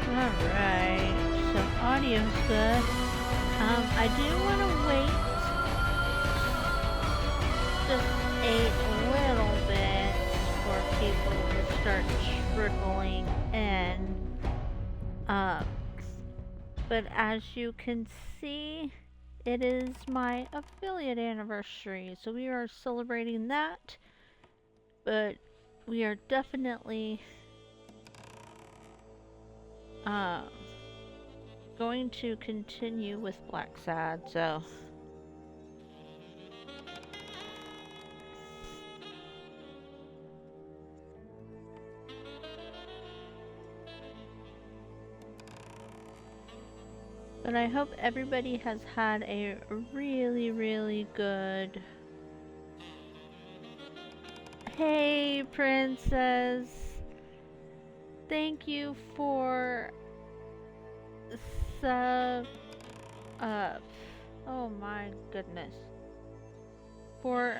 Alright, so audio's good. I do want to wait just a little bit for people to start trickling in. But as you can see, it is my affiliate anniversary, so we are celebrating that. But we are definitely going to continue with Blacksad, so but I hope everybody has had a really good... Hey, Princess! Thank you for oh my goodness. For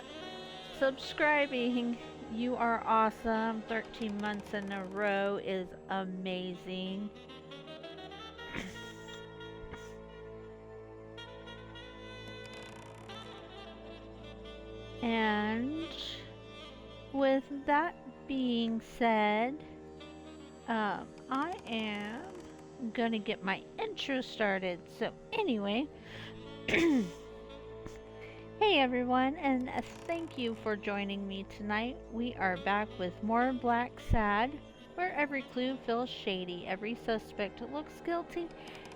subscribing. You are awesome. 13 months in a row is amazing. And with that being said, I am gonna get my intro started. So anyway, hey everyone, and thank you for joining me tonight. We are back with more Blacksad, where every clue feels shady, every suspect looks guilty,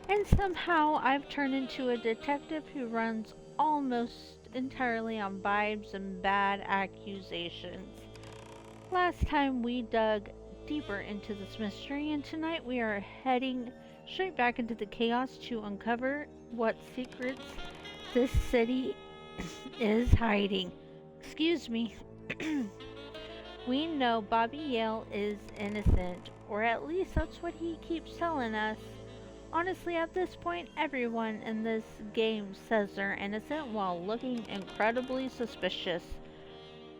and somehow I've turned into a detective who runs almost entirely on vibes and bad accusations. Last time we dug deeper into this mystery, and tonight we are heading straight back into the chaos to uncover what secrets this city is hiding. Excuse me. We know Bobby Yale is innocent, or at least that's what he keeps telling us. Honestly, at this point, everyone in this game says they're innocent while looking incredibly suspicious.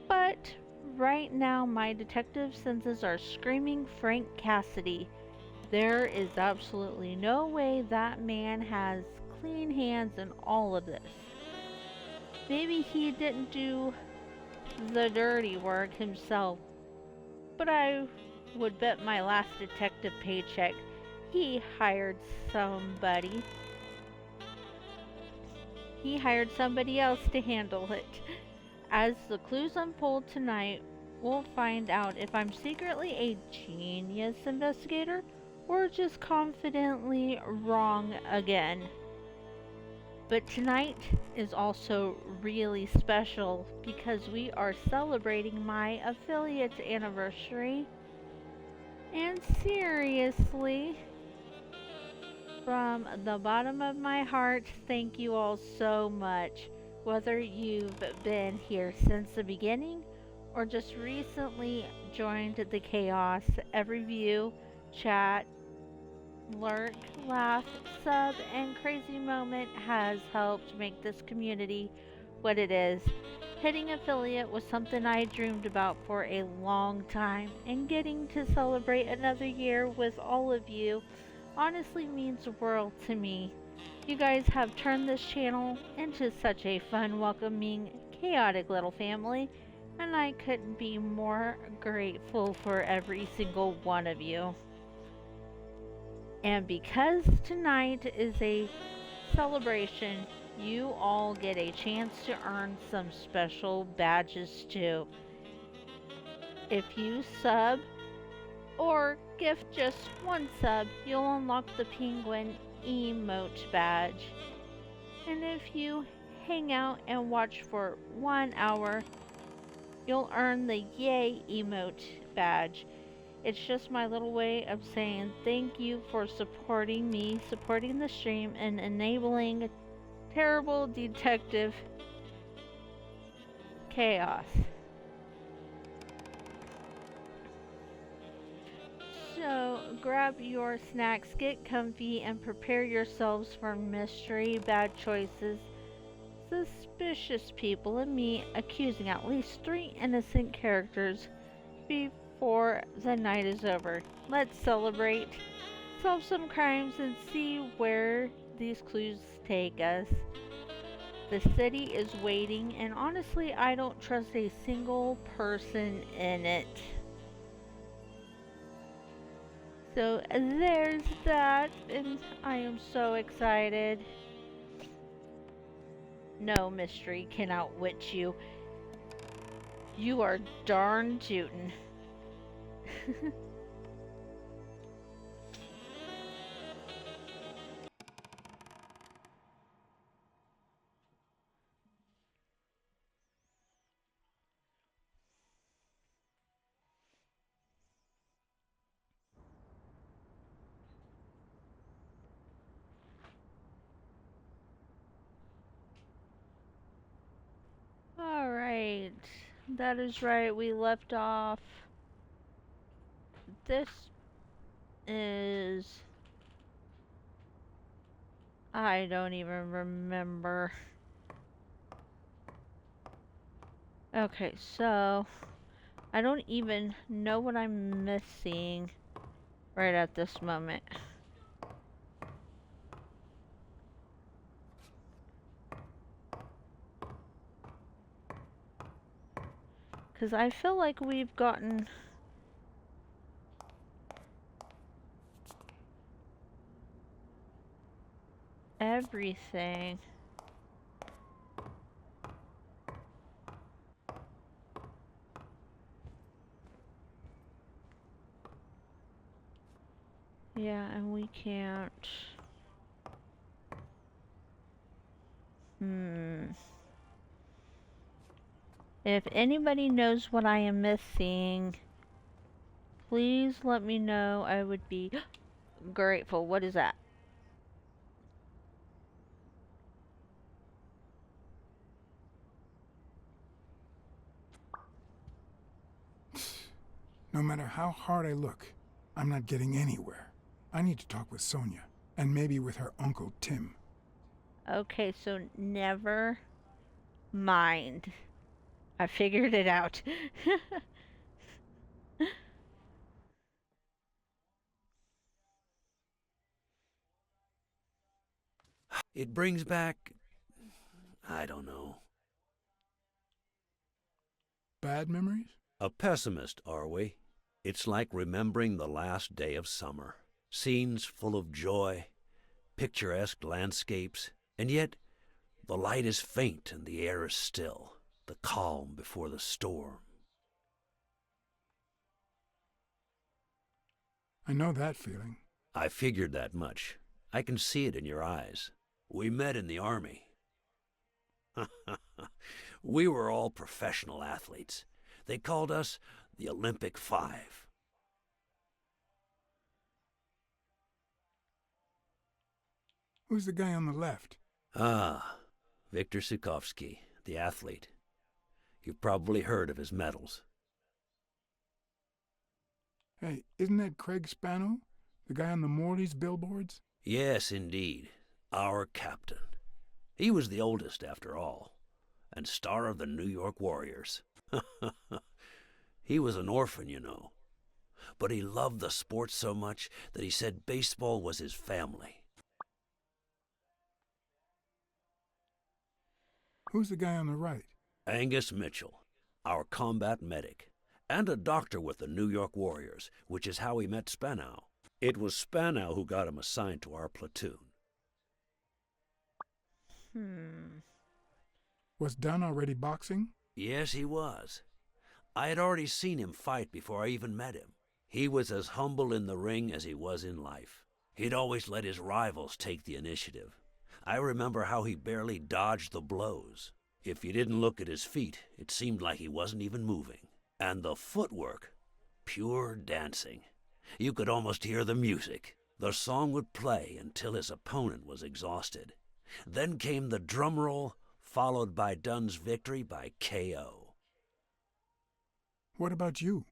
But right now, my detective senses are screaming Frank Cassidy. There is absolutely no way that man has clean hands in all of this. Maybe he didn't do the dirty work himself, but I would bet my last detective paycheck he hired somebody. He hired somebody else to handle it. As the clues unfold tonight, we'll find out if I'm secretly a genius investigator or just confidently wrong again. But tonight is also really special because we are celebrating my affiliate's anniversary. And seriously, from the bottom of my heart, thank you all so much. Whether you've been here since the beginning or just recently joined the chaos, every view, chat, lurk, laugh, sub, and crazy moment has helped make this community what it is. Hitting affiliate was something I dreamed about for a long time, and getting to celebrate another year with all of you honestly means the world to me. You guys have turned this channel into such a fun, welcoming, chaotic little family, and I couldn't be more grateful for every single one of you. And because tonight is a celebration, you all get a chance to earn some special badges too. If you sub or gift just one sub, you'll unlock the penguin emote badge. And if you hang out and watch for 1 hour, you'll earn the yay emote badge. It's just my little way of saying thank you for supporting me, supporting the stream, and enabling terrible detective chaos. So grab your snacks, get comfy, and prepare yourselves for mystery, bad choices, suspicious people and me accusing at least three innocent characters before the night is over. Let's celebrate, solve some crimes, and see where these clues take us. The city is waiting, and honestly, I don't trust a single person in it. So there's that, and I am so excited. No mystery can outwit you. You are darn tootin'. Alright, that is right, we left off. This is. I don't even remember. Okay, so. I don't even know what I'm missing right at this moment. Because I feel like we've gotten everything. Yeah, and we can't. If anybody knows what I am missing, please let me know. I would be grateful. What is that? No matter how hard I look, I'm not getting anywhere. I need to talk with Sonia, and maybe with her uncle Tim. Okay, so never mind. I figured it out. It brings back, I don't know. Bad memories? A pessimist, are we? It's like remembering the last day of summer. Scenes full of joy, picturesque landscapes, and yet the light is faint and the air is still, the calm before the storm. I know that feeling. I figured that much. I can see it in your eyes. We met in the army. We were all professional athletes. They called us the Olympic Five. Who's the guy on the left? Ah, Viktor Sukovsky, the athlete. You've probably heard of his medals. Hey, isn't that Craig Spano? The guy on the Morley's billboards? Yes, indeed. Our captain. He was the oldest, after all, and star of the New York Warriors. He was an orphan, you know. But he loved the sport so much that he said baseball was his family. Who's the guy on the right? Angus Mitchell, our combat medic, and a doctor with the New York Warriors, which is how he met Spanow. It was Spanow who got him assigned to our platoon. Was Dunn already boxing? Yes, he was. I had already seen him fight before I even met him. He was as humble in the ring as he was in life. He'd always let his rivals take the initiative. I remember how he barely dodged the blows. If you didn't look at his feet, it seemed like he wasn't even moving. And the footwork, pure dancing. You could almost hear the music. The song would play until his opponent was exhausted. Then came the drum roll, followed by Dunn's victory by KO. What about you?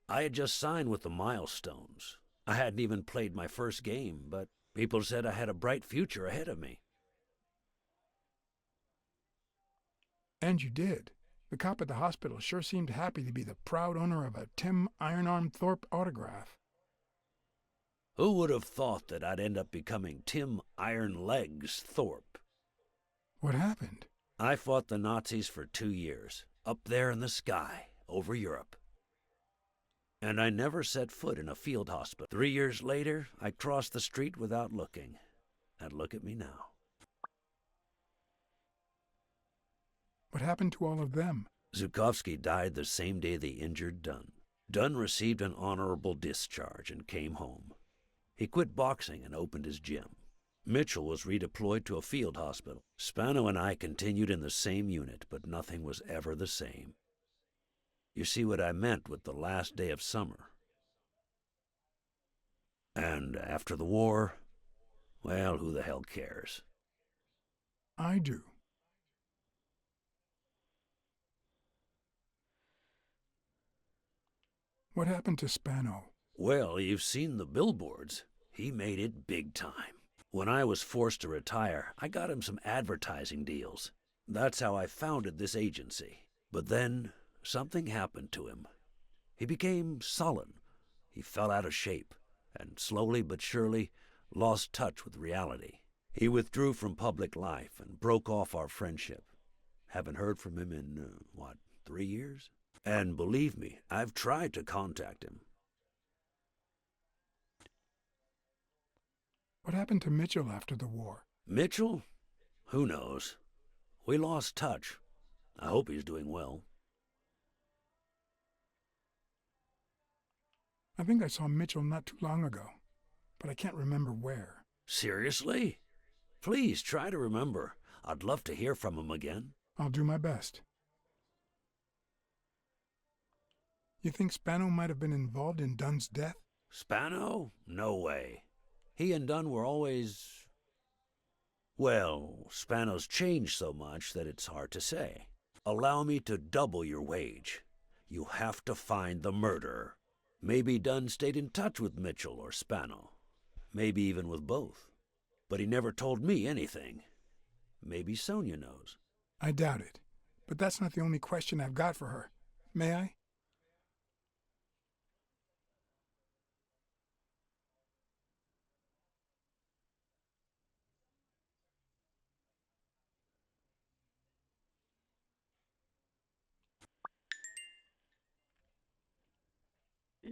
I had just signed with the Milestones. I hadn't even played my first game, but people said I had a bright future ahead of me. And you did. The cop at the hospital sure seemed happy to be the proud owner of a Tim Ironarm Thorpe autograph. Who would have thought that I'd end up becoming Tim Iron Legs Thorpe? What happened? I fought the Nazis for 2 years, up there in the sky, over Europe. And I never set foot in a field hospital. 3 years later, I crossed the street without looking. And look at me now. What happened to all of them? Zhukovsky died the same day they injured Dunn. Dunn received an honorable discharge and came home. He quit boxing and opened his gym. Mitchell was redeployed to a field hospital. Spano and I continued in the same unit, but nothing was ever the same. You see what I meant with the last day of summer. And after the war, well, who the hell cares? I do. What happened to Spano? Well, you've seen the billboards. He made it big time. When I was forced to retire, I got him some advertising deals. That's how I founded this agency. But then, something happened to him. He became sullen. He fell out of shape, and slowly but surely lost touch with reality. He withdrew from public life and broke off our friendship. Haven't heard from him in, 3 years? And believe me, I've tried to contact him. What happened to Mitchell after the war? Mitchell? Who knows? We lost touch. I hope he's doing well. I think I saw Mitchell not too long ago, but I can't remember where. Seriously? Please try to remember. I'd love to hear from him again. I'll do my best. You think Spano might have been involved in Dunn's death? Spano? No way. He and Dunn were always... Well, Spano's changed so much that it's hard to say. Allow me to double your wage. You have to find the murderer. Maybe Dunn stayed in touch with Mitchell or Spano. Maybe even with both. But he never told me anything. Maybe Sonia knows. I doubt it. But that's not the only question I've got for her. May I?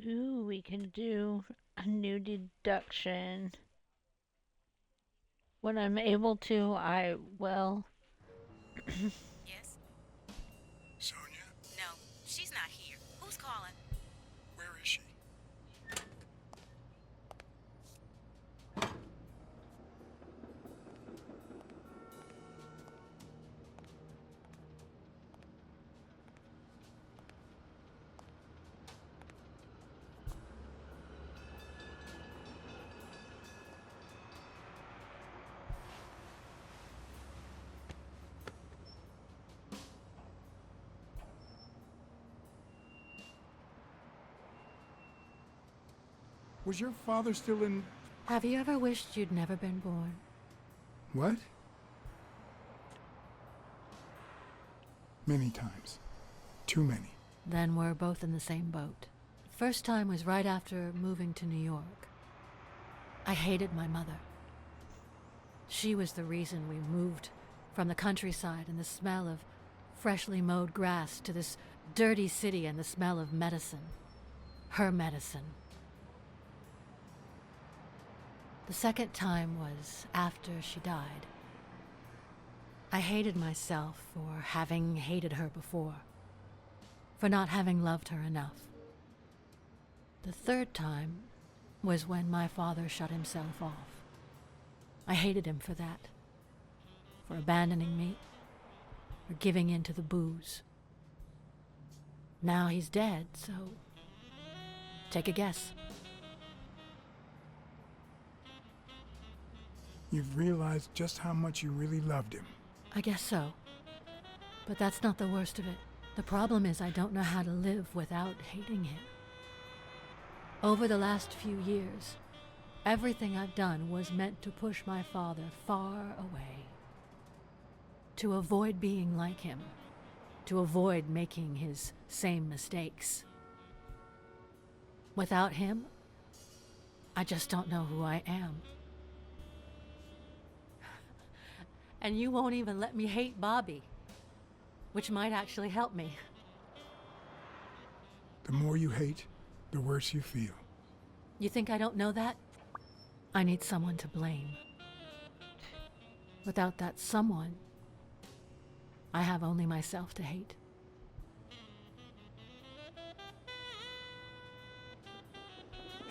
Ooh, we can do a new deduction. When I'm able to, I will. Yes? Sonia? No, she's not here. Who's calling? Where is she? Was your father still in... Have you ever wished you'd never been born? What? Many times. Too many. Then we're both in the same boat. First time was right after moving to New York. I hated my mother. She was the reason we moved from the countryside and the smell of freshly mowed grass to this dirty city and the smell of medicine. Her medicine. The second time was after she died. I hated myself for having hated her before, for not having loved her enough. The third time was when my father shut himself off. I hated him for that, for abandoning me, for giving in to the booze. Now he's dead, so take a guess. You've realized just how much you really loved him. I guess so. But that's not the worst of it. The problem is I don't know how to live without hating him. Over the last few years, everything I've done was meant to push my father far away. To avoid being like him. to avoid making his same mistakes. Without him, I just don't know who I am. And you won't even let me hate Bobby, which might actually help me. The more you hate, the worse you feel. You think I don't know that? I need someone to blame. Without that someone, I have only myself to hate.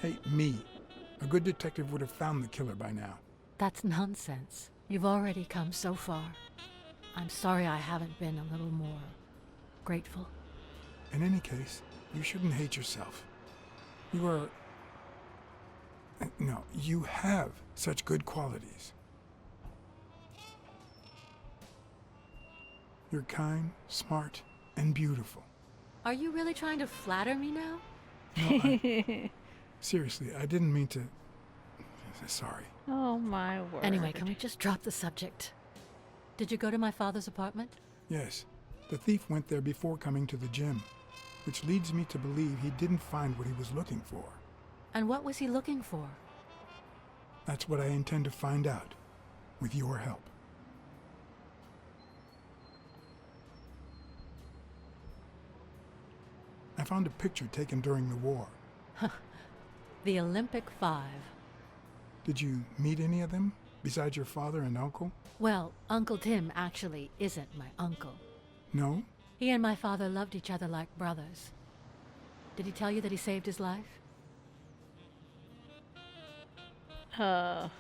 Hate me. A good detective would have found the killer by now. That's nonsense. You've already come so far. I'm sorry I haven't been a little more grateful. In any case, you shouldn't hate yourself. You are... No, you have such good qualities. You're kind, smart, and beautiful. Are you really trying to flatter me now? No, seriously, I didn't mean to... Sorry. Oh my word. Anyway, can we just drop the subject? Did you go to my father's apartment? Yes, the thief went there before coming to the gym, which leads me to believe he didn't find what he was looking for. And what was he looking for? That's what I intend to find out, with your help. I found a picture taken during the war. The Olympic 5. Did you meet any of them, besides your father and uncle? Well, Uncle Tim actually isn't my uncle. No? He and my father loved each other like brothers. Did he tell you that he saved his life? Well,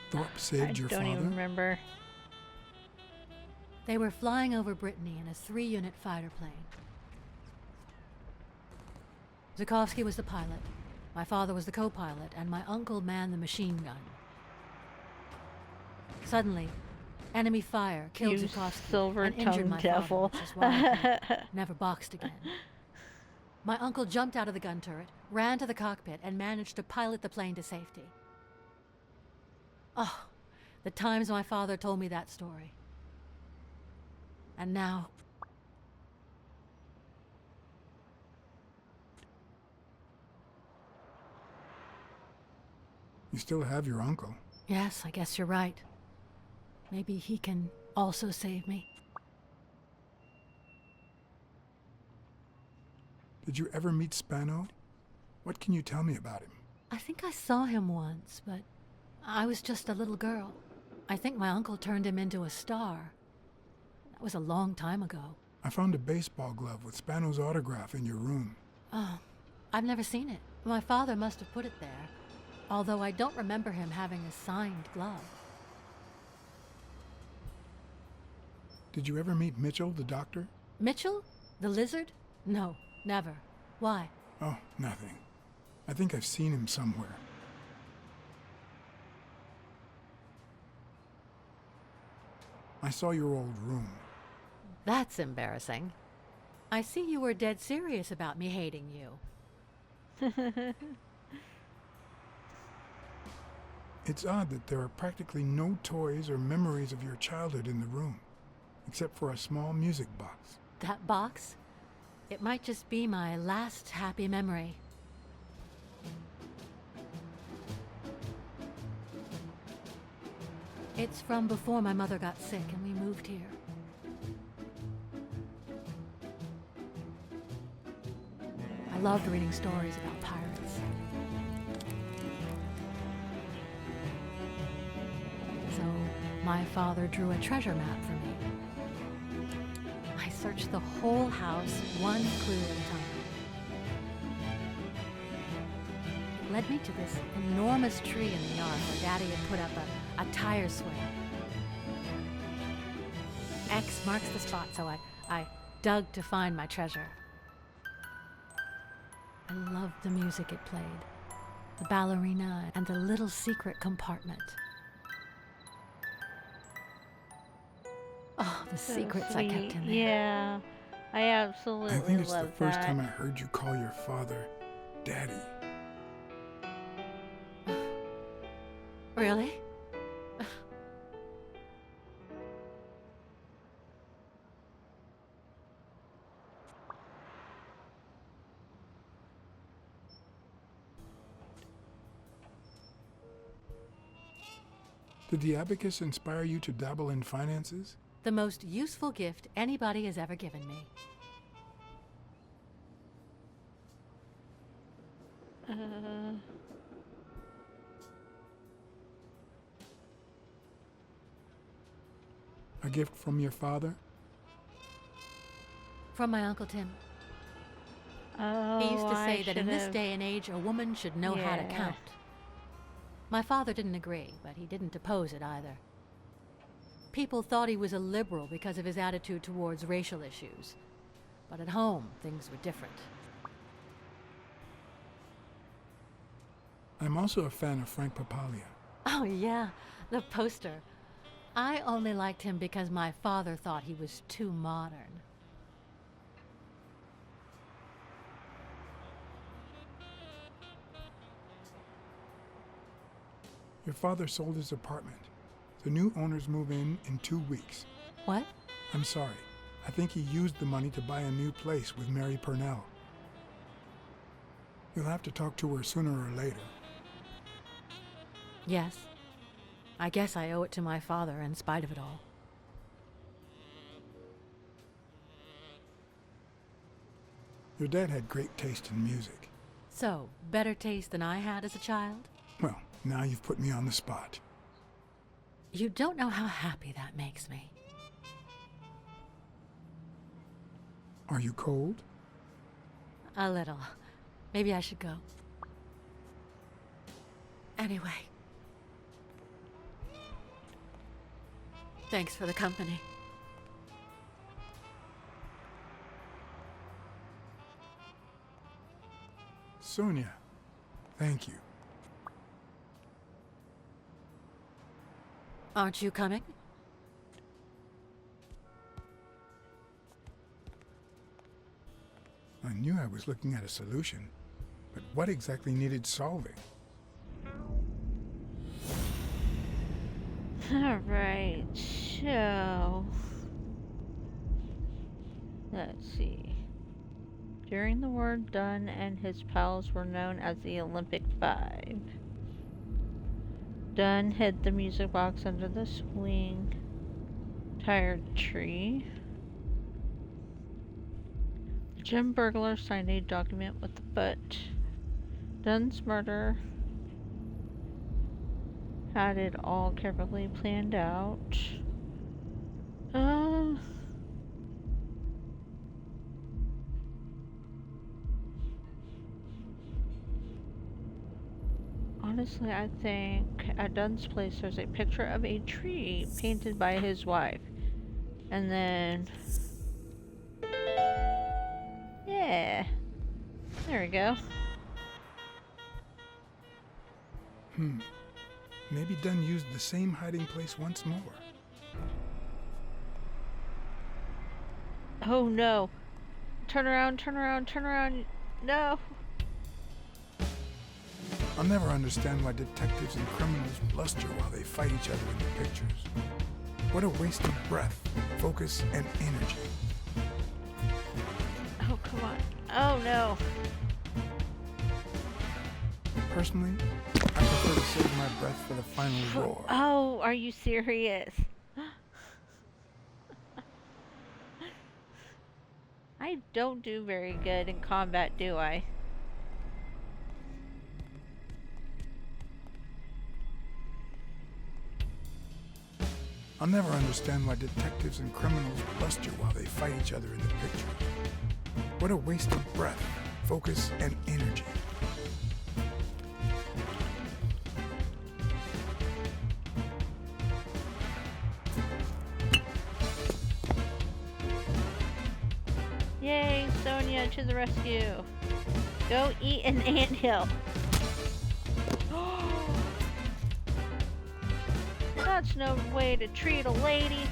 Thorpe saved your I don't father? even remember. They were flying over Brittany in a 3-unit fighter plane. Zukovsky was the pilot, my father was the co-pilot, and my uncle manned the machine gun. Suddenly, enemy fire killed You Zukovsky and injured my silver-tongued devil. father, which is why he never boxed again. My uncle jumped out of the gun turret, ran to the cockpit, and managed to pilot the plane to safety. Oh, the times my father told me that story. And now... You still have your uncle. Yes, I guess you're right. Maybe he can also save me. Did you ever meet Spano? What can you tell me about him? I think I saw him once, but I was just a little girl. I think my uncle turned him into a star. That was a long time ago. I found a baseball glove with Spano's autograph in your room. Oh, I've never seen it. My father must have put it there, although I don't remember him having a signed glove. Did you ever meet Mitchell, the doctor? Mitchell? The lizard? No, never. Why? Oh, nothing. I think I've seen him somewhere. I saw your old room. That's embarrassing. I see you were dead serious about me hating you. It's odd that there are practically no toys or memories of your childhood in the room, except for a small music box. That box? It might just be my last happy memory. It's from before my mother got sick and we moved here. I loved reading stories about pirates. So my father drew a treasure map for me. I searched the whole house, one clue at a time. It led me to this enormous tree in the yard where Daddy had put up a tire swing. X marks the spot, so I dug to find my treasure. I loved the music it played, the ballerina and the little secret compartment. Oh, the So secrets I kept sweet. in there. Yeah, I absolutely I think it's the love first that. time I heard you call your father Daddy. Really? Did the abacus inspire you to dabble in finances? The most useful gift anybody has ever given me. A gift from your father? From my Uncle Tim. Oh, He used to I say that in this should've- day and age, a woman should know how to Yeah. count. My father didn't agree, but he didn't oppose it either. People thought he was a liberal because of his attitude towards racial issues. But at home, things were different. I'm also a fan of Frank Papalia. Oh, yeah, the poster. I only liked him because my father thought he was too modern. Your father sold his apartment. The new owners move in 2 weeks. What? I'm sorry. I think he used the money to buy a new place with Mary Purnell. You'll have to talk to her sooner or later. Yes. I guess I owe it to my father in spite of it all. Your dad had great taste in music. So, better taste than I had as a child? Well, now you've put me on the spot. You don't know how happy that makes me. Are you cold? A little. Maybe I should go. Anyway. Thanks for the company. Sonia, thank you. Aren't you coming? I knew I was looking at a solution, but what exactly needed solving? Alright, so let's see. During the war, Dunn and his pals were known as the Olympic Five. Dunn hid the music box under the swing tired tree. The gym burglar signed a document with the foot. Dunn's murder had it all carefully planned out. Honestly, I think at Dunn's place there's a picture of a tree painted by his wife. And then... yeah. There we go. Maybe Dunn used the same hiding place once more. Oh no. Turn around, turn around, turn around. No. I'll never understand why detectives and criminals bluster while they fight each other in the pictures. What a waste of breath, focus, and energy. Oh, come on. Oh no. Personally, I prefer to save my breath for the final roar. Oh, are you serious? I don't do very good in combat, do I? I'll never understand why detectives and criminals bluster while they fight each other in the pictures. What a waste of breath, focus, and energy. Yay, Sonia to the rescue. Go eat an anthill. That's no way to treat a lady.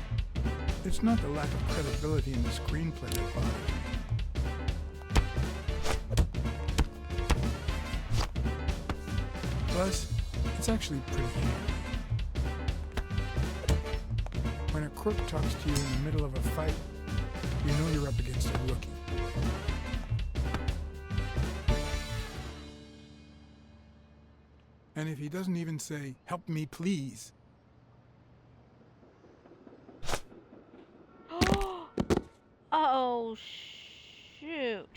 It's not the lack of credibility in the screenplay that bothers me. Plus, it's actually pretty handy. crook talks to you in the middle of a fight, you know you're up against a rookie. And if he doesn't even say, "Help me, please," Oh, shoot.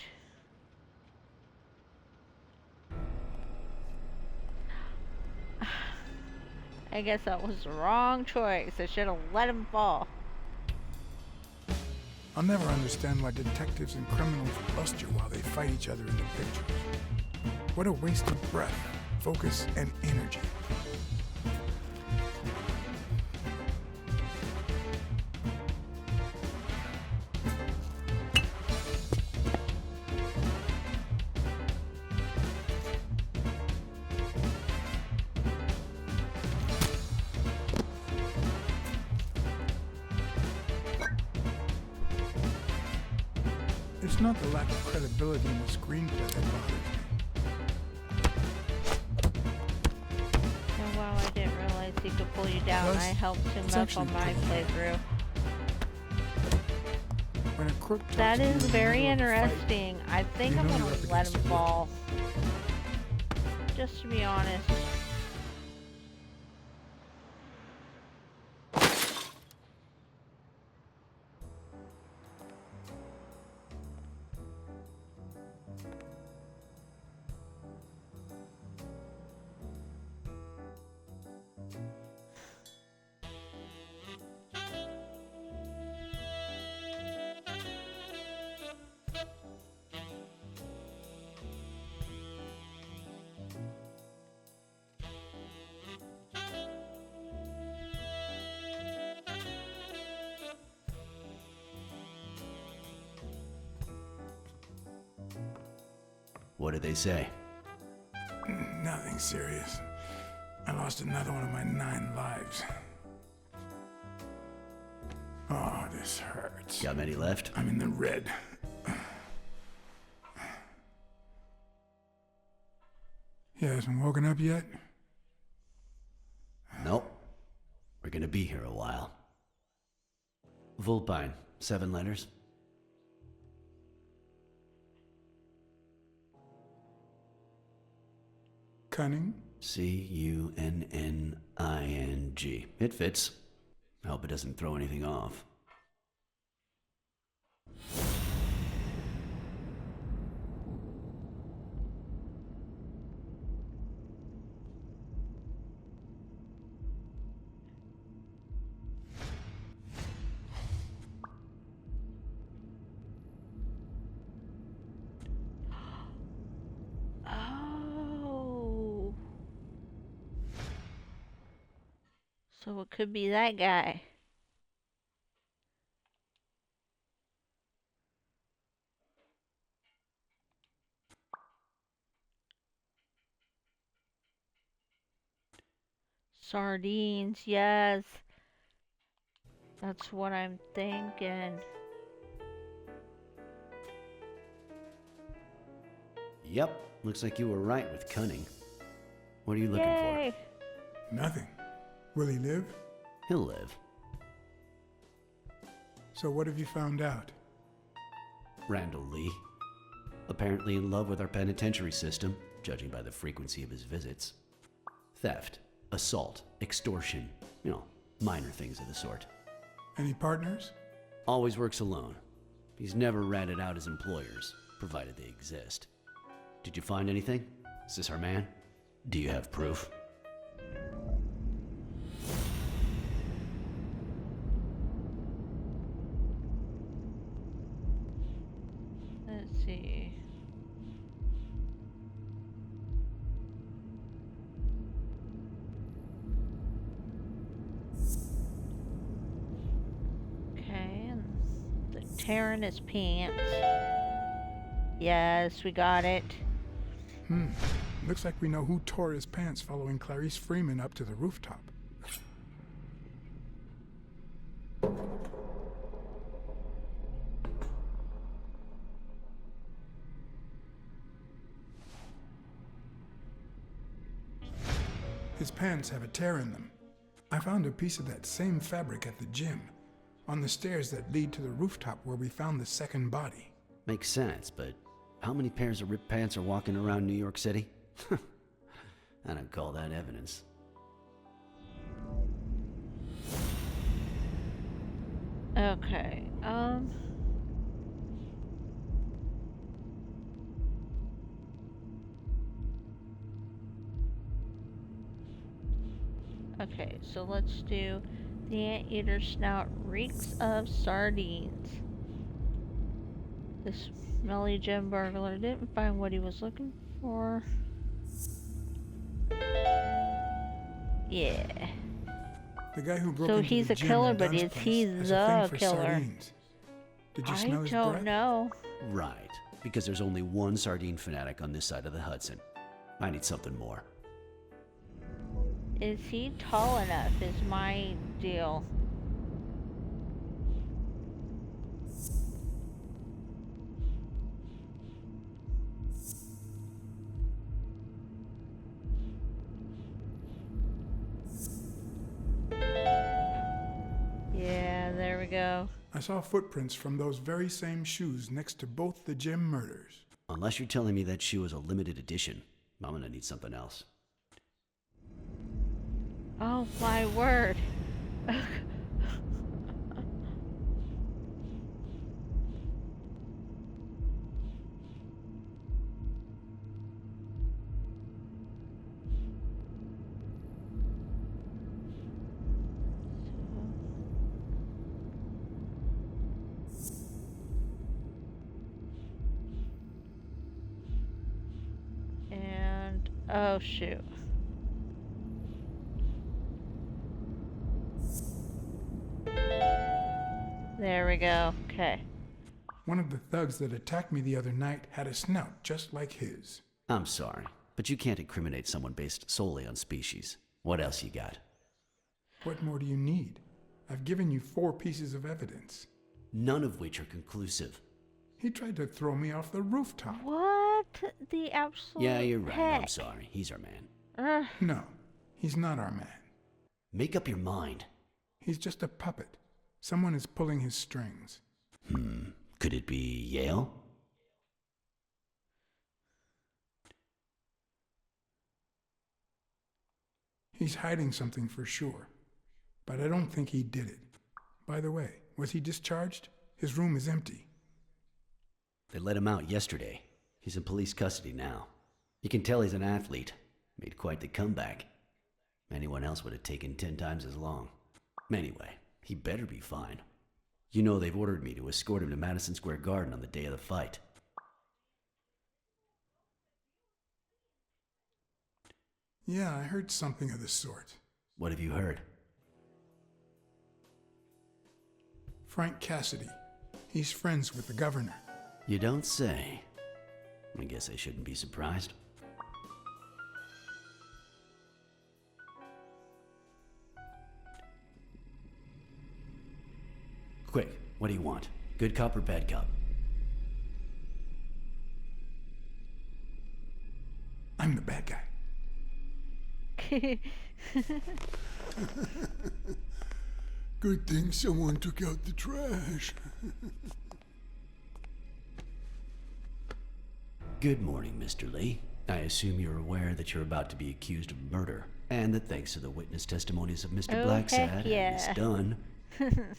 I guess that was the wrong choice. I should have let him fall. I'll never understand why detectives and criminals bust you while they fight each other in the pictures. What a waste of breath, focus, and energy. It's not the lack of credibility in the screenplay that bothers me. And wow, I didn't realize he could pull you down. Plus, I helped him it's up actually on my pretty playthrough. When a crook talks That to you is in the very middle of a fight, interesting. I think you I'm know gonna you're up let against him a fall. Just to be honest. What did they say? Nothing serious. I lost another one of my 9 lives. Oh, this hurts. Got many left? I'm in the red. You hasn't woken up yet? Nope. We're gonna be here a while. Vulpine, 7 letters. Cunning? Cunning. It fits. I hope it doesn't throw anything off. Oh. So it could be that guy. Sardines, yes. That's what I'm thinking. Yep, looks like you were right with cunning. What are you looking Yay! Nothing. Will he live? for? He'll live. So what have you found out? Randall Lee. Apparently in love with our penitentiary system, judging by the frequency of his visits. Theft, assault, extortion, minor things of the sort. Any partners? Always works alone. He's never ratted out his employers, provided they exist. Did you find anything? Is this our man? Do you have proof? Let's see. Okay, and the tearing his pants. Yes, we got it. Looks like we know who tore his pants following Clarice Freeman up to the rooftop. His pants have a tear in them. I found a piece of that same fabric at the gym. On the stairs that lead to the rooftop where we found the second body. Makes sense, but how many pairs of ripped pants are walking around New York City? I don't call that evidence. Okay, okay, so let's do the anteater snout reeks of sardines. This smelly gem burglar didn't find what he was looking for. Yeah. The guy who broke So into he's the a gym killer, in but Dunn's is place he has a the thing for killer? sardines. Did you I smell his don't breath? know. Right, because there's only one sardine fanatic on this side of the Hudson. I need something more. Is he tall enough is my deal. Yeah, there we go. I saw footprints from those very same shoes next to both the gym murders. Unless you're telling me that shoe is a limited edition, I'm gonna need something else. Oh my word. And oh shoot. There we go. Okay. One of the thugs that attacked me the other night had a snout just like his. I'm sorry, but you can't incriminate someone based solely on species. What else you got? What more do you need? I've given you 4 pieces of evidence. None of which are conclusive. He tried to throw me off the rooftop. What the absolute Yeah, you're right. I'm heck? sorry. He's our man. No, he's not our man. Make up your mind. He's just a puppet. Someone is pulling his strings. Could it be Yale? He's hiding something for sure. But I don't think he did it. By the way, was he discharged? His room is empty. They let him out yesterday. He's in police custody now. You can tell he's an athlete. Made quite the comeback. Anyone else would have taken 10 times as long. Anyway, he better be fine. You know they've ordered me to escort him to Madison Square Garden on the day of the fight. Yeah, I heard something of the sort. What have you heard? Frank Cassidy. He's friends with the governor. You don't say. I guess I shouldn't be surprised. Quick, what do you want? Good cop or bad cop? I'm the bad guy. Good thing someone took out the trash. Good morning, Mr. Lee. I assume you're aware that you're about to be accused of murder, and that thanks to the witness testimonies of Mr. Oh, heck Blacksad yeah. and Miss Dunn,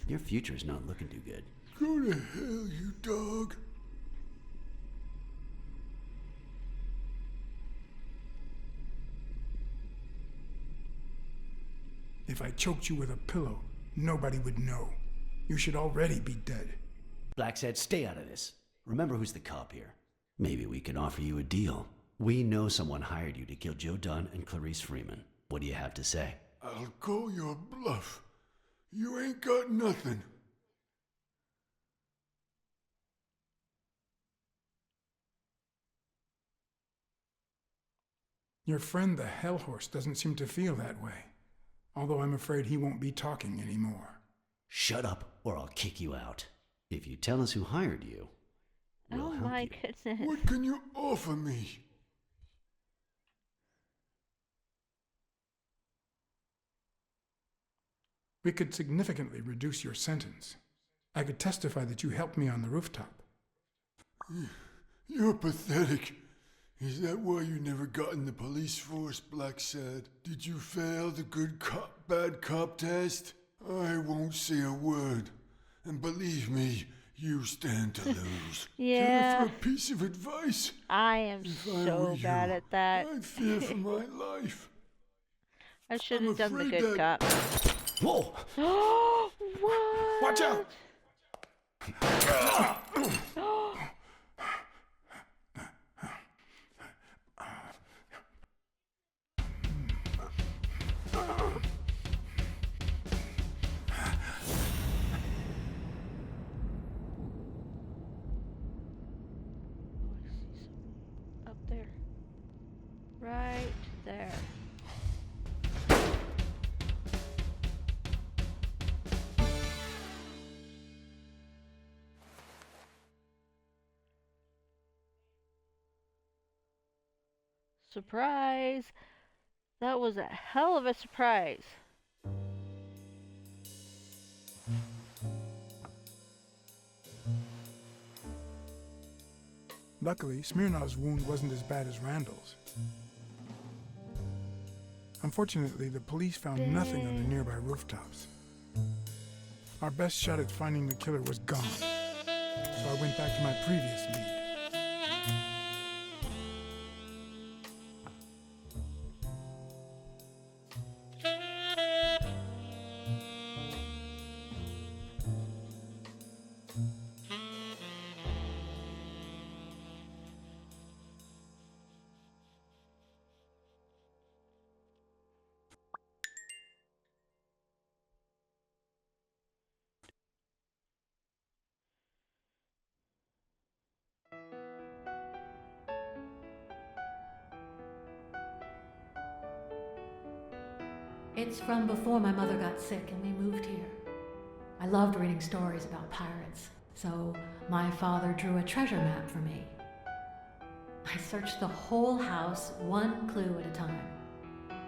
your future's not looking too good. Go to hell, you dog. If I choked you with a pillow, nobody would know. You should already be dead. Blacksad, stay out of this. Remember who's the cop here. Maybe we can offer you a deal. We know someone hired you to kill Joe Dunn and Clarice Freeman. What do you have to say? I'll call your bluff. You ain't got nothing. Your friend the Hellhorse doesn't seem to feel that way. Although I'm afraid he won't be talking anymore. Shut up, or I'll kick you out. If you tell us who hired you, we'll Oh help my you. goodness. What can you offer me? We could significantly reduce your sentence. I could testify that you helped me on the rooftop. You're pathetic. Is that why you never got in the police force, Blacksad? Did you fail the good cop, bad cop test? I won't say a word. And believe me, you stand to lose. Yeah. Care for a piece of advice? I am If I were so you, bad at that. I'd fear for my life. I should I'm have done the afraid good that- cop. Whoa! What? Watch out! Up there. Right there. Surprise! That was a hell of a surprise. Luckily, Smirnov's wound wasn't as bad as Randall's. Unfortunately, the police found nothing on the nearby rooftops. Our best shot at finding the killer was gone, so I went back to my previous lead. It's from before my mother got sick and we moved here. I loved reading stories about pirates, so my father drew a treasure map for me. I searched the whole house, one clue at a time.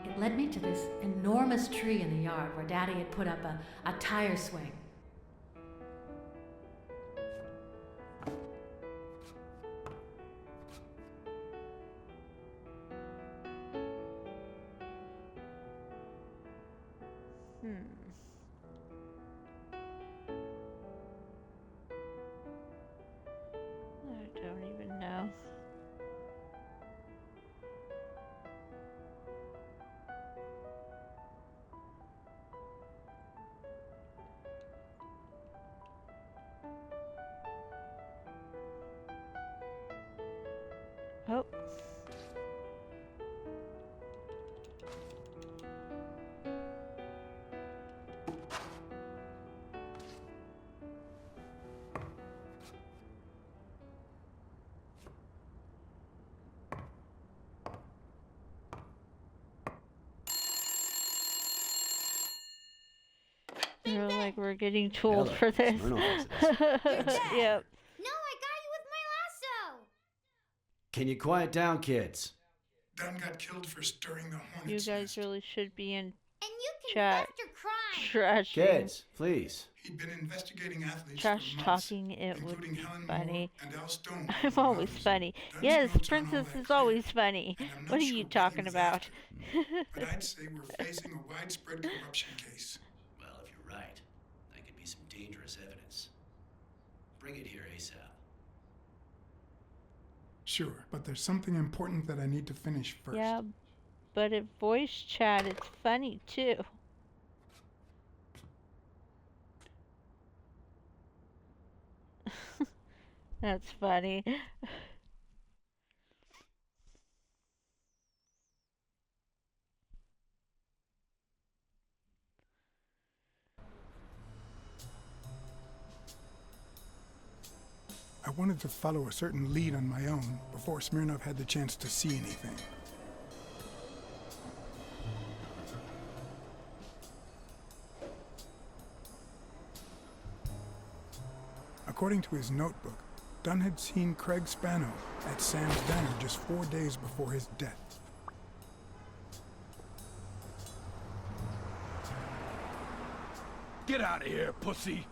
It led me to this enormous tree in the yard where Daddy had put up a tire swing. I don't even know. Oh. You're like, we're getting too old Hello, for this. Smirnoff Exodus. Yep. No, I got you with my lasso. Can you quiet down, kids? Dunn got killed for stirring the You hornet's guys nest. really should be in And you Chat. confessed your crime. trash. Kids, please. He'd been investigating athletes Trash for months, talking, it would including be Helen funny. Moore and Al Stone. I'm among always others. funny. Dunn's Yes, notes aren't all Princess that is clear, always funny. and I'm not What are sure you what talking he was about? after. But I'd say we're facing a widespread corruption case. Well, if you're right, that could be some dangerous evidence. Bring it here ASAP. Sure, but there's something important that I need to finish first. Yeah, but in voice chat, it's funny too. That's funny. I wanted to follow a certain lead on my own before Smirnov had the chance to see anything. According to his notebook, Dunn had seen Craig Spano at Sam's Diner just 4 days before his death. Get out of here, pussy.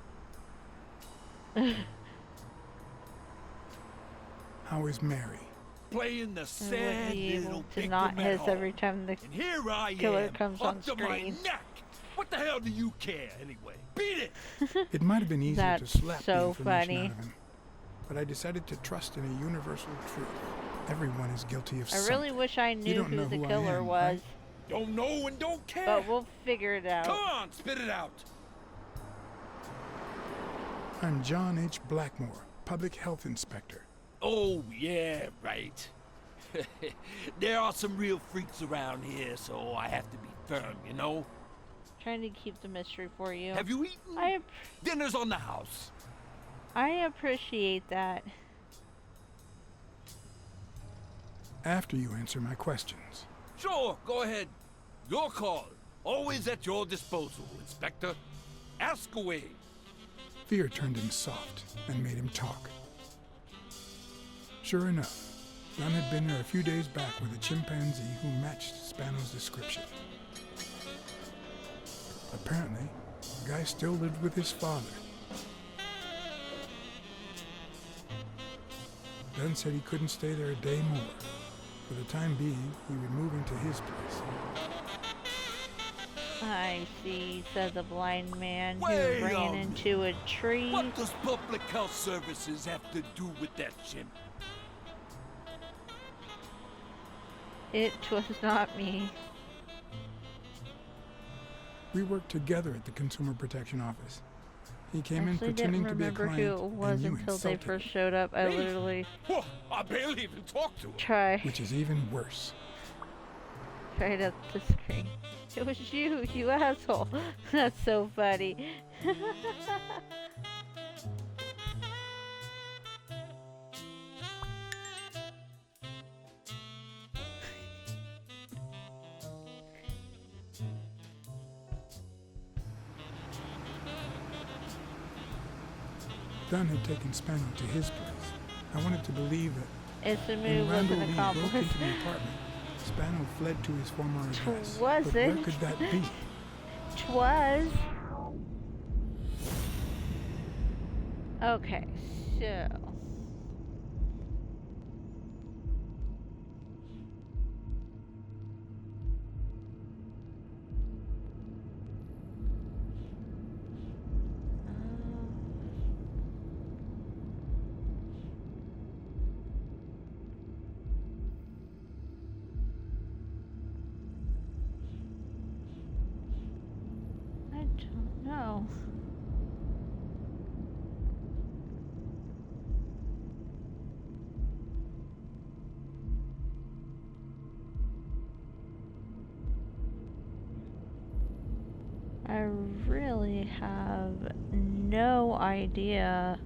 How is Mary? Playing the I would sad be little able to victim not at hiss home. every time the And here I killer am, comes on up to my screen. neck. What the hell do you care, anyway? Beat it! It might have been easier to That's slap the so information funny. out of him, but I decided to trust in a universal truth. Everyone is guilty of I something. really wish I You knew don't know who the who I killer am, was, right? Don't know and don't care. but we'll figure it out. Come on, spit it out. I'm John H. Blackmore, Public Health Inspector. Oh, yeah, right. There are some real freaks around here, so I have to be firm, you know? Trying to keep the mystery for you. Have you eaten? Dinner's on the house. I appreciate that. After you answer my questions. Sure, go ahead. Your call. Always at your disposal, Inspector. Ask away. Fear turned him soft and made him talk. Sure enough, Dunn had been there a few days back with a chimpanzee who matched Spano's description. Apparently, the guy still lived with his father. Dunn said he couldn't stay there a day more. For the time being, he would move into his place. I see, said the blind man Wait who a ran minute. into a tree. What does public health services have to do with that chimp? It was not me. We worked together at the Consumer Protection Office. He came Actually in didn't pretending to be a remember client, who it was and you until they insulted first him, showed up. I Me? literally Whoa, I barely even talked to him. tried which is even worse. right up the screen. It was you, you asshole. That's so funny. Dunn had taken Spano to his place. I wanted to believe that It's a when move Randall wasn't Lee broke accomplished. into the apartment, Spano fled to his former address. Was But where it? could that be? Twas. Okay, so. I don't know. I really have no idea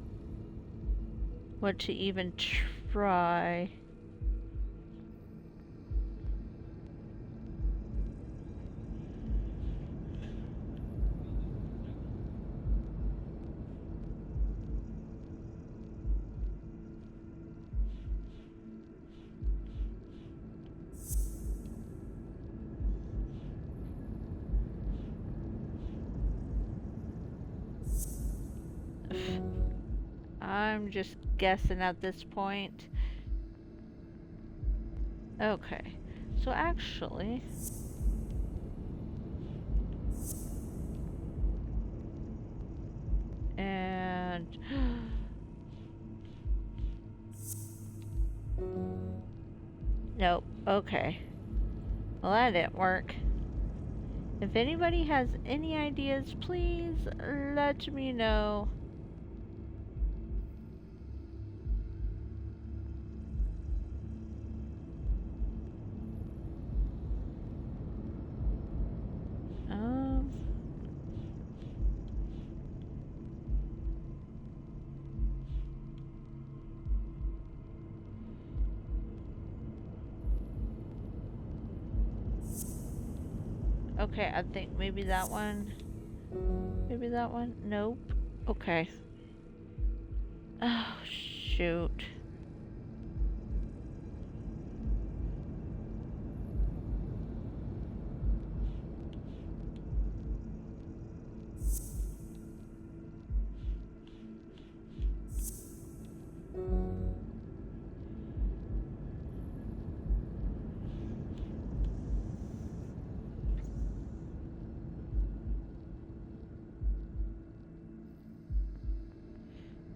what to even try. I'm just guessing at this point. Okay, so actually, and nope. Okay, well that didn't work. If anybody has any ideas, please let me know. Okay, I think maybe that one. Maybe that one? Nope. Okay. Oh, shoot.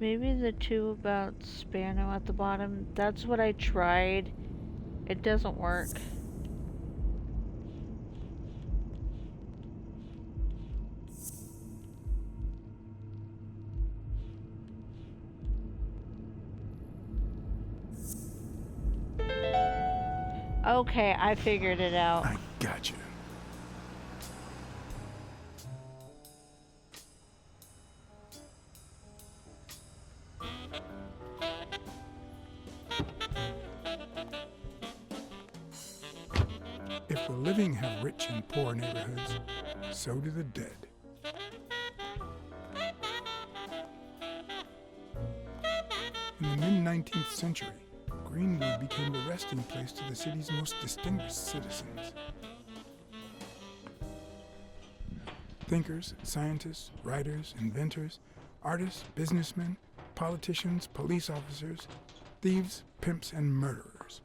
Maybe the two about Spano at the bottom. That's what I tried. It doesn't work. Okay, I figured it out. I got you. If the living have rich and poor neighborhoods, so do the dead. In the mid-19th century, Greenwood became the resting place to the city's most distinguished citizens. Thinkers, scientists, writers, inventors, artists, businessmen, politicians, police officers, thieves, pimps, and murderers.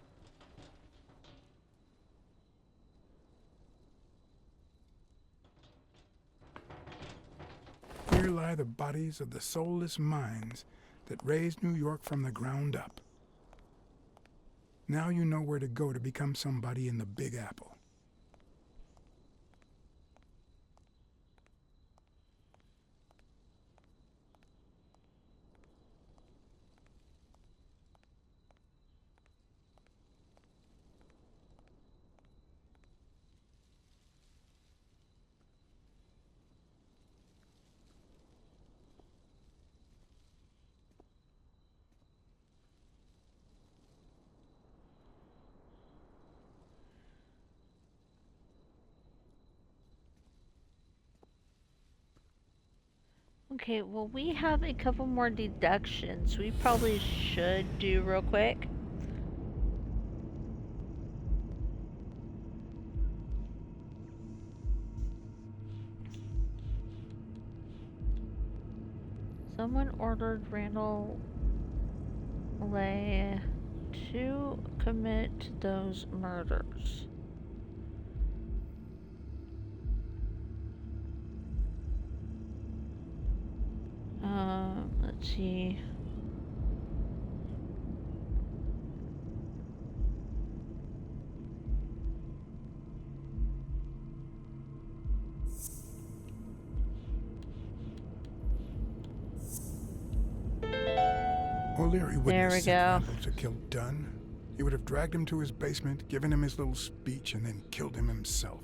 Here lie the bodies of the soulless minds that raised New York from the ground up. Now you know where to go to become somebody in the Big Apple. Okay, well, we have a couple more deductions we probably should do real quick. Someone ordered Randall Lay to commit those murders. Let's see. O'Leary wouldn't There have we sent go. Randall to kill Dunn. He would have dragged him to his basement, given him his little speech, and then killed him himself.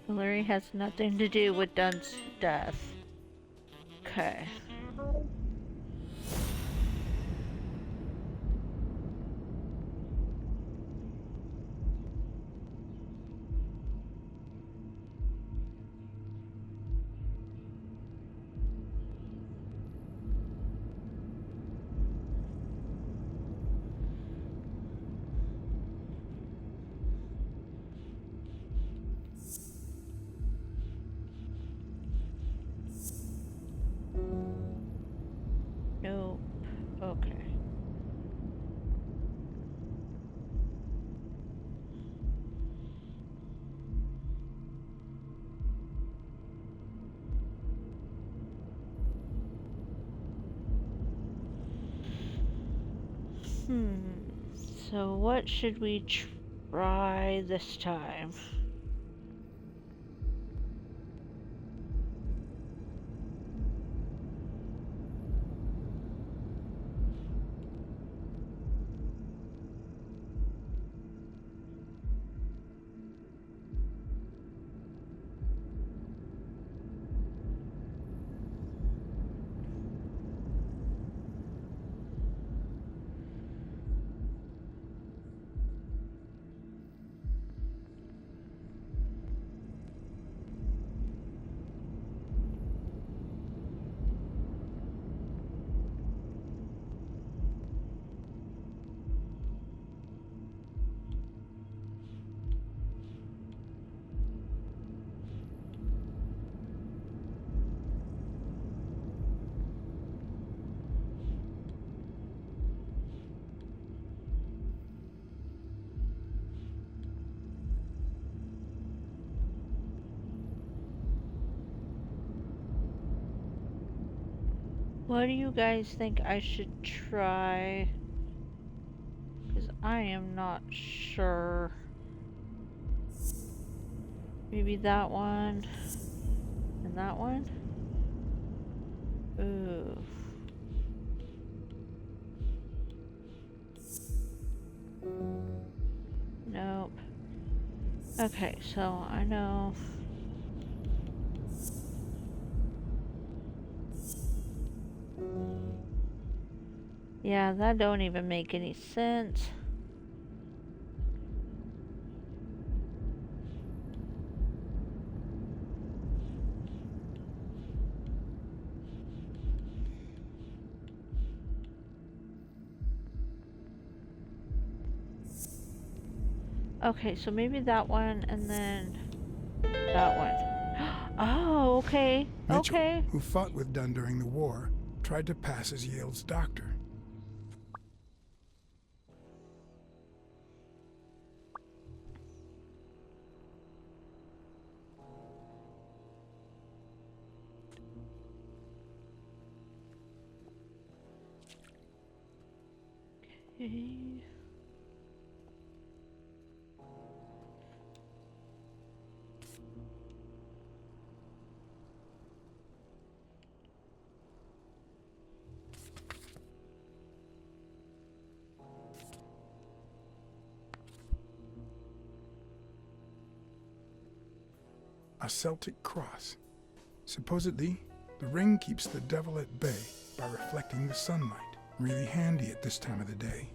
Larry has nothing to do with Dunn's death. Okay. Nope. Okay. So what should we try this time? What do you guys think I should try? Because I am not sure. Maybe that one. And that one? Ooh. Nope. Okay, so I know. Yeah, that don't even make any sense. Okay, so maybe that one and then that one. Oh, okay. Mitchell, Okay. who fought with Dunn during the war, tried to pass as Yale's doctor. Okay. A Celtic cross. Supposedly, the ring keeps the devil at bay by reflecting the sunlight. Really handy at this time of the day.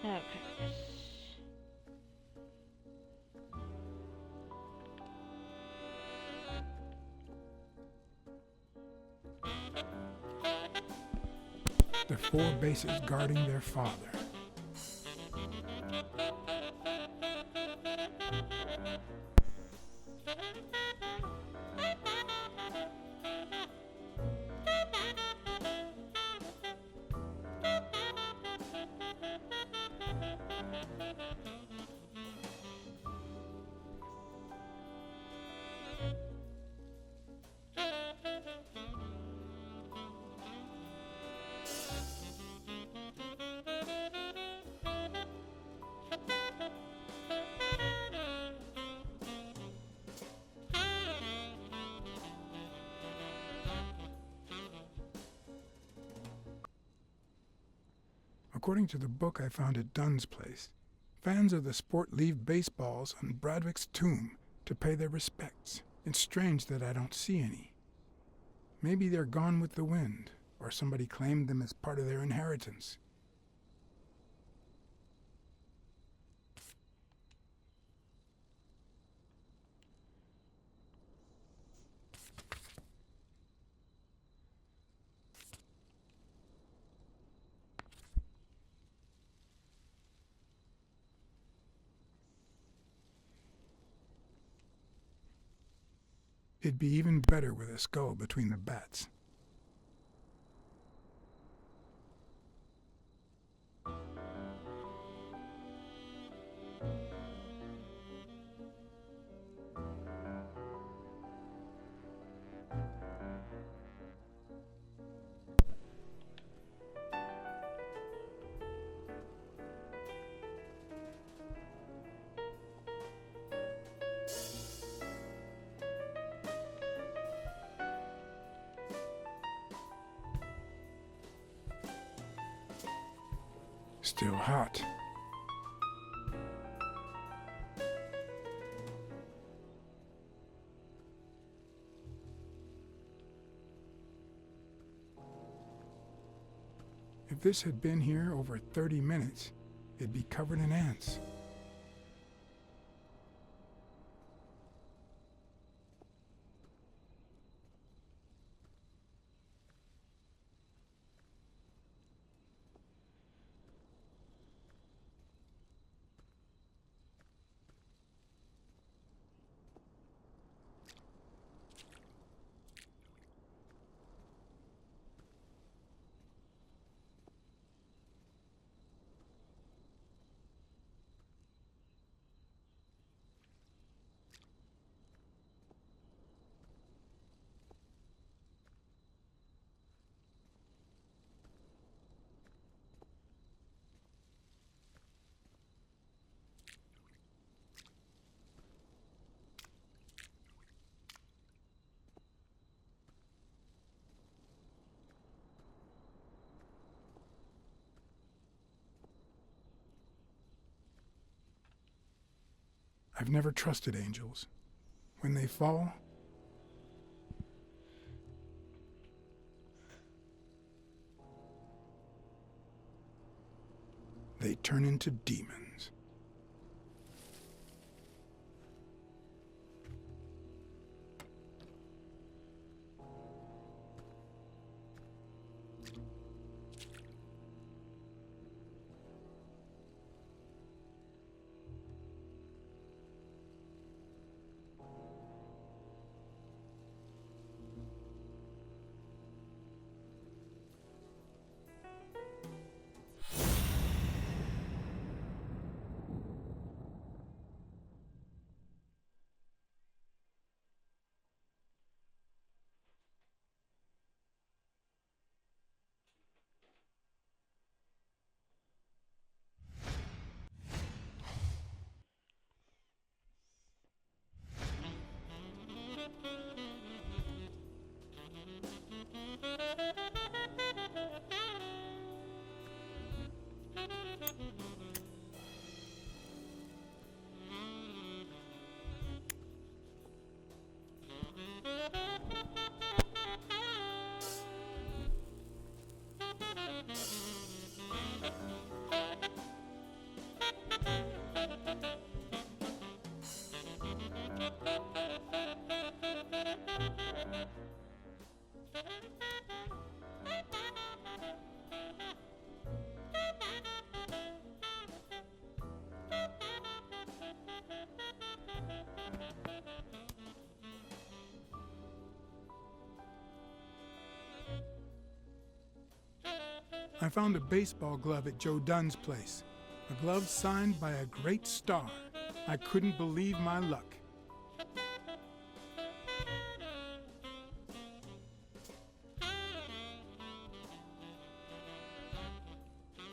Okay. The four bases guarding their father. According to the book I found at Dunn's place, fans of the sport leave baseballs on Bradwick's tomb to pay their respects. It's strange that I don't see any. Maybe they're gone with the wind, or somebody claimed them as part of their inheritance. It'd be even better with a skull between the bats. Still hot. If this had been here over 30 minutes, it'd be covered in ants. I've never trusted angels. When they fall, they turn into demons. I found a baseball glove at Joe Dunn's place. A glove signed by a great star. I couldn't believe my luck.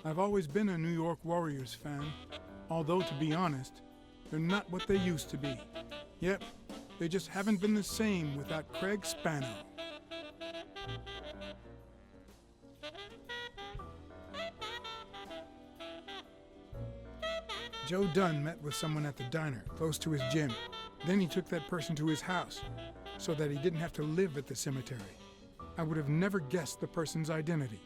I've always been a New York Warriors fan, although to be honest, they're not what they used to be. Yep, they just haven't been the same without Craig Spano. Joe Dunn met with someone at the diner, close to his gym. Then he took that person to his house, so that he didn't have to live at the cemetery. I would have never guessed the person's identity.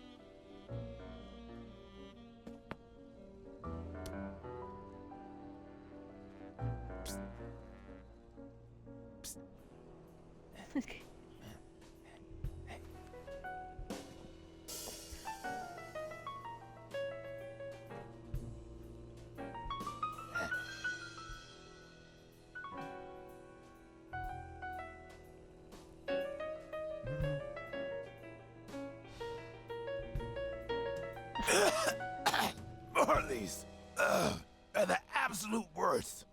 Marley's are the absolute worst.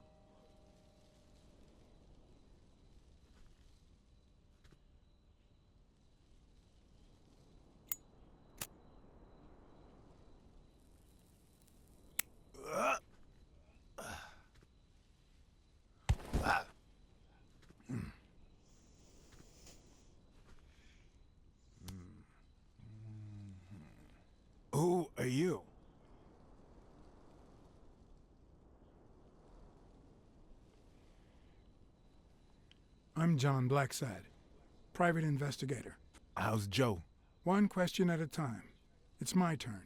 Who are you? I'm John Blacksad, private investigator. How's Joe? One question at a time. It's my turn.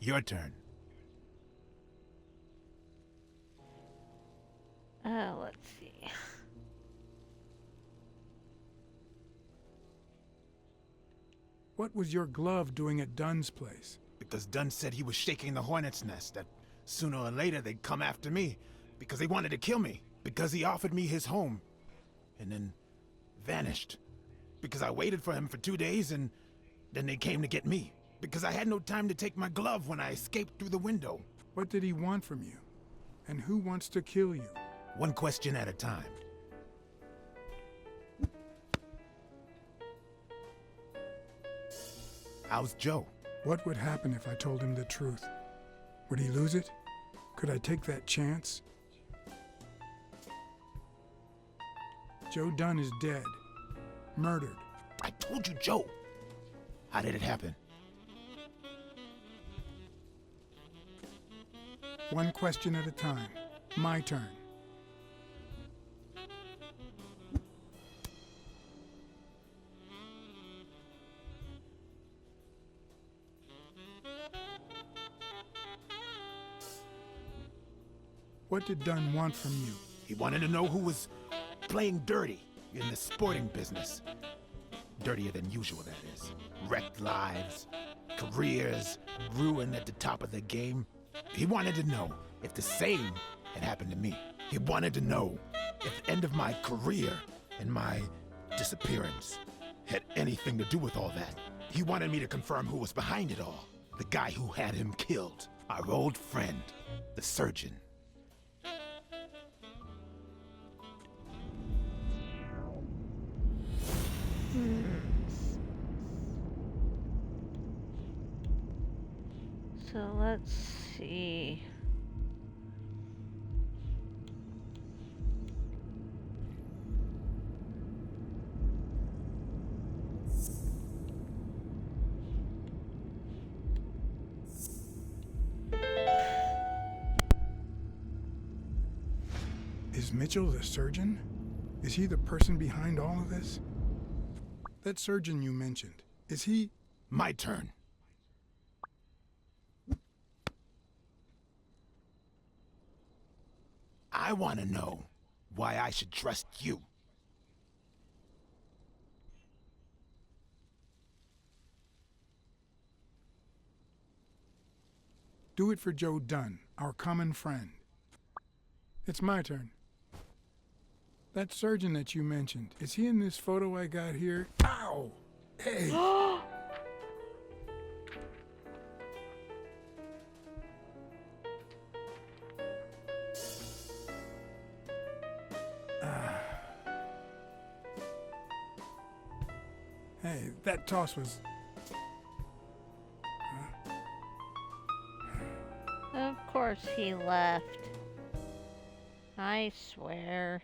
Your turn. Let's see. What was your glove doing at Dunn's place? Because Dunn said he was shaking the hornet's nest, that sooner or later they'd come after me, because they wanted to kill me, because he offered me his home, and then vanished. Because I waited for him for 2 days, and then they came to get me. Because I had no time to take my glove when I escaped through the window. What did he want from you? And who wants to kill you? One question at a time. How's Joe? What would happen if I told him the truth? Would he lose it? Could I take that chance? Joe Dunn is dead. Murdered. I told you, Joe. How did it happen? One question at a time. My turn. What did Dunn want from you? He wanted to know who was playing dirty in the sporting business. Dirtier than usual, that is. Wrecked lives, careers, ruined at the top of their game. He wanted to know if the same had happened to me. He wanted to know if the end of my career and my disappearance had anything to do with all that. He wanted me to confirm who was behind it all. The guy who had him killed. Our old friend, the surgeon. So let's see. Is Mitchell the surgeon? Is he the person behind all of this? That surgeon you mentioned, is he... My turn. I want to know why I should trust you. Do it for Joe Dunn, our common friend. It's my turn. That surgeon that you mentioned, is he in this photo I got here? Ow! Hey! Hey, that toss was... Of course he left. I swear.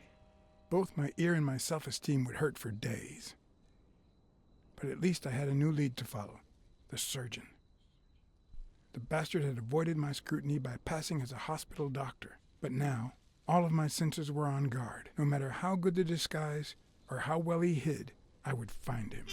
Both my ear and my self-esteem would hurt for days. But at least I had a new lead to follow. The surgeon. The bastard had avoided my scrutiny by passing as a hospital doctor. But now, all of my senses were on guard. No matter how good the disguise, or how well he hid, I would find him.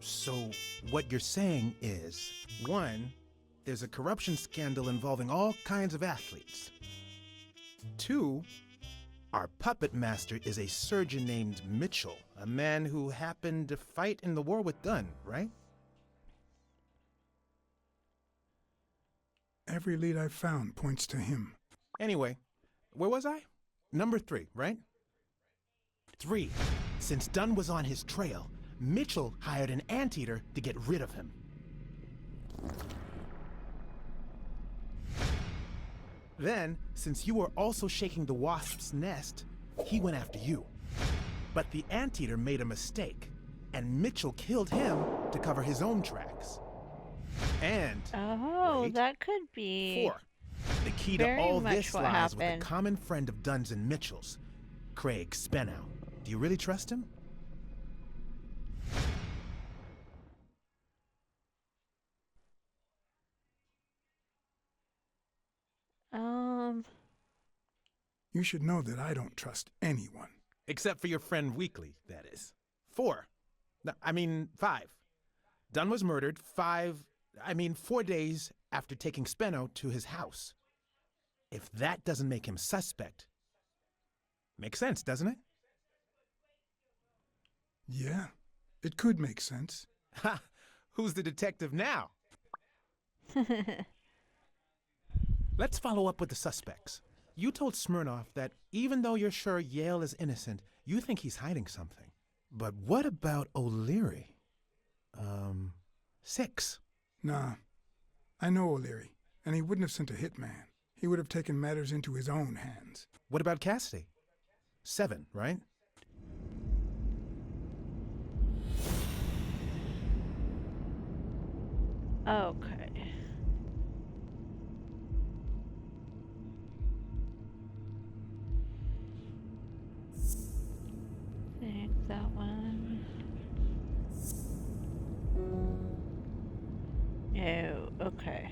So, what you're saying is, 1, there's a corruption scandal involving all kinds of athletes. 2, our puppet master is a surgeon named Mitchell, a man who happened to fight in the war with Dunn, right? Every lead I've found points to him. Anyway, where was I? Number 3, right? 3, since Dunn was on his trail, Mitchell hired an anteater to get rid of him. Then, since you were also shaking the wasp's nest, he went after you. But the anteater made a mistake, and Mitchell killed him to cover his own tracks. And... Oh, wait, that could be... 4. The key to very all much this what lies with happened. a common friend of Dunn's and Mitchell's, Craig Spenow. Do you really trust him? You should know that I don't trust anyone. Except for your friend Weekly, that is. 4. No, I mean 5. Dunn was murdered 4 days after taking Spenow to his house. If that doesn't make him suspect, makes sense, doesn't it? Yeah, it could make sense. Ha! Who's the detective now? Let's follow up with the suspects. You told Smirnoff that even though you're sure Yale is innocent, you think he's hiding something. But what about O'Leary? 6. Nah, I know O'Leary, and he wouldn't have sent a hitman. He would have taken matters into his own hands. What about Cassidy? 7, right? Okay. Take that one. No, okay.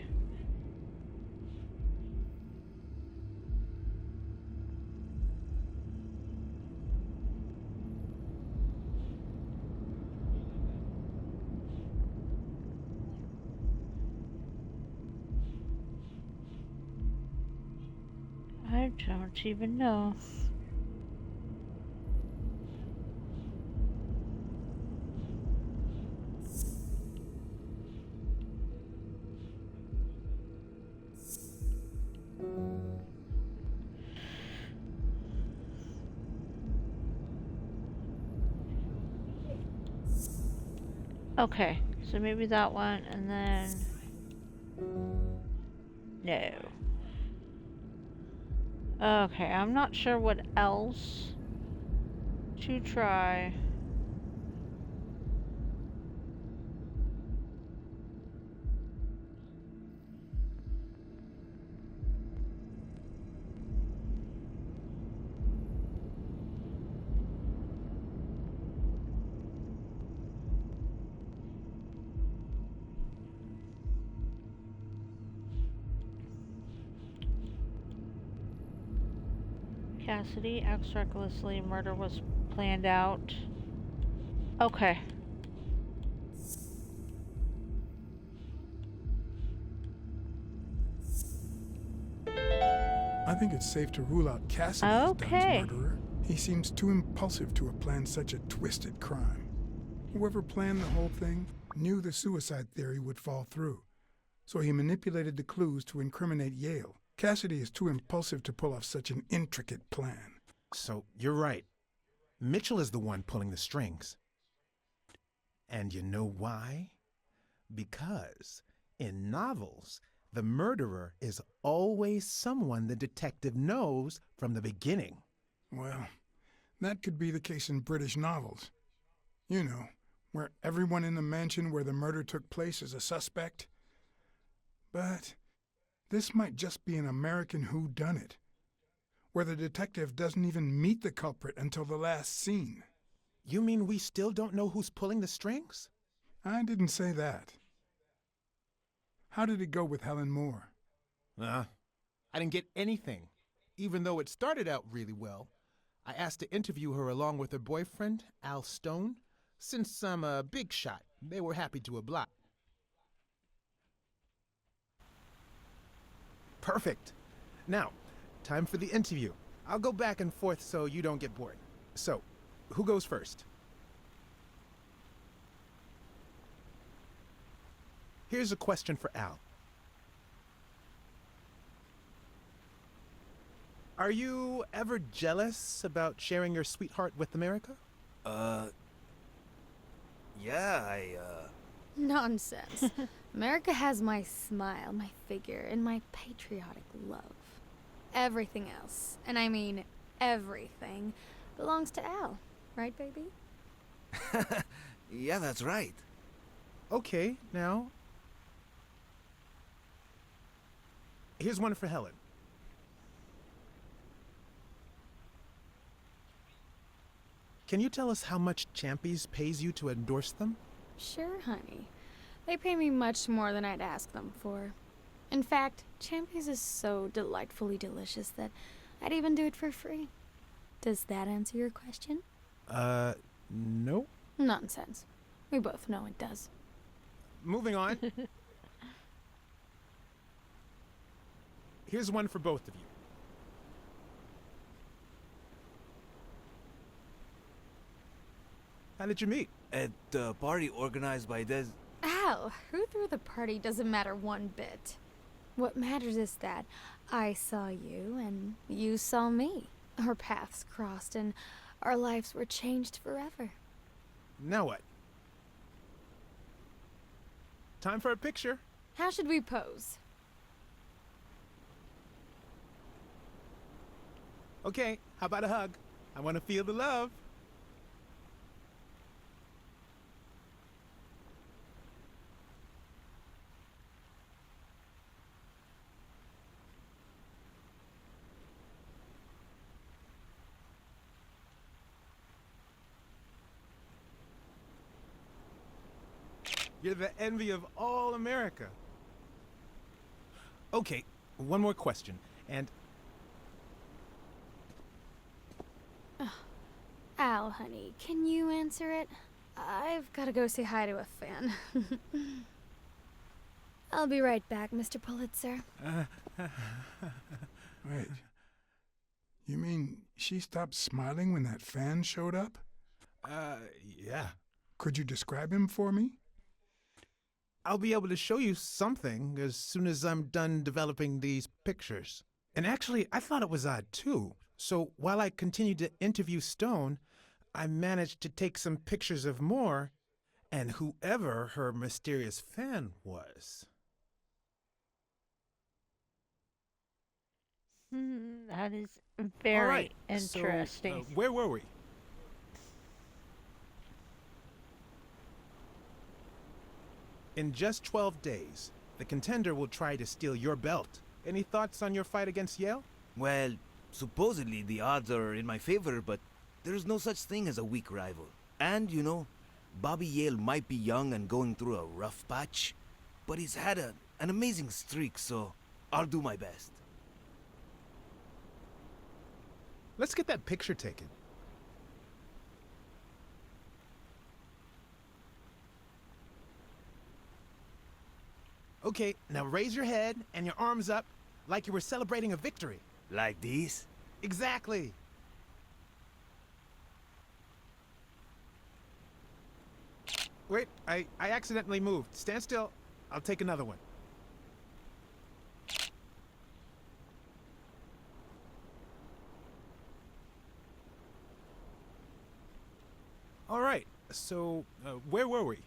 I don't even know. Okay, so maybe that one and then. No. Okay, I'm not sure what else to try. Cassidy acts recklessly. Murder was planned out. Okay. I think it's safe to rule out Cassidy as Dunn's Okay. murderer. He seems too impulsive to have planned such a twisted crime. Whoever planned the whole thing knew the suicide theory would fall through, so he manipulated the clues to incriminate Yale. Cassidy is too impulsive to pull off such an intricate plan. So, you're right. Mitchell is the one pulling the strings. And you know why? Because in novels, the murderer is always someone the detective knows from the beginning. Well, that could be the case in British novels. You know, where everyone in the mansion where the murder took place is a suspect. But this might just be an American whodunit, where the detective doesn't even meet the culprit until the last scene. You mean we still don't know who's pulling the strings? I didn't say that. How did it go with Helen Moore? I didn't get anything, even though it started out really well. I asked to interview her along with her boyfriend, Al Stone. Since I'm a big shot, they were happy to oblige. Perfect. Now, time for the interview. I'll go back and forth so you don't get bored. So, who goes first? Here's a question for Al. Are you ever jealous about sharing your sweetheart with America? Yeah, Nonsense. America has my smile, my figure, and my patriotic love. Everything else, and I mean everything, belongs to Al. Right, baby? yeah, that's right. Okay, now. Here's one for Helen. Can you tell us how much Champy's pays you to endorse them? Sure, honey. They pay me much more than I'd ask them for. In fact, Champy's is so delightfully delicious that I'd even do it for free. Does that answer your question? No. Nonsense. We both know it does. Moving on. Here's one for both of you. How did you meet? At the party organized by Des... Al, who threw the party doesn't matter one bit. What matters is that I saw you and you saw me. Our paths crossed and our lives were changed forever. Now what? Time for a picture. How should we pose? Okay, how about a hug? I want to feel the love. You're the envy of all America. Okay, one more question, and... Al, honey, can you answer it? I've gotta go say hi to a fan. I'll be right back, Mr. Pulitzer. Wait. You mean she stopped smiling when that fan showed up? Yeah. Could you describe him for me? I'll be able to show you something as soon as I'm done developing these pictures. And actually, I thought it was odd too. So while I continued to interview Stone, I managed to take some pictures of Moore and whoever her mysterious fan was. That is All very right, interesting. So, where were we? In just 12 days, the contender will try to steal your belt. Any thoughts on your fight against Yale? Well, supposedly the odds are in my favor, but there's no such thing as a weak rival. And, you know, Bobby Yale might be young and going through a rough patch, but he's had an amazing streak, so I'll do my best. Let's get that picture taken. Okay, now raise your head and your arms up like you were celebrating a victory. Like these? Exactly. Wait, I accidentally moved. Stand still. I'll take another one. All right, so where were we?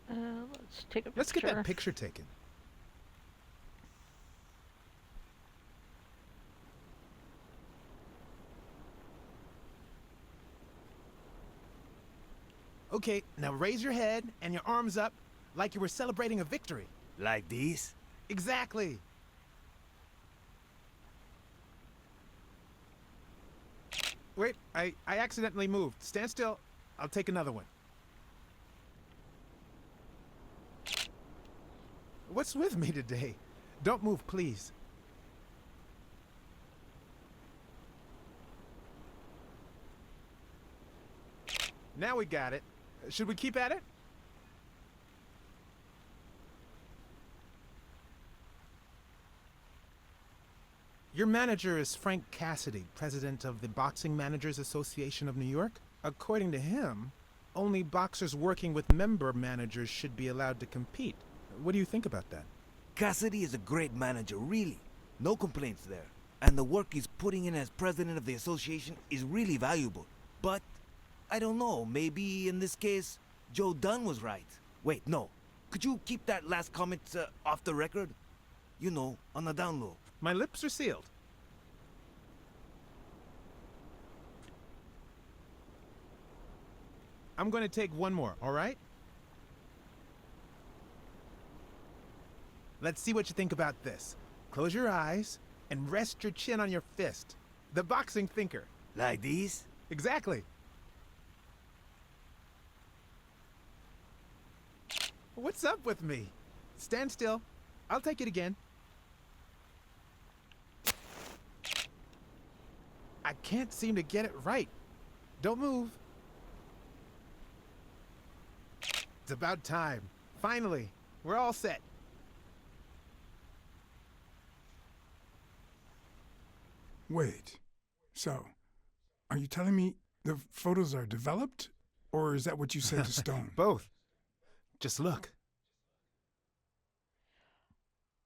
Let's take a picture. Let's get that picture taken. Okay, now raise your head and your arms up like you were celebrating a victory. Like these? Exactly. Wait, I accidentally moved. Stand still. I'll take another one. What's with me today? Don't move, please. Now we got it. Should we keep at it? Your manager is Frank Cassidy, president of the Boxing Managers Association of New York. According to him, only boxers working with member managers should be allowed to compete. What do you think about that? Cassidy is a great manager, really. No complaints there. And the work he's putting in as president of the association is really valuable. But, I don't know, maybe in this case, Joe Dunn was right. Wait, no. Could you keep that last comment off the record? You know, on the down low. My lips are sealed. I'm going to take one more, all right? Let's see what you think about this. Close your eyes and rest your chin on your fist. The boxing thinker. Like these? Exactly. What's up with me? Stand still. I'll take it again. I can't seem to get it right. Don't move. It's about time. Finally, we're all set. Wait. So, are you telling me the photos are developed? Or is that what you said to Stone? Both. Just look.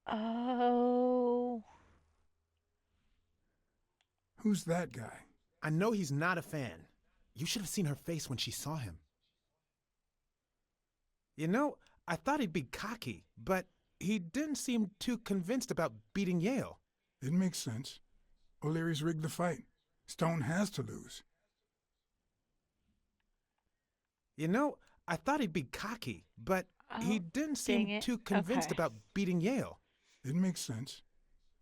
Oh. Who's that guy? I know he's not a fan. You should have seen her face when she saw him. You know, I thought he'd be cocky, but he didn't seem too convinced about beating Yale. It makes sense. O'Leary's rigged the fight. Stone has to lose. You know, I thought he'd be cocky, but he didn't dang seem it. too convinced Okay. about beating Yale. It makes sense.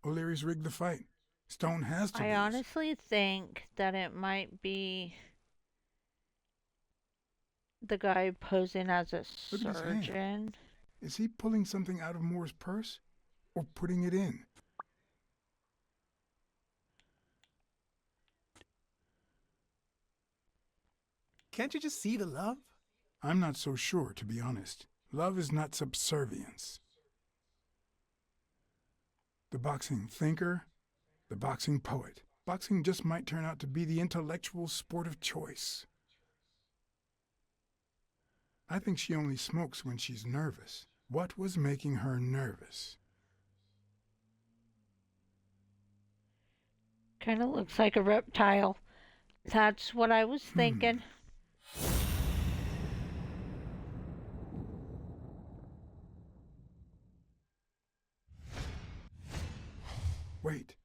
O'Leary's rigged the fight. Stone has to I lose. honestly think that it might be the guy posing as a Look at his hand. surgeon. Is he pulling something out of Moore's purse? Or putting it in? Can't you just see the love? I'm not so sure, to be honest. Love is not subservience. The boxing thinker, the boxing poet. Boxing just might turn out to be the intellectual sport of choice. I think she only smokes when she's nervous. What was making her nervous? Kind of looks like a reptile. That's what I was thinking. Wait,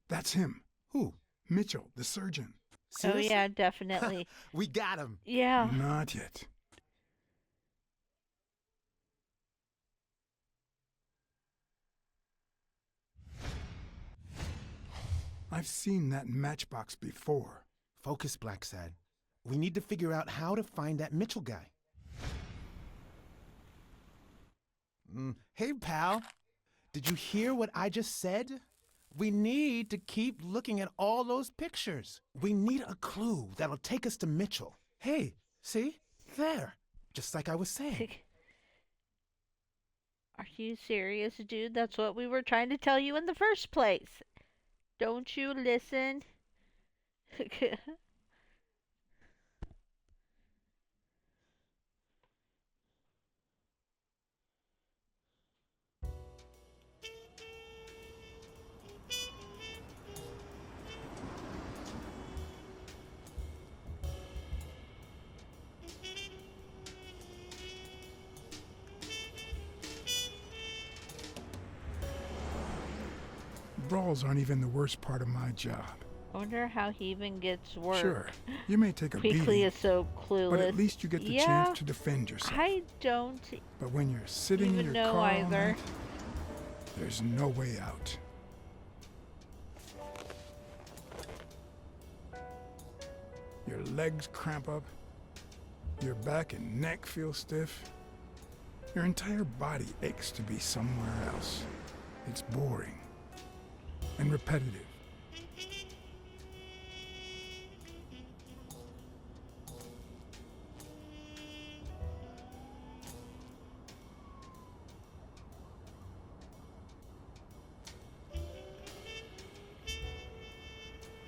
that's him. Who? Mitchell, the surgeon. Oh Seriously? yeah, definitely. We got him. Yeah. Not yet. I've seen that matchbox before. Focus, Blacksad. We need to figure out how to find that Mitchell guy. Hey, pal. Did you hear what I just said? We need to keep looking at all those pictures. We need a clue that'll take us to Mitchell. Hey, see? There. Just like I was saying. Are you serious, dude? That's what we were trying to tell you in the first place. Don't you listen? Brawls aren't even the worst part of my job. I wonder how he even gets work. Sure, you may take a Quickly beating, is so clueless. but at least you get the Yeah, chance to defend yourself. I don't But when you're sitting in even your know car all either. night, there's no way out. Your legs cramp up, your back and neck feel stiff. Your entire body aches to be somewhere else. It's boring and repetitive.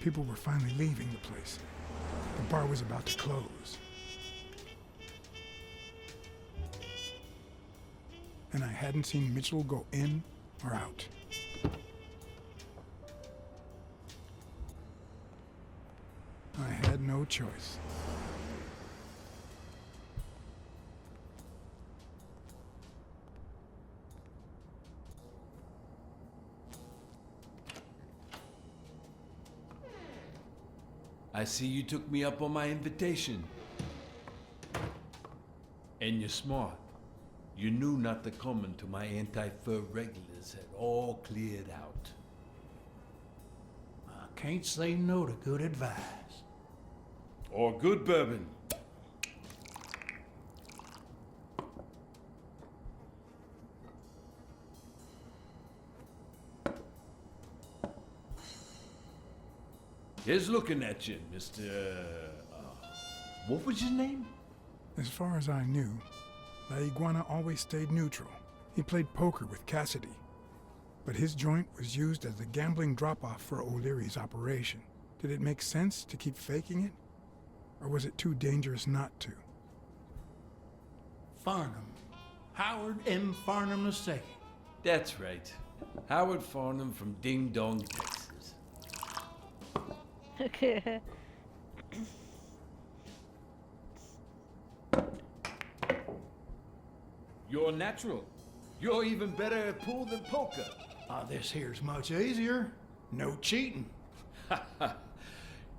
People were finally leaving the place. The bar was about to close. And I hadn't seen Mitchell go in or out. I had no choice. I see you took me up on my invitation. And you're smart. You knew not to come until my anti-fur regulars had all cleared out. I can't say no to good advice. Or good bourbon. Here's looking at you, Mr. What was your name? As far as I knew, La Iguana always stayed neutral. He played poker with Cassidy, but his joint was used as the gambling drop-off for O'Leary's operation. Did it make sense to keep faking it? Or was it too dangerous not to? Farnham. Howard M. Farnham II. That's right. Howard Farnham from Ding Dong, Texas. You're natural. You're even better at pool than poker. This here's much easier. No cheating.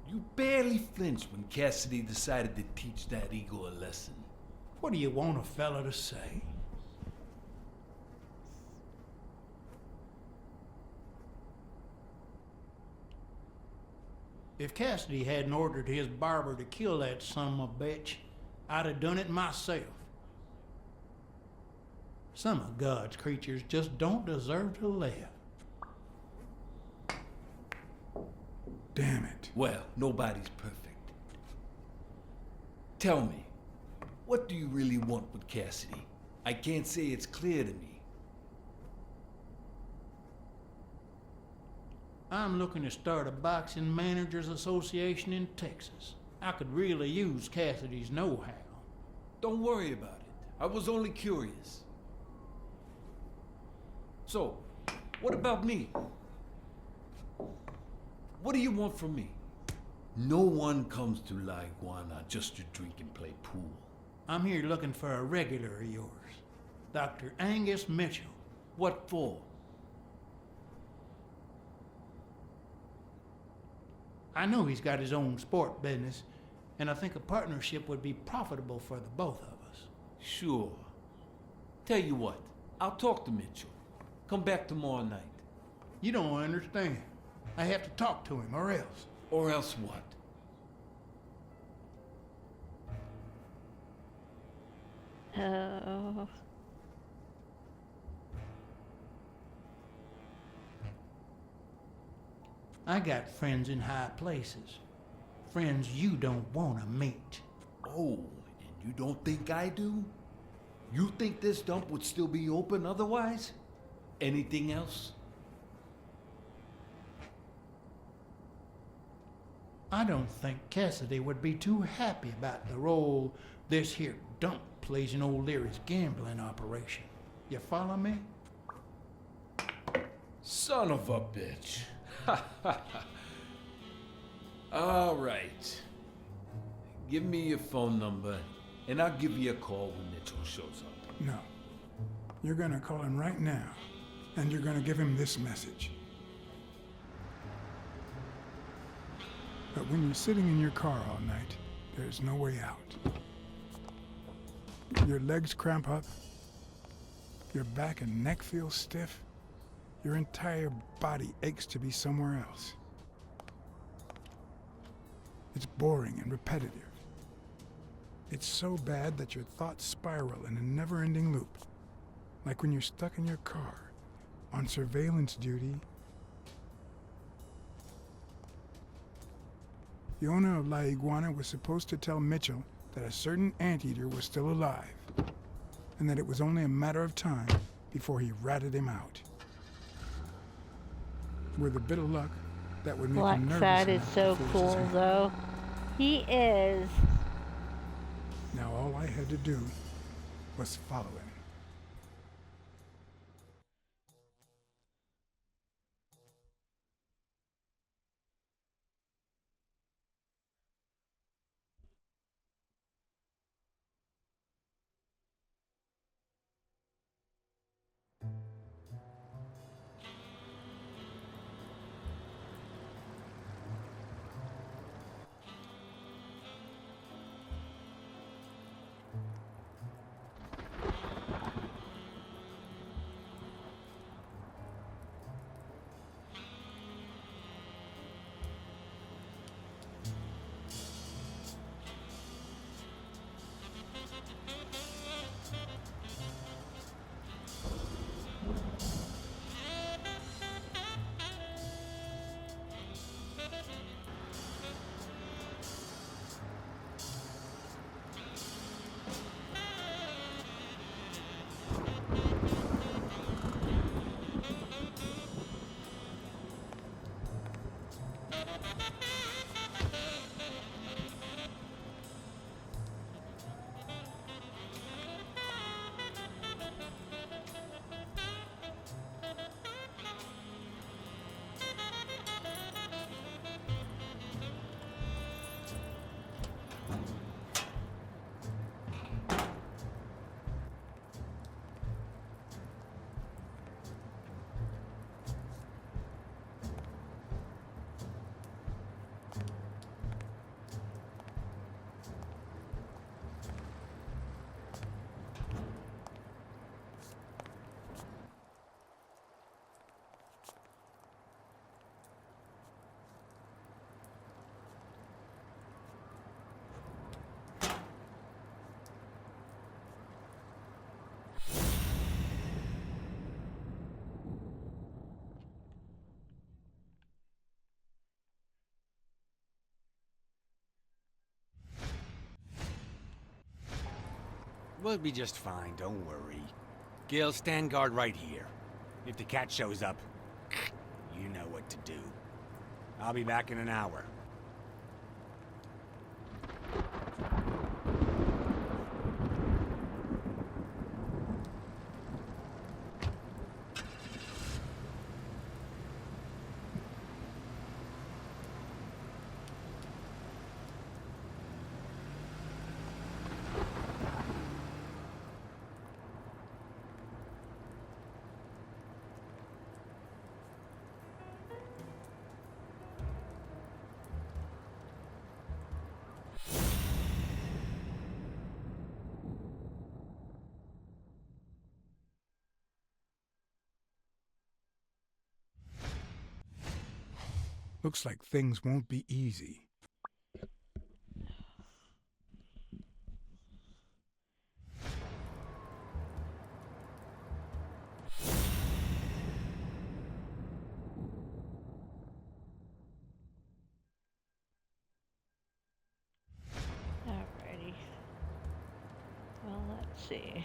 You barely flinched when Cassidy decided to teach that ego a lesson. What do you want a fella to say? If Cassidy hadn't ordered his barber to kill that son of a bitch, I'd have done it myself. Some of God's creatures just don't deserve to live. Damn it. Well, nobody's perfect. Tell me, what do you really want with Cassidy? I can't say it's clear to me. I'm looking to start a boxing managers association in Texas. I could really use Cassidy's know-how. Don't worry about it. I was only curious. So, what about me? What do you want from me? No one comes to La Iguana just to drink and play pool. I'm here looking for a regular of yours, Dr. Angus Mitchell. What for? I know he's got his own sport business, and I think a partnership would be profitable for the both of us. Sure. Tell you what, I'll talk to Mitchell. Come back tomorrow night. You don't understand. I have to talk to him, or else. Or else what? Oh. I got friends in high places. Friends you don't want to meet. Oh, and you don't think I do? You think this dump would still be open otherwise? Anything else? I don't think Cassidy would be too happy about the role this here dump plays in old Leary's gambling operation. You follow me? Son of a bitch. All right. Give me your phone number, and I'll give you a call when Mitchell shows up. No. You're gonna call him right now, and you're gonna give him this message. But when you're sitting in your car all night, there's no way out. Your legs cramp up, your back and neck feel stiff, your entire body aches to be somewhere else. It's boring and repetitive. It's so bad that your thoughts spiral in a never-ending loop, like when you're stuck in your car, on surveillance duty. The owner of La Iguana was supposed to tell Mitchell that a certain anteater was still alive, and that it was only a matter of time before he ratted him out. With a bit of luck, that would make him nervous Blacksad is enough so to force his cool, hand. though. He is. Now all I had to do was follow him. We'll be just fine, don't worry. Gil, stand guard right here. If the cat shows up, you know what to do. I'll be back in an hour. Looks like things won't be easy. Alrighty. Well, let's see.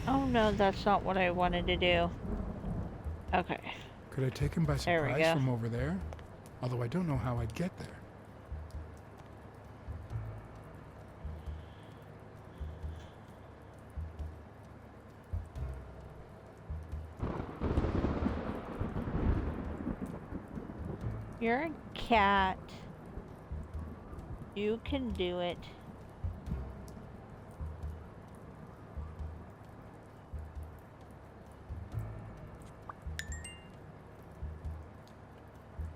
Oh no, that's not what I wanted to do. Okay. Could I take him by There we surprise go. from over there? Although I don't know how I'd get there. You're a cat. You can do it.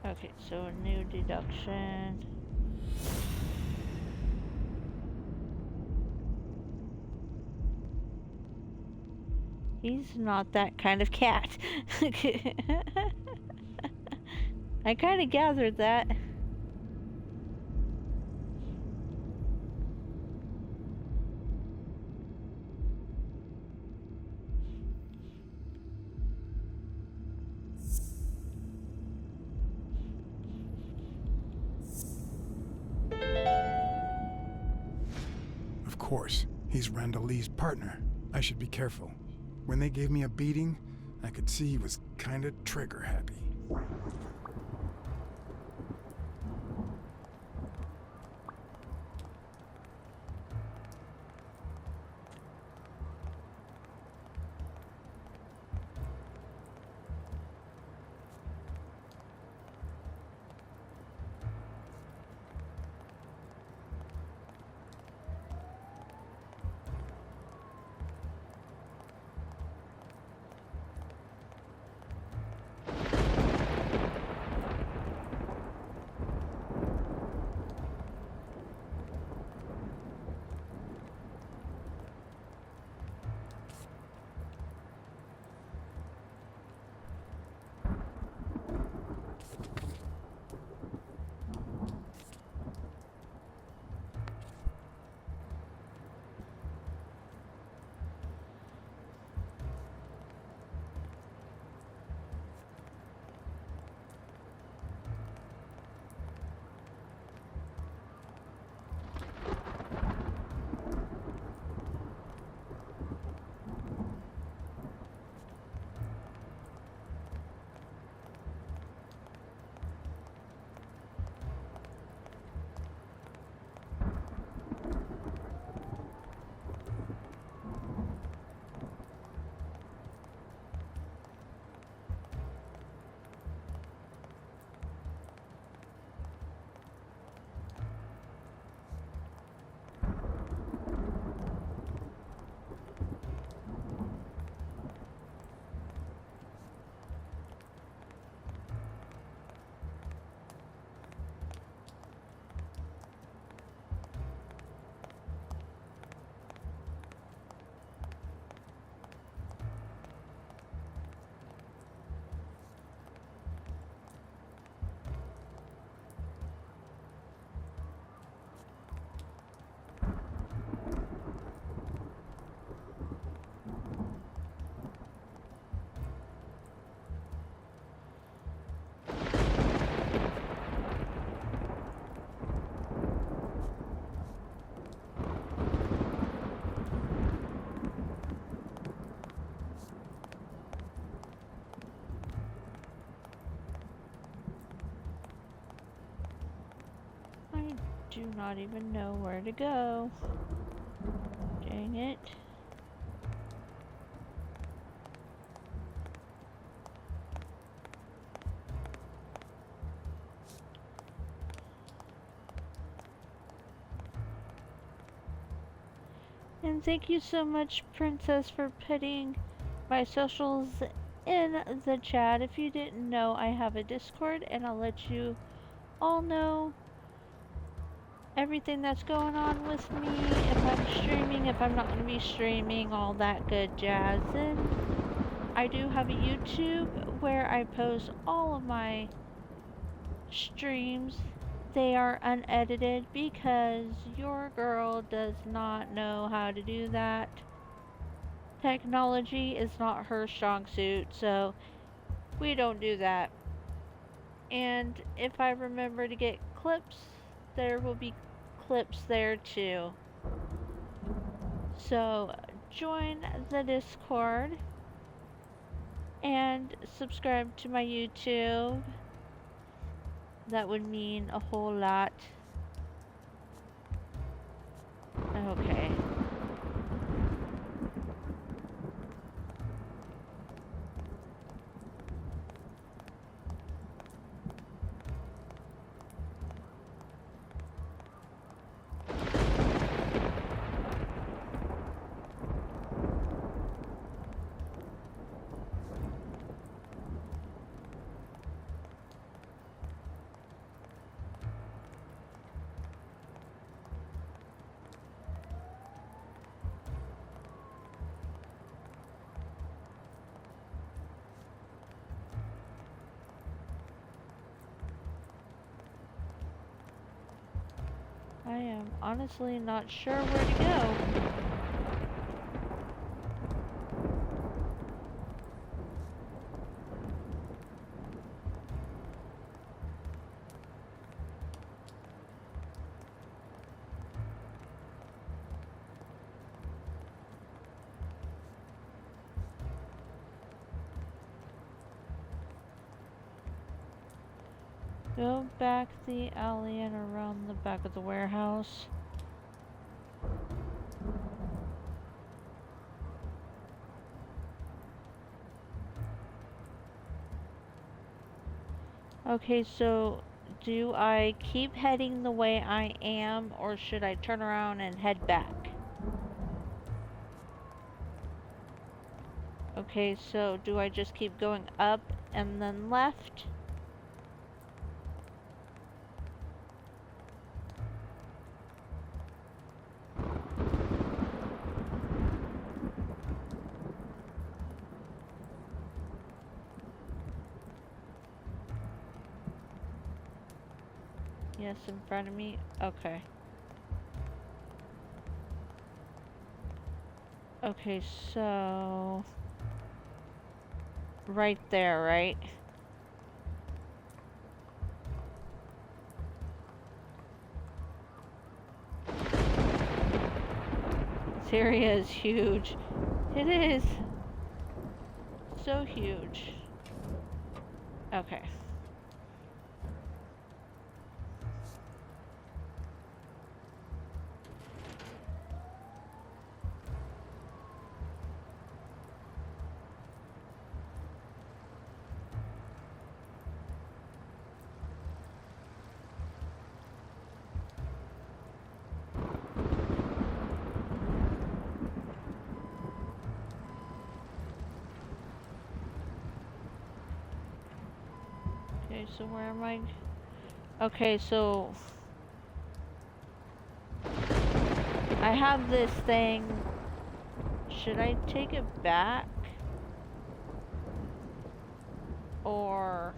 Okay, so a new deduction. He's not that kind of cat. I kind of gathered that. Of course, he's Randall Lee's partner. I should be careful. When they gave me a beating, I could see he was kinda trigger happy. not even know where to go. Dang it. And thank you so much, Princess, for putting my socials in the chat. If you didn't know, I have a Discord, and I'll let you all know everything that's going on with me, if I'm streaming, if I'm not going to be streaming, all that good jazz. And I do have a YouTube where I post all of my streams. They are unedited because your girl does not know how to do that. Technology is not her strong suit, so we don't do that. And if I remember to get clips, there will be clips there too. So join the Discord and subscribe to my YouTube. That would mean a whole lot. Okay. I am honestly not sure where to go. Go back the alley and around the back of the warehouse. Okay, so do I keep heading the way I am, or should I turn around and head back? Okay, so do I just keep going up and then left? Yes, in front of me? Okay. Okay, so... right there, right? This area is huge. It is. So huge. Okay. Okay, so where am I? Okay, so I have this thing. Should I take it back? Or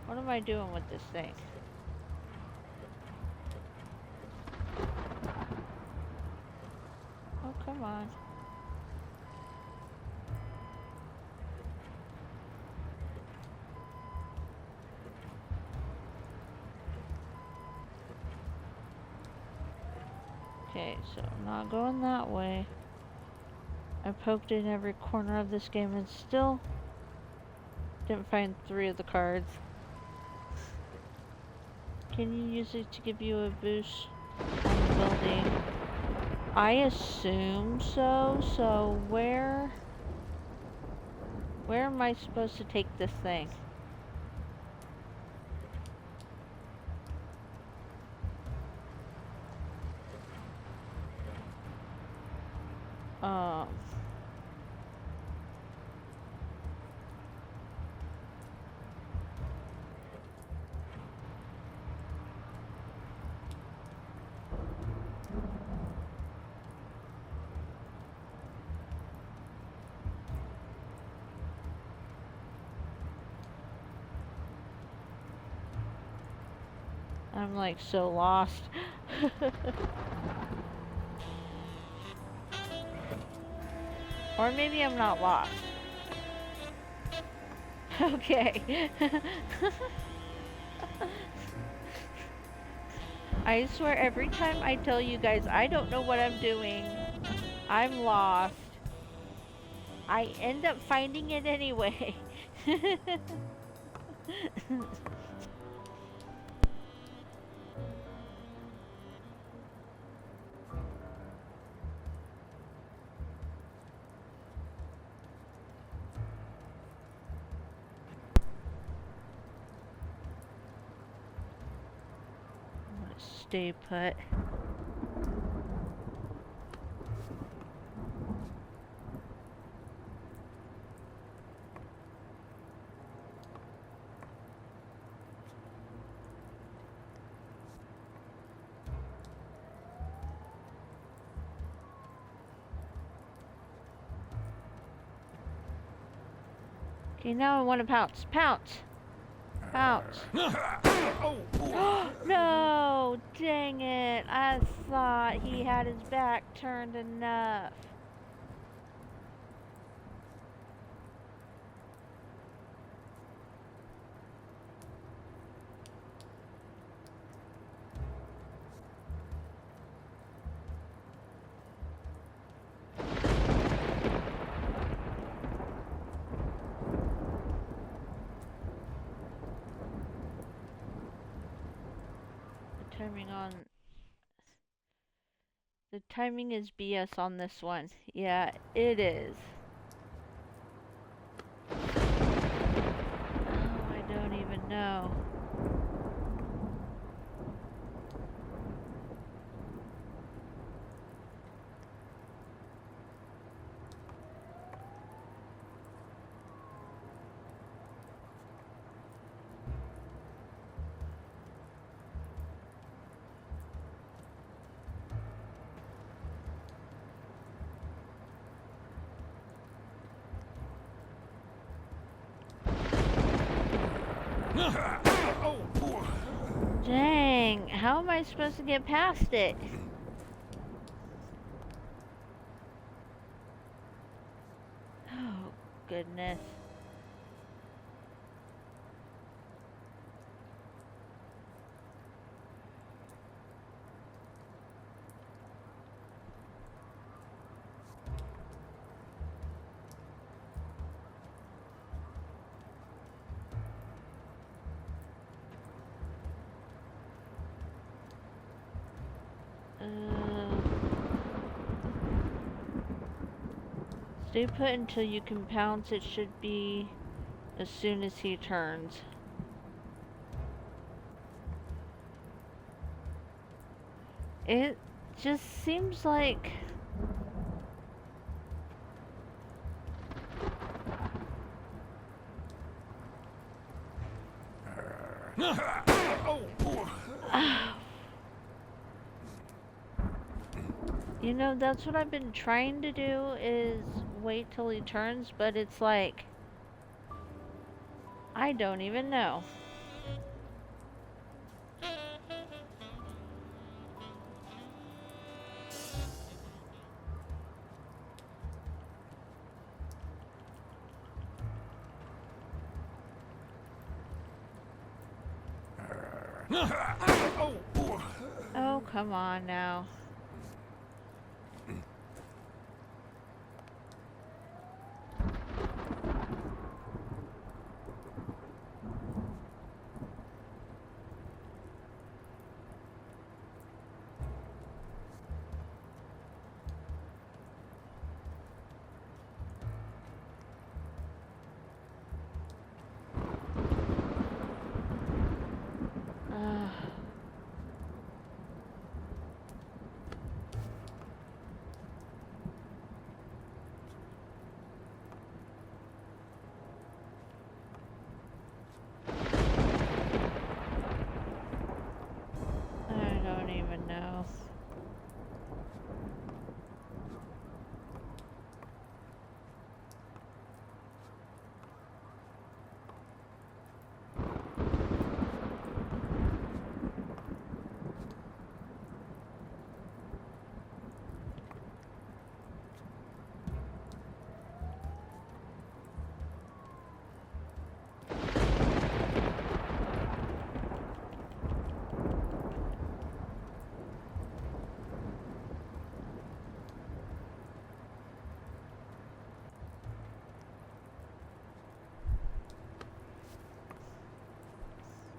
what am I doing with this thing? Oh, come on. Okay, so I'm not going that way. I poked in every corner of this game and still didn't find 3 of the cards. Can you use it to give you a boost on the building? I assume so. So where am I supposed to take this thing? Um. I'm like so lost. Or maybe I'm not lost. Okay. I swear every time I tell you guys I don't know what I'm doing, I'm lost, I end up finding it anyway. Stay put. Okay, now I want to pounce. Pounce! Pounce! No! Dang it! I thought he had his back turned enough. The timing is BS on this one. Yeah, it is. Oh, I don't even know. Dang, how am I supposed to get past it? Oh, goodness. Stay put until you can pounce. It should be as soon as he turns. It just seems like... You know, that's what I've been trying to do, is wait till he turns, but it's like, I don't even know. Oh, come on now.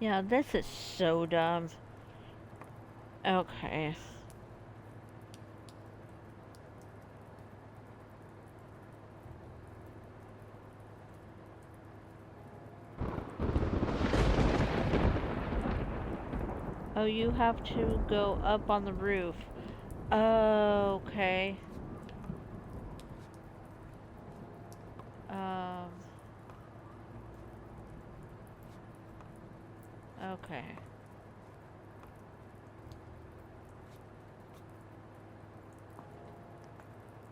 Yeah, this is so dumb. Okay. Oh, you have to go up on the roof. Oh, okay. Um. Okay.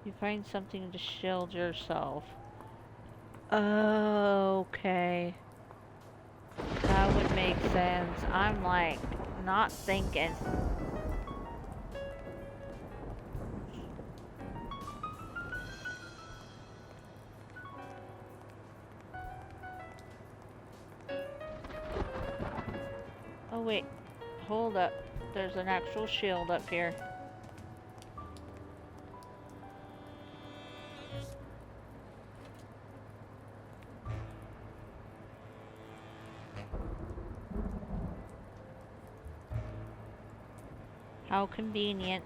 You find something to shield yourself. Okay. That would make sense. I'm like, not thinking. Oh wait, hold up. There's an actual shield up here. How convenient.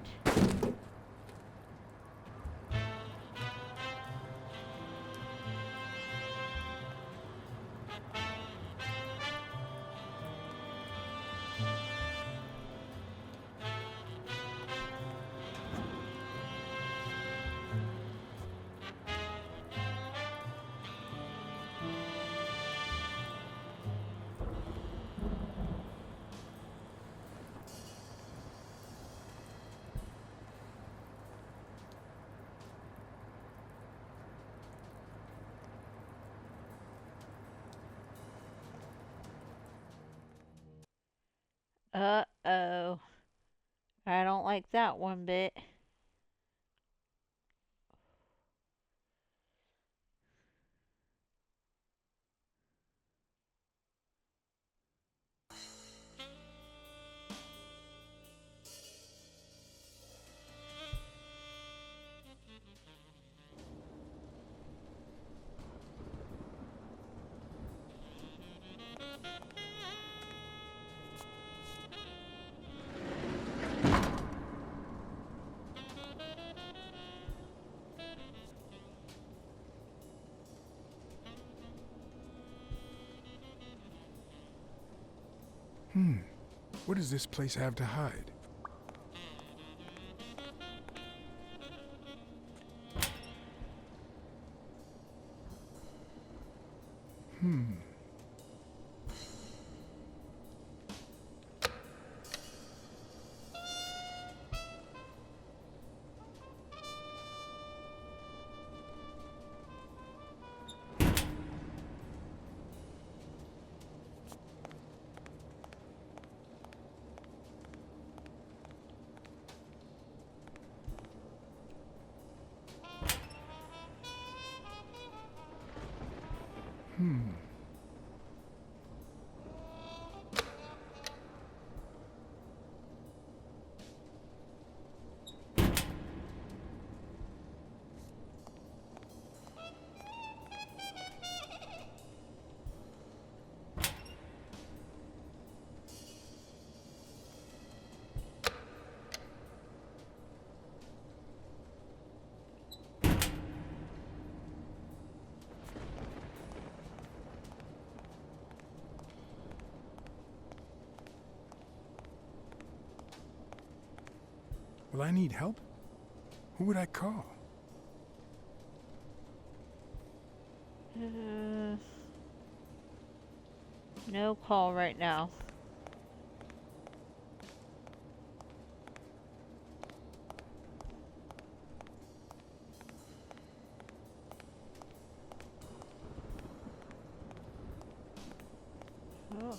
Uh-oh. I don't like that one bit. What does this place have to hide? Will I need help? Who would I call? No call right now. Oh.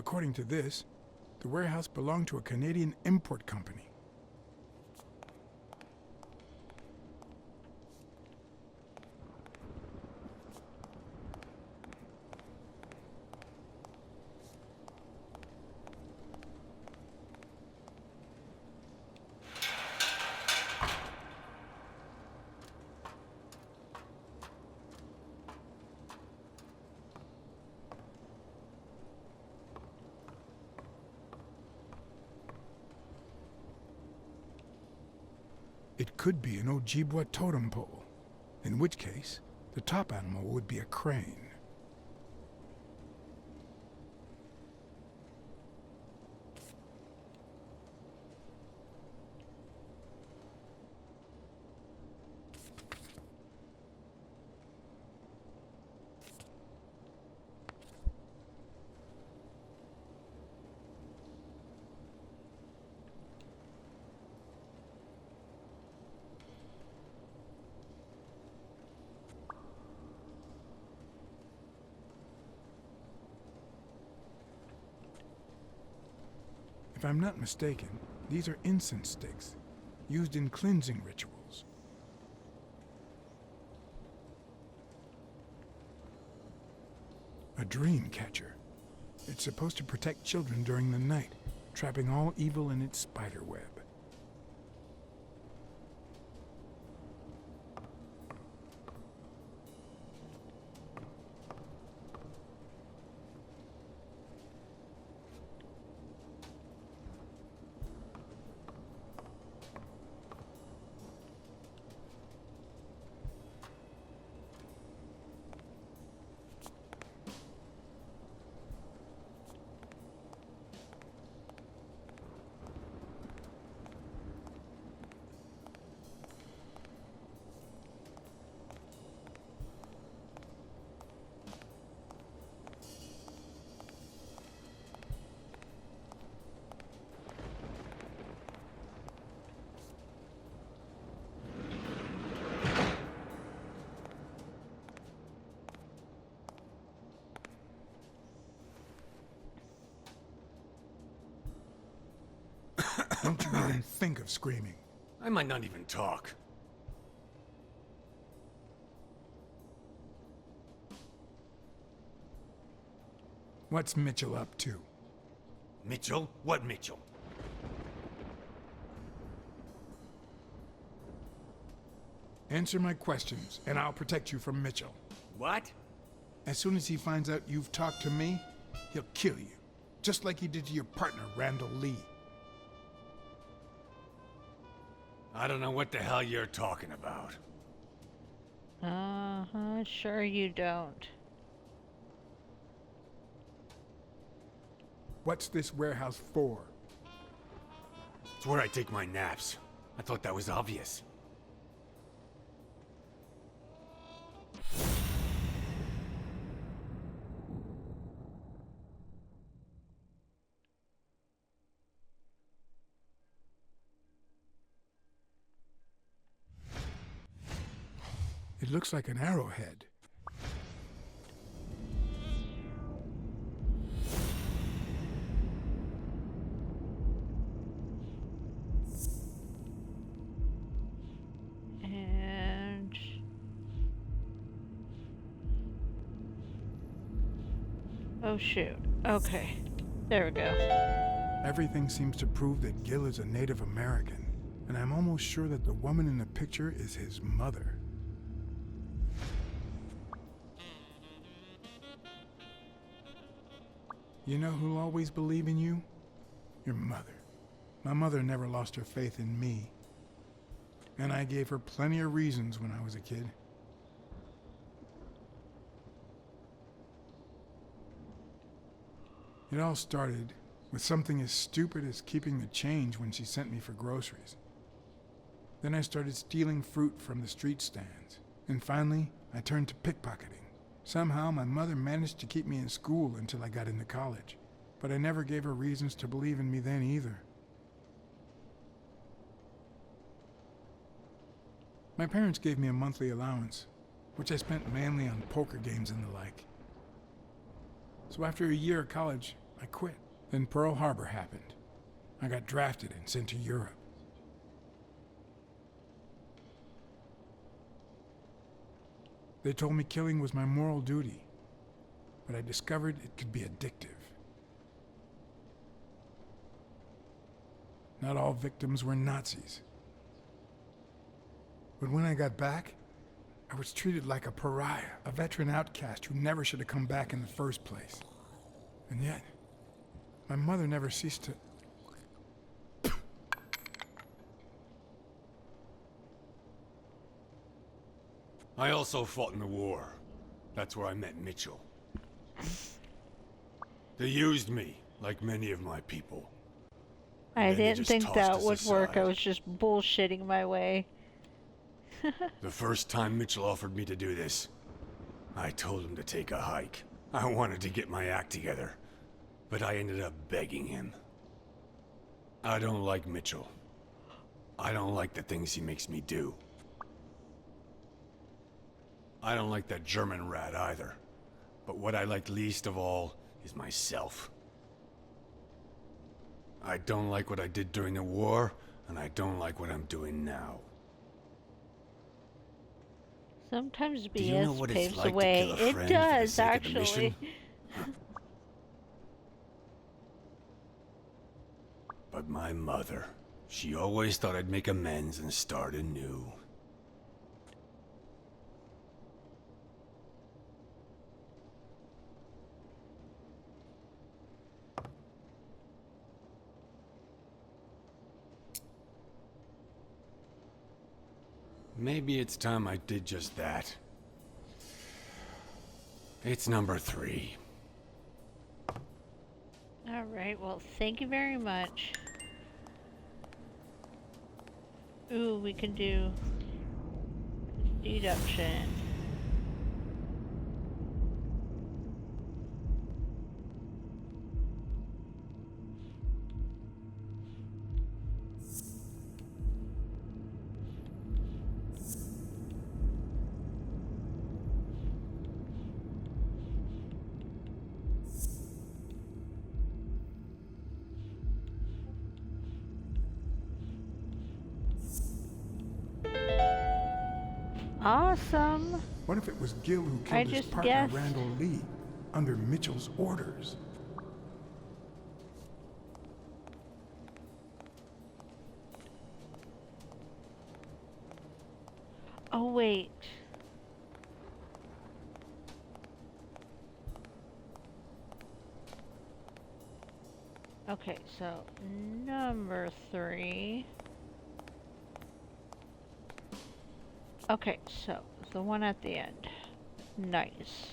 According to this, the warehouse belonged to a Canadian import company. It could be an Ojibwa totem pole, in which case, the top animal would be a crane. If I'm not mistaken, these are incense sticks, used in cleansing rituals. A dream catcher. It's supposed to protect children during the night, trapping all evil in its spider web. Don't you even think of screaming. I might not even talk. What's Mitchell up to? Mitchell? What Mitchell? Answer my questions, and I'll protect you from Mitchell. What? As soon as he finds out you've talked to me, he'll kill you. Just like he did to your partner, Randall Lee. I don't know what the hell you're talking about. Sure you don't. What's this warehouse for? It's where I take my naps. I thought that was obvious. It looks like an arrowhead. And oh shoot. Okay. There we go. Everything seems to prove that Gil is a Native American, and I'm almost sure that the woman in the picture is his mother. You know who'll always believe in you? Your mother. My mother never lost her faith in me. And I gave her plenty of reasons when I was a kid. It all started with something as stupid as keeping the change when she sent me for groceries. Then I started stealing fruit from the street stands. And finally, I turned to pickpocketing. Somehow, my mother managed to keep me in school until I got into college. But I never gave her reasons to believe in me then either. My parents gave me a monthly allowance, which I spent mainly on poker games and the like. So after a year of college, I quit. Then Pearl Harbor happened. I got drafted and sent to Europe. They told me killing was my moral duty, but I discovered it could be addictive. Not all victims were Nazis. But when I got back, I was treated like a pariah, a veteran outcast who never should have come back in the first place. And yet, my mother never ceased to... I also fought in the war. That's where I met Mitchell. They used me, like many of my people. I And then they didn't just think tossed that us would work. I aside. was just bullshitting my way. The first time Mitchell offered me to do this, I told him to take a hike. I wanted to get my act together, but I ended up begging him. I don't like Mitchell. I don't like the things he makes me do. I don't like that German rat either. But what I like least of all is myself. I don't like what I did during the war, and I don't like what I'm doing now. Sometimes Do you know BS what it's paves like the way. to kill a It friend for the does, sake of the actually. mission? But my mother, she always thought I'd make amends and start anew. Maybe it's time I did just that. It's number 3. Alright, well, thank you very much. Ooh, we can do deduction. Awesome. What if it was Gil who I killed his just partner, guessed. Randall Lee, under Mitchell's orders? Oh, wait. Okay, so number 3. Okay, so the one at the end. Nice.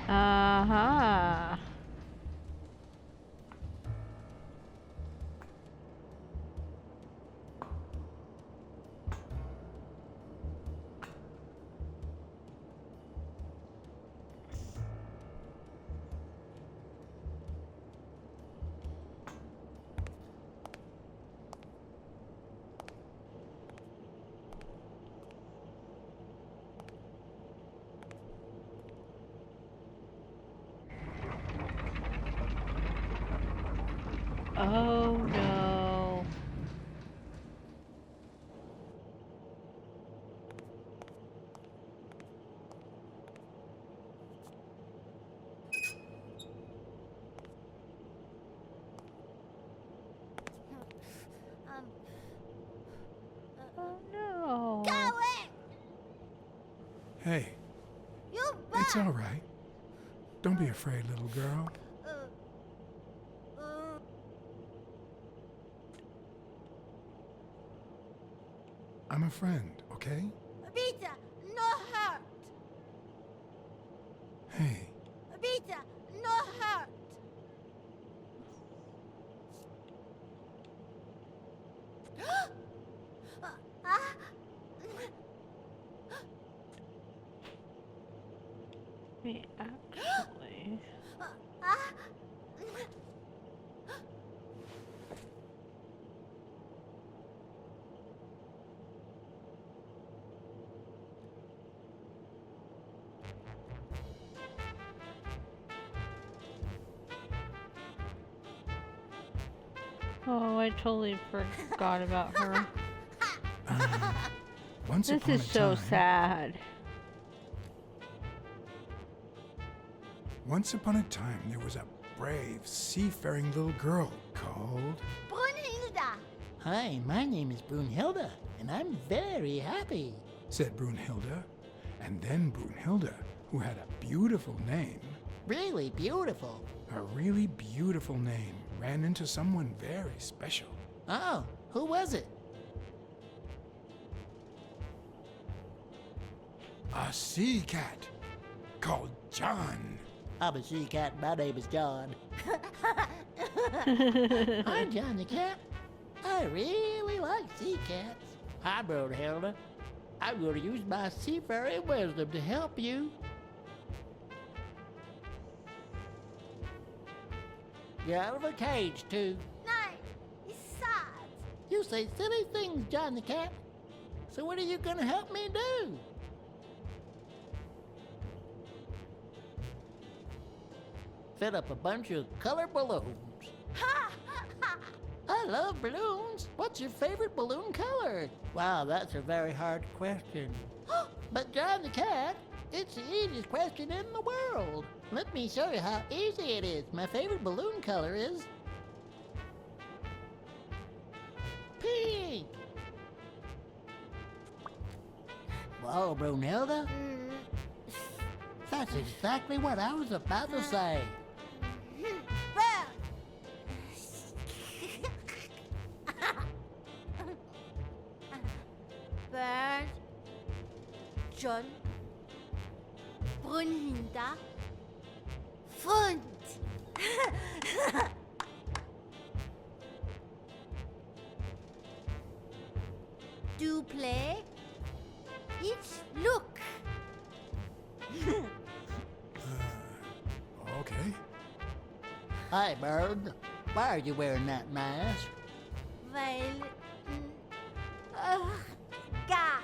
Uh-huh. Oh no. Oh no. Hey, it's all right. Don't be afraid, little girl. I'm a friend, okay? Vita, no Wait, actually. Oh, I totally forgot about her. Once This upon is a so time, sad. Once upon a time, there was a brave, seafaring little girl called... Brunhilda! Hi, my name is Brunhilde, and I'm very happy. said Brunhilde. And then Brunhilde, who had a beautiful name, Really beautiful. a really beautiful name, ran into someone very special. Oh, who was it? A sea cat called John. I'm a sea cat, my name is John. I'm John the cat. I really like sea cats. Hi, Brunhilde. I'm going to use my seafaring wisdom to help you. You're out of a cage, too. Nein, it's sad. You say silly things, John the cat. So what are you going to help me do? Fill up a bunch of color balloons. I love balloons. What's your favorite balloon color? Wow, that's a very hard question. But John the cat, it's the easiest question in the world. Let me show you how easy it is. My favorite balloon color is pink. Whoa, Brunhilde. That's exactly what I was about to say. Well, Bird, John, Brunhilda, Fund. Do play? It's look. Okay. Hi, Bird. Why are you wearing that mask? Weil, gas.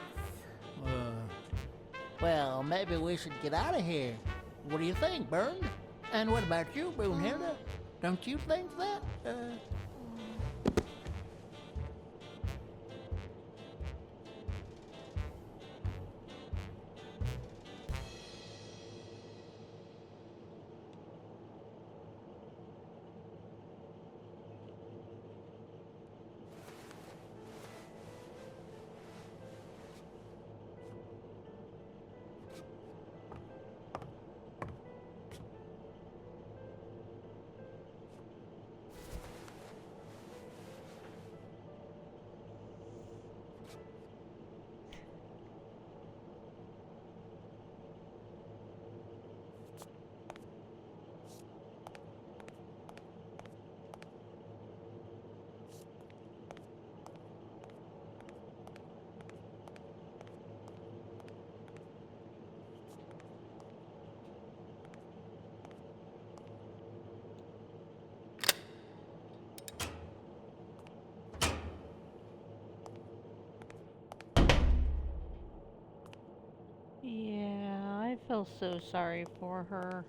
Well, maybe we should get out of here. What do you think, Bird? And what about you, Brunhilde? Don't you think that? Yeah, I feel so sorry for her.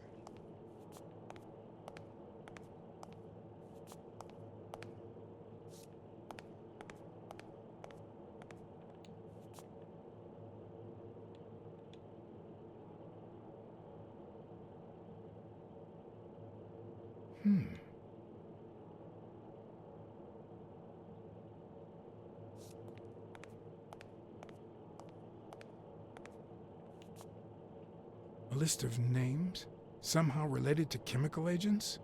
A list of names, somehow related to chemical agents?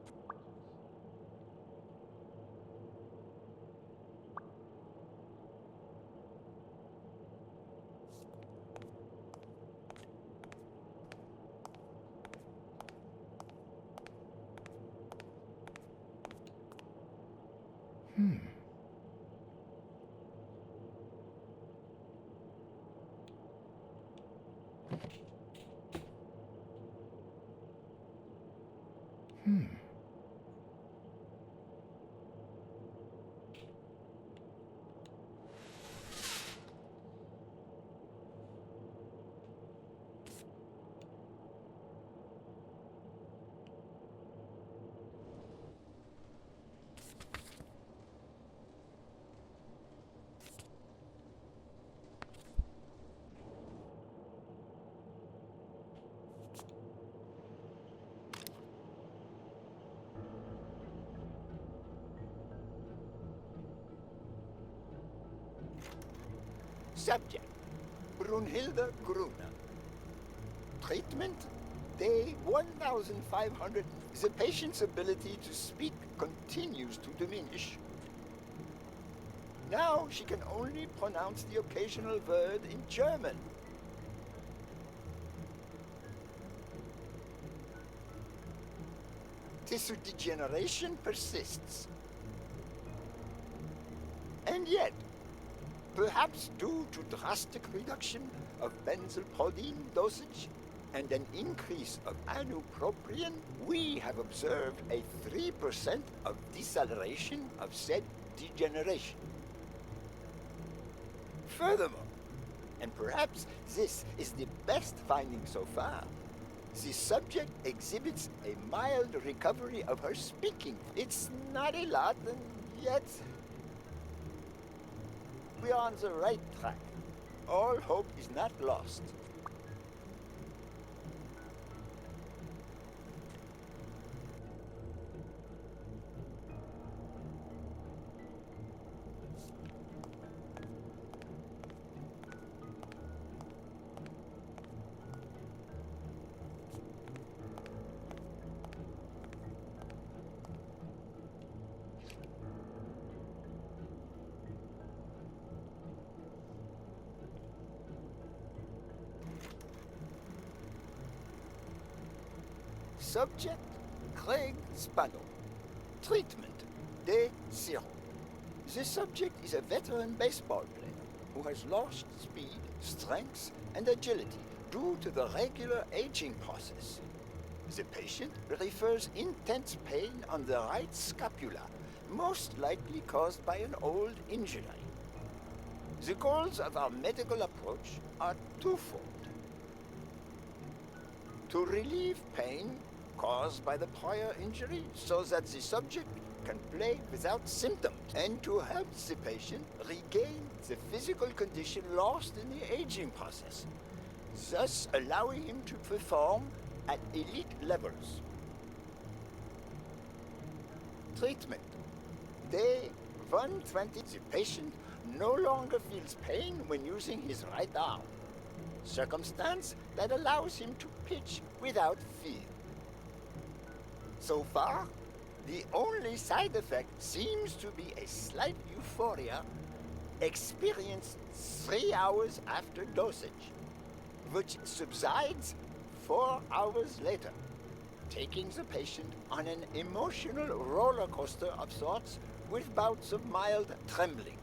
Subject, Brunhilde Gruner. Treatment, day 1500. The patient's ability to speak continues to diminish. Now she can only pronounce the occasional word in German. Tissue degeneration persists. And yet, perhaps due to drastic reduction of benzylprodine dosage and an increase of ibupropion, we have observed a 3% of deceleration of said degeneration. Furthermore, and perhaps this is the best finding so far, the subject exhibits a mild recovery of her speaking. It's not a lot, and yet we are on the right track. All hope is not lost. Subject, Craig Spano. Treatment, day 0. The subject is a veteran baseball player who has lost speed, strength, and agility due to the regular aging process. The patient refers intense pain on the right scapula, most likely caused by an old injury. The goals of our medical approach are twofold. To relieve pain caused by the prior injury so that the subject can play without symptoms, and to help the patient regain the physical condition lost in the aging process, thus allowing him to perform at elite levels. Treatment. Day 120. The patient no longer feels pain when using his right arm, circumstance that allows him to pitch without fear. So far, the only side effect seems to be a slight euphoria experienced 3 hours after dosage, which subsides 4 hours later, taking the patient on an emotional roller coaster of sorts with bouts of mild trembling.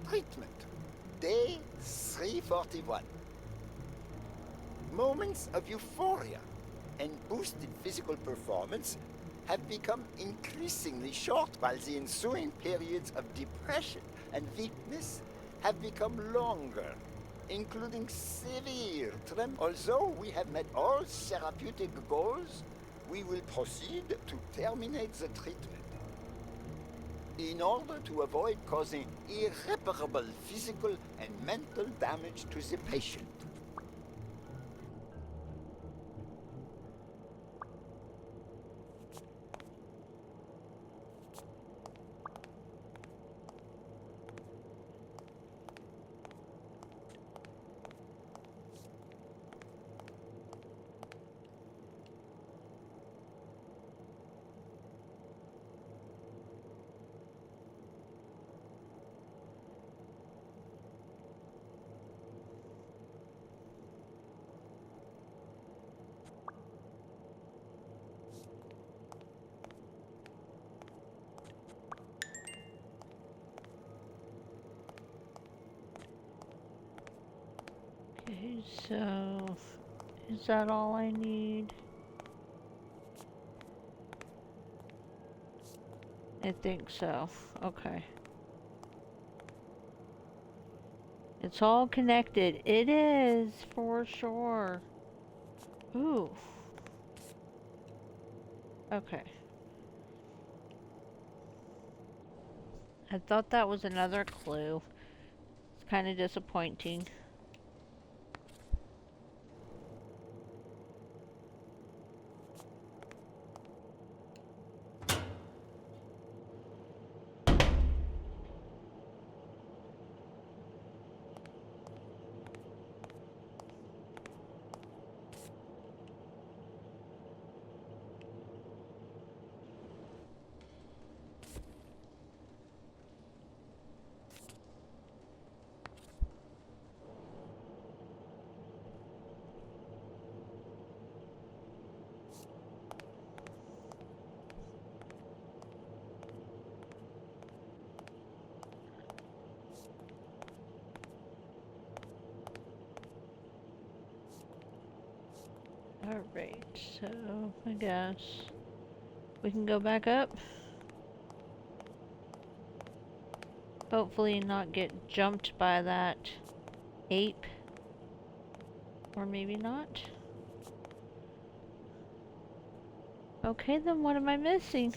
Treatment. Day 341. Moments of euphoria and boosted physical performance have become increasingly short, while the ensuing periods of depression and weakness have become longer, including severe tremor. Although we have met all therapeutic goals, we will proceed to terminate the treatment in order to avoid causing irreparable physical and mental damage to the patient. Okay, so is that all I need? I think so. Okay. It's all connected. It is, for sure. Ooh. Okay. I thought that was another clue. It's kind of disappointing. Alright, so I guess we can go back up. Hopefully not get jumped by that ape. Or maybe not. Okay, then what am I missing?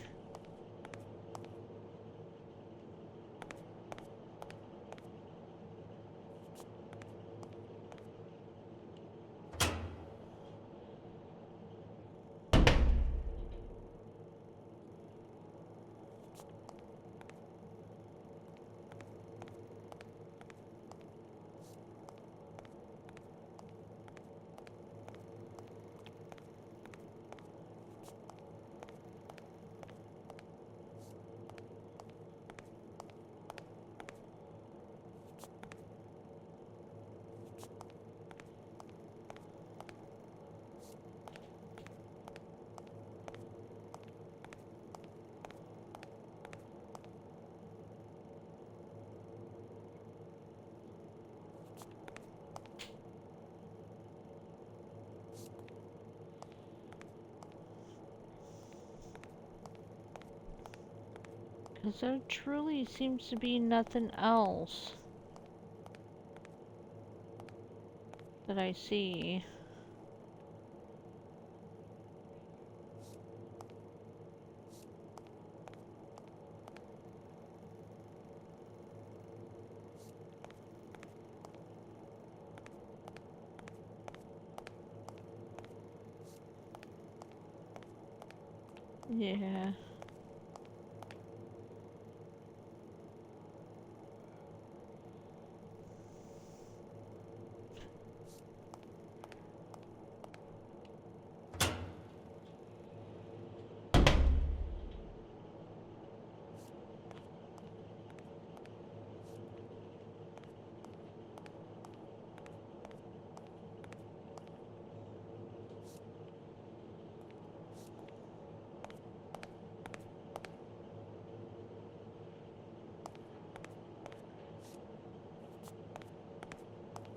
Because there truly seems to be nothing else that I see. Yeah.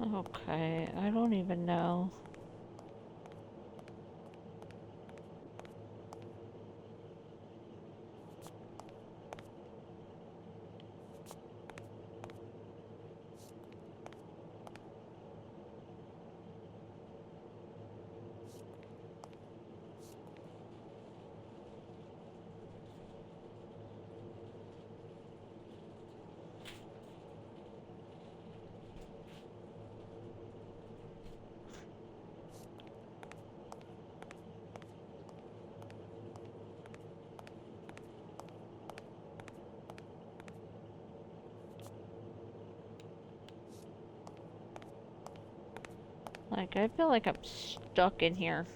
Okay, I don't even know. Like, I feel like I'm stuck in here.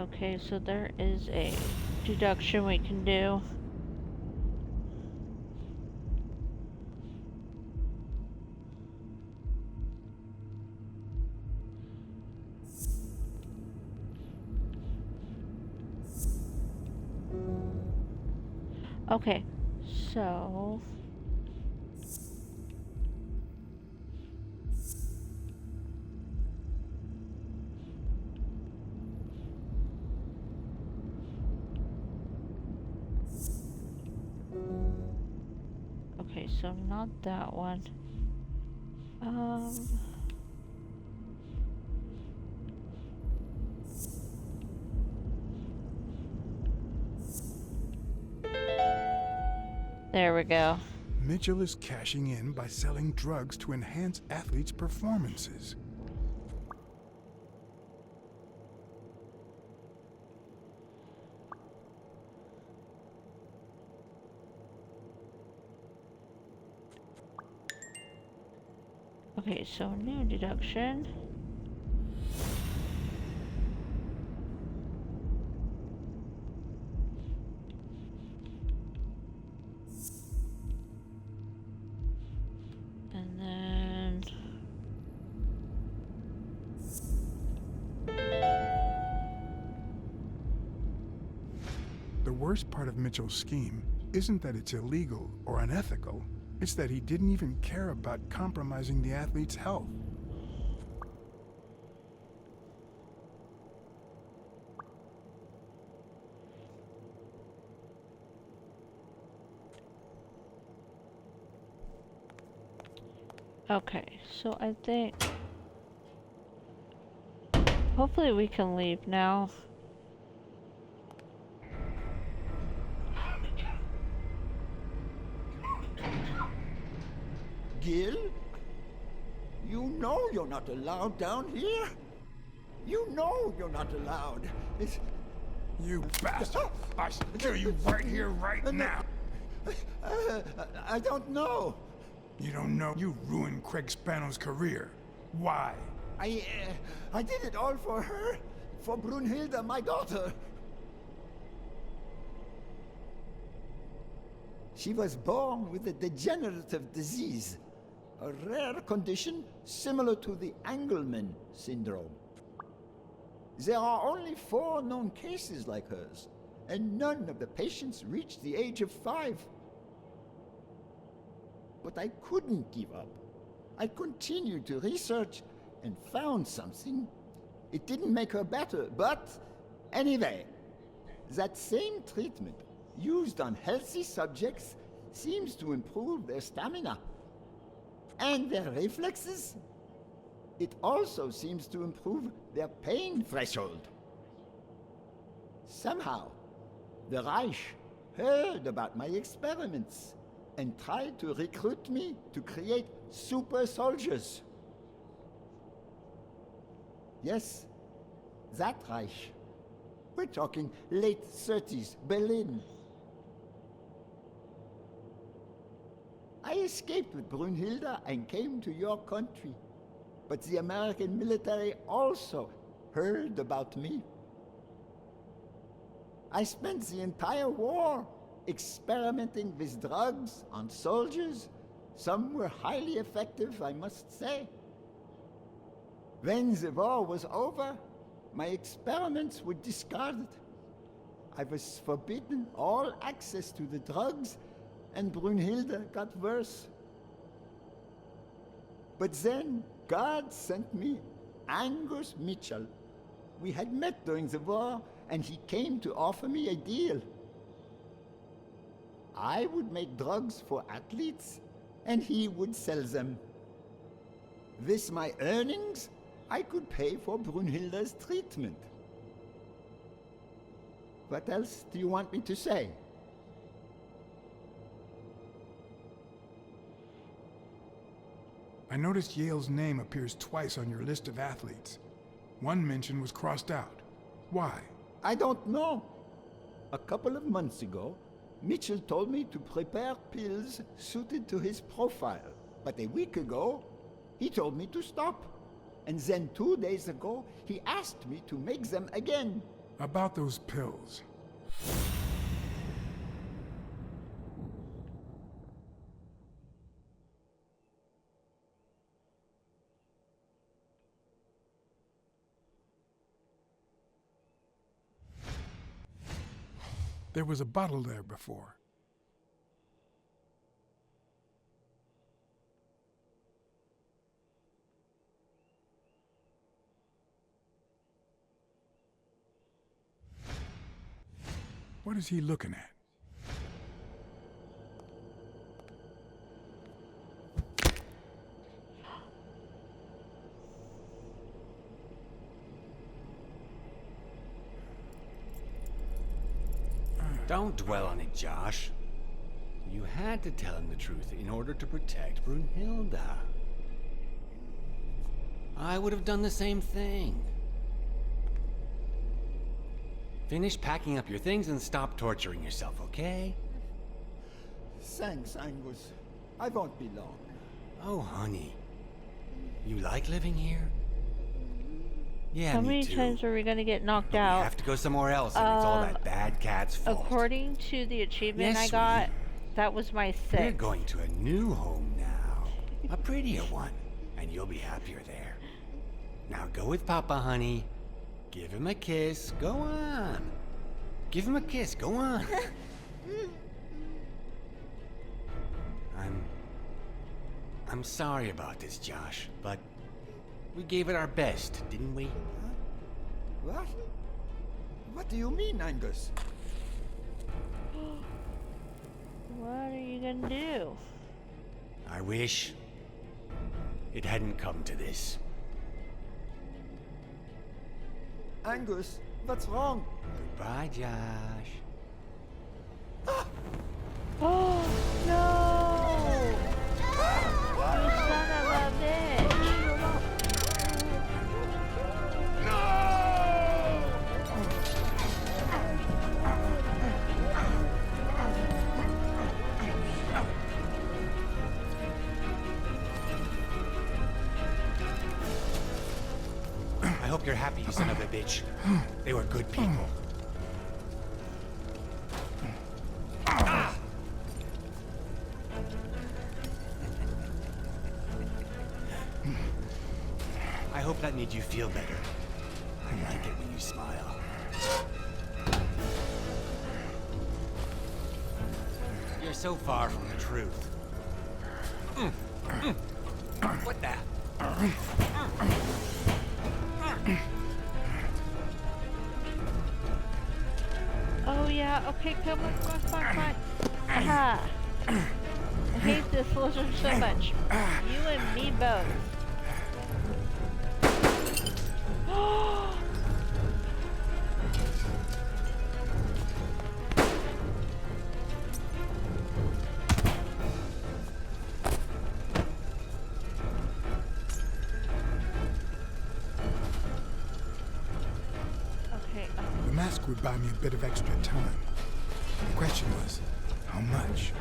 Okay, so there is a deduction we can do. Okay, so okay, so not that one. There we go. Mitchell is cashing in by selling drugs to enhance athletes' performances. Okay, so new deduction. And then the worst part of Mitchell's scheme isn't that it's illegal or unethical, it's that he didn't even care about compromising the athlete's health. okay, so I think hopefully we can leave now. Gil? You know you're not allowed down here. You know you're not allowed. It's... You bastard! I should kill you right here, right now! I don't know. You don't know? You ruined Craig Spano's career. Why? I did it all for her. For Brunhilde, my daughter. She was born with a degenerative disease. A rare condition similar to the Engelmann syndrome. There are only 4 known cases like hers, and none of the patients reached the age of 5. But I couldn't give up. I continued to research and found something. It didn't make her better, but anyway, that same treatment used on healthy subjects seems to improve their stamina and their reflexes. It also seems to improve their pain threshold. Somehow, the Reich heard about my experiments and tried to recruit me to create super soldiers. Yes, that Reich. We're talking late 30s, Berlin. I escaped with Brunhilde and came to your country. But the American military also heard about me. I spent the entire war experimenting with drugs on soldiers. Some were highly effective, I must say. When the war was over, my experiments were discarded. I was forbidden all access to the drugs, and Brunhilde got worse. But then God sent me Angus Mitchell. We had met during the war, and he came to offer me a deal. I would make drugs for athletes, and he would sell them. With my earnings, I could pay for Brunhilde's treatment. What else do you want me to say? I noticed Yale's name appears twice on your list of athletes. One mention was crossed out. Why? I don't know. A couple of months ago, Mitchell told me to prepare pills suited to his profile. But a week ago, he told me to stop. And then 2 days ago, he asked me to make them again. About those pills. There was a bottle there before. What is he looking at? Don't dwell on it, Josh. You had to tell him the truth in order to protect Brunhilde. I would have done the same thing. Finish packing up your things and stop torturing yourself, okay? Thanks, Angus. I won't be long. Oh, honey. You like living here? Yeah, How me many too. times are we gonna get knocked But out? we have to go somewhere else, and it's all that bad cat's fault. According to the achievement Yes, I got, sweetie. that was my We're 6th. going to a new home now. A prettier one. And you'll be happier there. Now go with Papa, honey. Give him a kiss. Go on. Give him a kiss. Go on. I'm sorry about this, Josh, but we gave it our best, didn't we? What? What do you mean, Angus? What are you gonna do? I wish it hadn't come to this. Angus, what's wrong? Goodbye, Josh. Oh no! You son of a bitch! I hope you're happy, you son of a bitch. They were good people. I hope that made you feel better. I like it when you smile. You're so far from the truth. What the? Oh yeah, okay, come on. Aha! I hate this lizard so much. You and me both. Okay, The mask would buy me a bit of extra time. The question was, how much?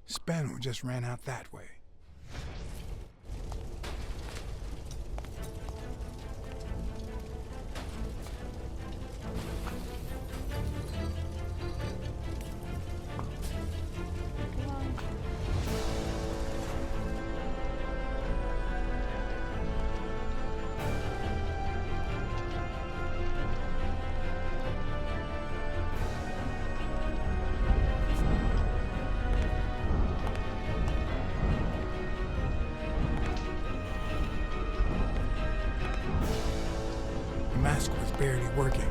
Spano just ran out that way. The mask was barely working.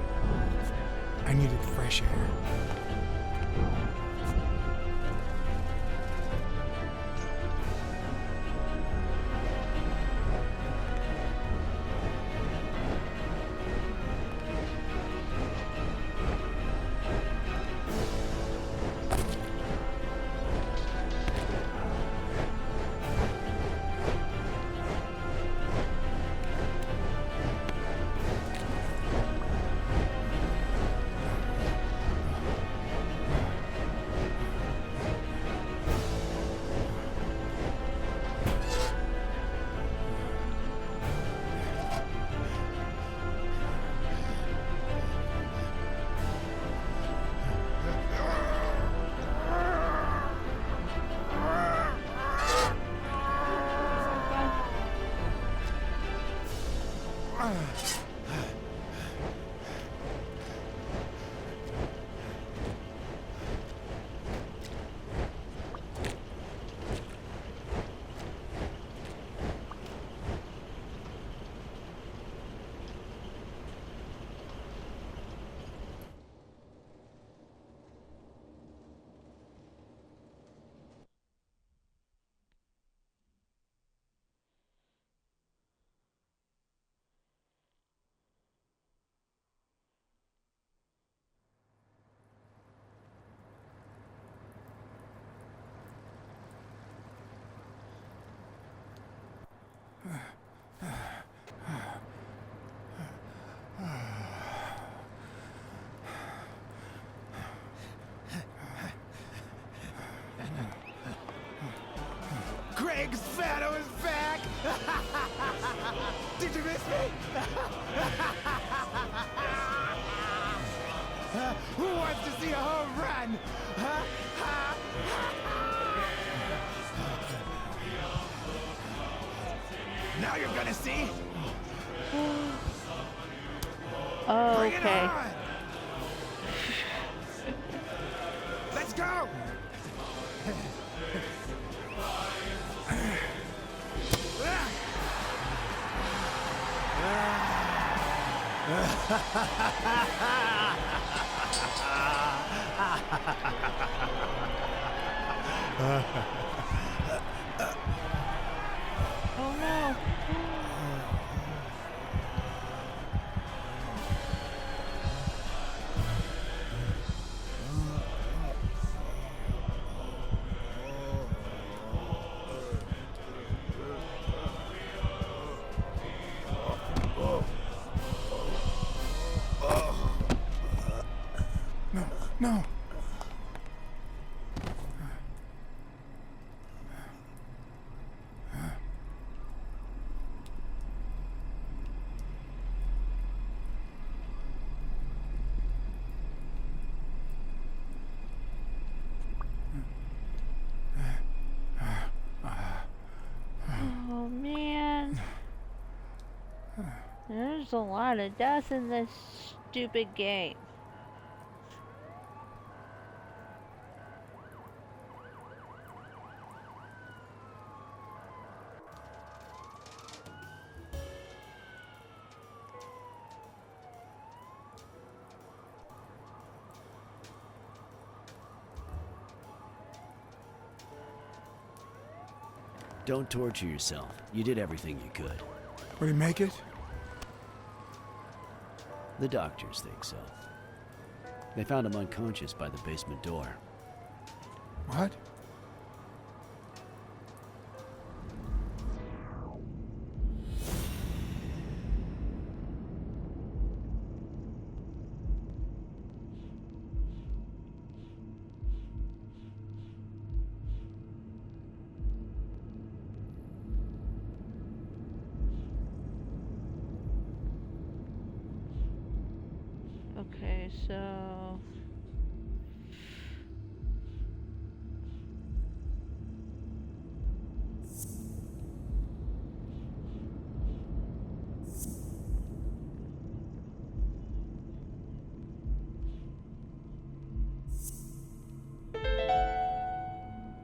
I needed fresh air. Greg's Fatto is back! Did you miss me? Who wants to see a home run? Now you're gonna see. Oh, Bring it okay. on! Let's go! Oh no. No, no. Oh man. There's a lot of death in this stupid game. Don't torture yourself. You did everything you could. Would he make it? The doctors think so. They found him unconscious by the basement door. What? Okay, so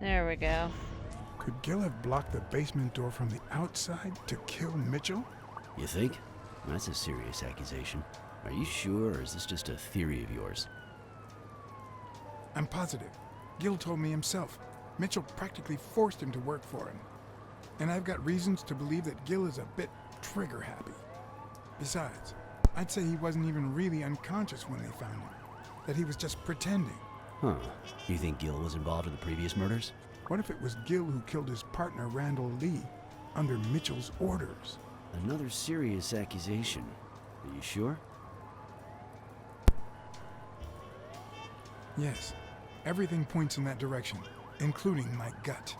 there we go. Could Gil have blocked the basement door from the outside to kill Mitchell? You think? That's a serious accusation. Are you sure, or is this just a theory of yours? I'm positive. Gil told me himself. Mitchell practically forced him to work for him. And I've got reasons to believe that Gil is a bit trigger happy. Besides, I'd say he wasn't even really unconscious when they found him. That he was just pretending. Huh. You think Gil was involved in the previous murders? What if it was Gil who killed his partner Randall Lee under Mitchell's orders? Another serious accusation. Are you sure? Yes. Everything points in that direction, including my gut.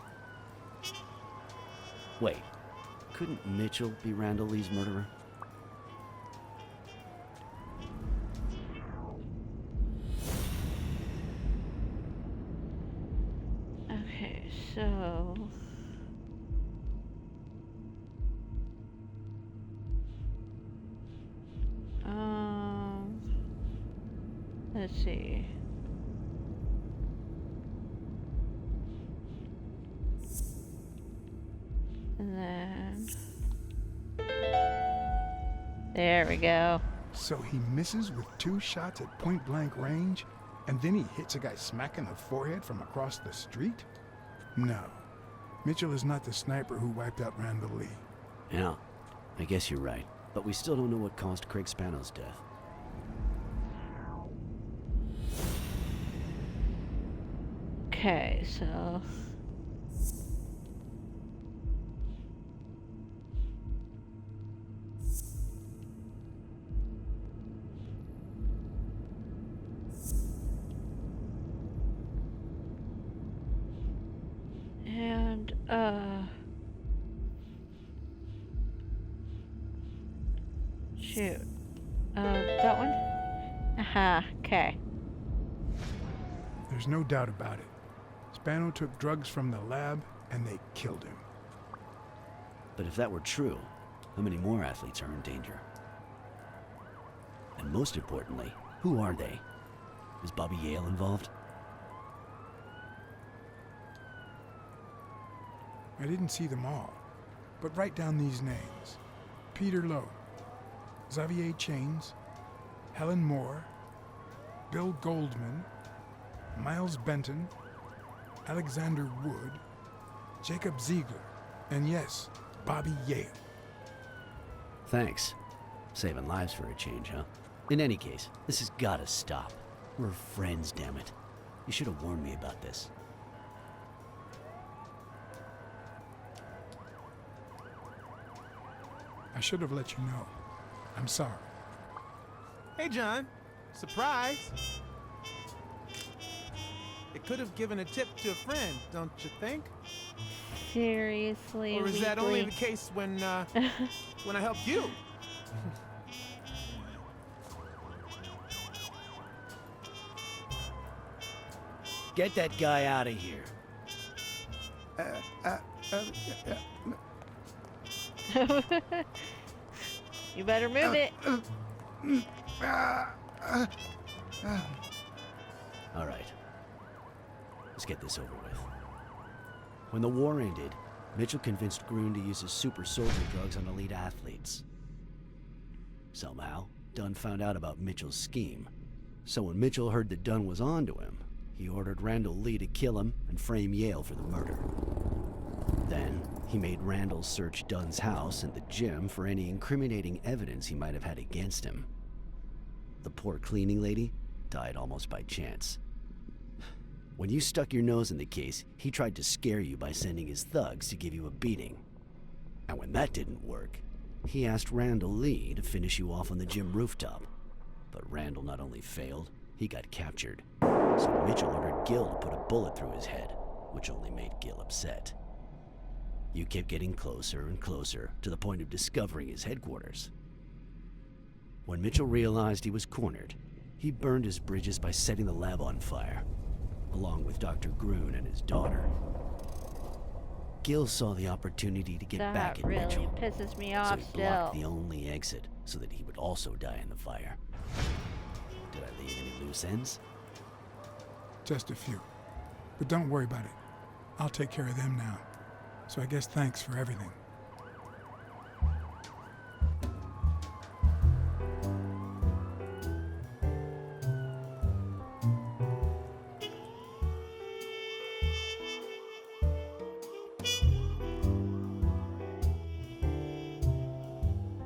Wait. Couldn't Mitchell be Randall Lee's murderer? Okay, so Let's see. And then... There we go. So he misses with 2 shots at point-blank range, and then he hits a guy smack in the forehead from across the street? No. Mitchell is not the sniper who wiped out Randall Lee. Yeah, I guess you're right. But we still don't know what caused Craig Spano's death. Okay, so... And, shoot. That one? Aha, okay. There's no doubt about it. Spano took drugs from the lab, and they killed him. But if that were true, how many more athletes are in danger? And most importantly, who are they? Is Bobby Yale involved? I didn't see them all, but write down these names. Peter Lowe, Xavier Chains, Helen Moore, Bill Goldman, Miles Benton, Alexander Wood, Jacob Ziegler, and yes, Bobby Yale. Thanks. Saving lives for a change, huh? In any case, this has gotta stop. We're friends, damn it. You should have warned me about this. I should have let you know. I'm sorry. Hey, John. Surprise. It could have given a tip to a friend, don't you think? Seriously, Or is that only the Weekly? case when I helped you? Get that guy out of here. You better move it. All right. Let's get this over with. When the war ended, Mitchell convinced Grun to use his super soldier drugs on elite athletes. Somehow, Dunn found out about Mitchell's scheme. So when Mitchell heard that Dunn was onto him, he ordered Randall Lee to kill him and frame Yale for the murder. Then, he made Randall search Dunn's house and the gym for any incriminating evidence he might have had against him. The poor cleaning lady died almost by chance. When you stuck your nose in the case, he tried to scare you by sending his thugs to give you a beating. And when that didn't work, he asked Randall Lee to finish you off on the gym rooftop. But Randall not only failed, he got captured. So Mitchell ordered Gil to put a bullet through his head, which only made Gil upset. You kept getting closer and closer to the point of discovering his headquarters. When Mitchell realized he was cornered, he burned his bridges by setting the lab on fire, along with Dr. Grun and his daughter. Gil saw the opportunity to get back at really Mitchell, pisses me so off he blocked still. the only exit so that he would also die in the fire. Did I leave any loose ends? Just a few. But don't worry about it. I'll take care of them now. So I guess thanks for everything.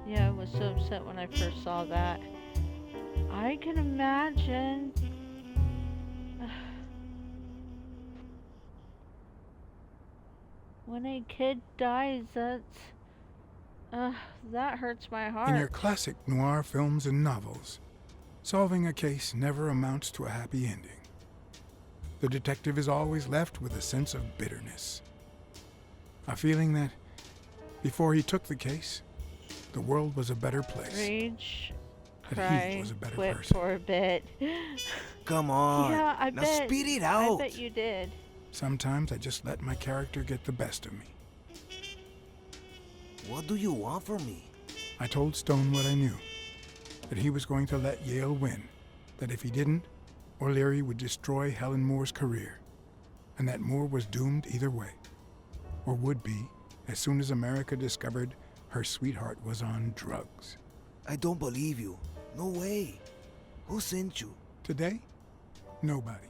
Yeah, I was so upset when I first saw that. I can imagine. When a kid dies, that hurts my heart. In your classic noir films and novels, solving a case never amounts to a happy ending. The detective is always left with a sense of bitterness. A feeling that, before he took the case, the world was a better place. Rage, That cry, he was a better quit person. for a bit. Come on. Yeah, I now bet. speed it out. I bet you did. Sometimes I just let my character get the best of me. What do you want from me? I told Stone what I knew. That he was going to let Yale win. That if he didn't, O'Leary would destroy Helen Moore's career, and that Moore was doomed either way, or would be as soon as America discovered her sweetheart was on drugs. I don't believe you. No way. Who sent you? Today, nobody.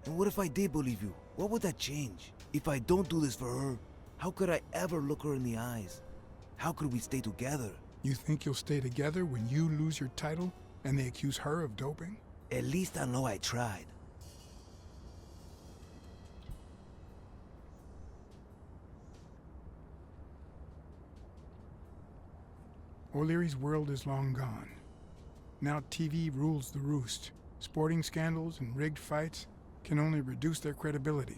And what if I did believe you? What would that change? If I don't do this for her, how could I ever look her in the eyes? How could we stay together? You think you'll stay together when you lose your title and they accuse her of doping? At least I know I tried. O'Leary's world is long gone. Now TV rules the roost. Sporting scandals and rigged fights can only reduce their credibility,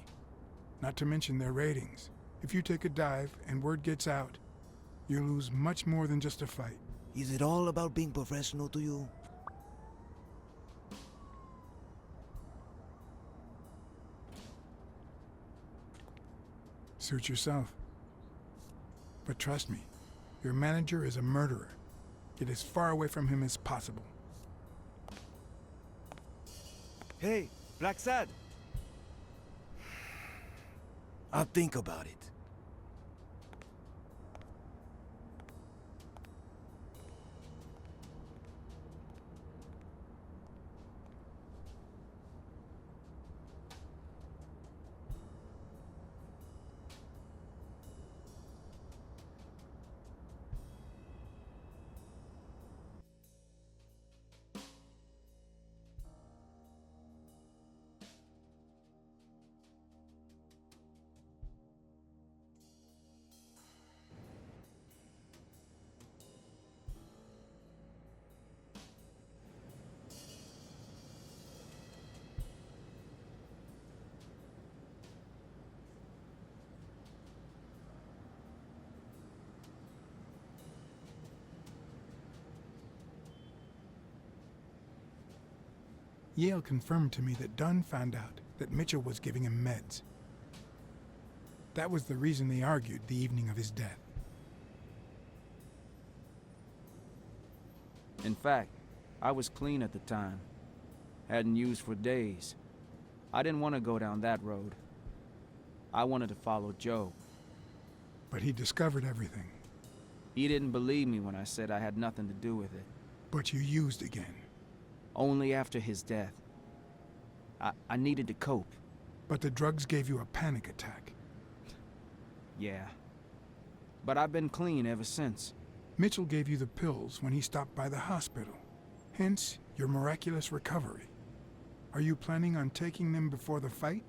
not to mention their ratings. If you take a dive and word gets out, you lose much more than just a fight. Is it all about being professional to you? Suit yourself. But trust me, your manager is a murderer. Get as far away from him as possible. Hey, Blacksad. I'll think about it. Yale confirmed to me that Dunn found out that Mitchell was giving him meds. That was the reason they argued the evening of his death. In fact, I was clean at the time. Hadn't used for days. I didn't want to go down that road. I wanted to follow Joe. But he discovered everything. He didn't believe me when I said I had nothing to do with it. But you used again. Only after his death. I needed to cope. But the drugs gave you a panic attack. Yeah. But I've been clean ever since. Mitchell gave you the pills when he stopped by the hospital. Hence, your miraculous recovery. Are you planning on taking them before the fight?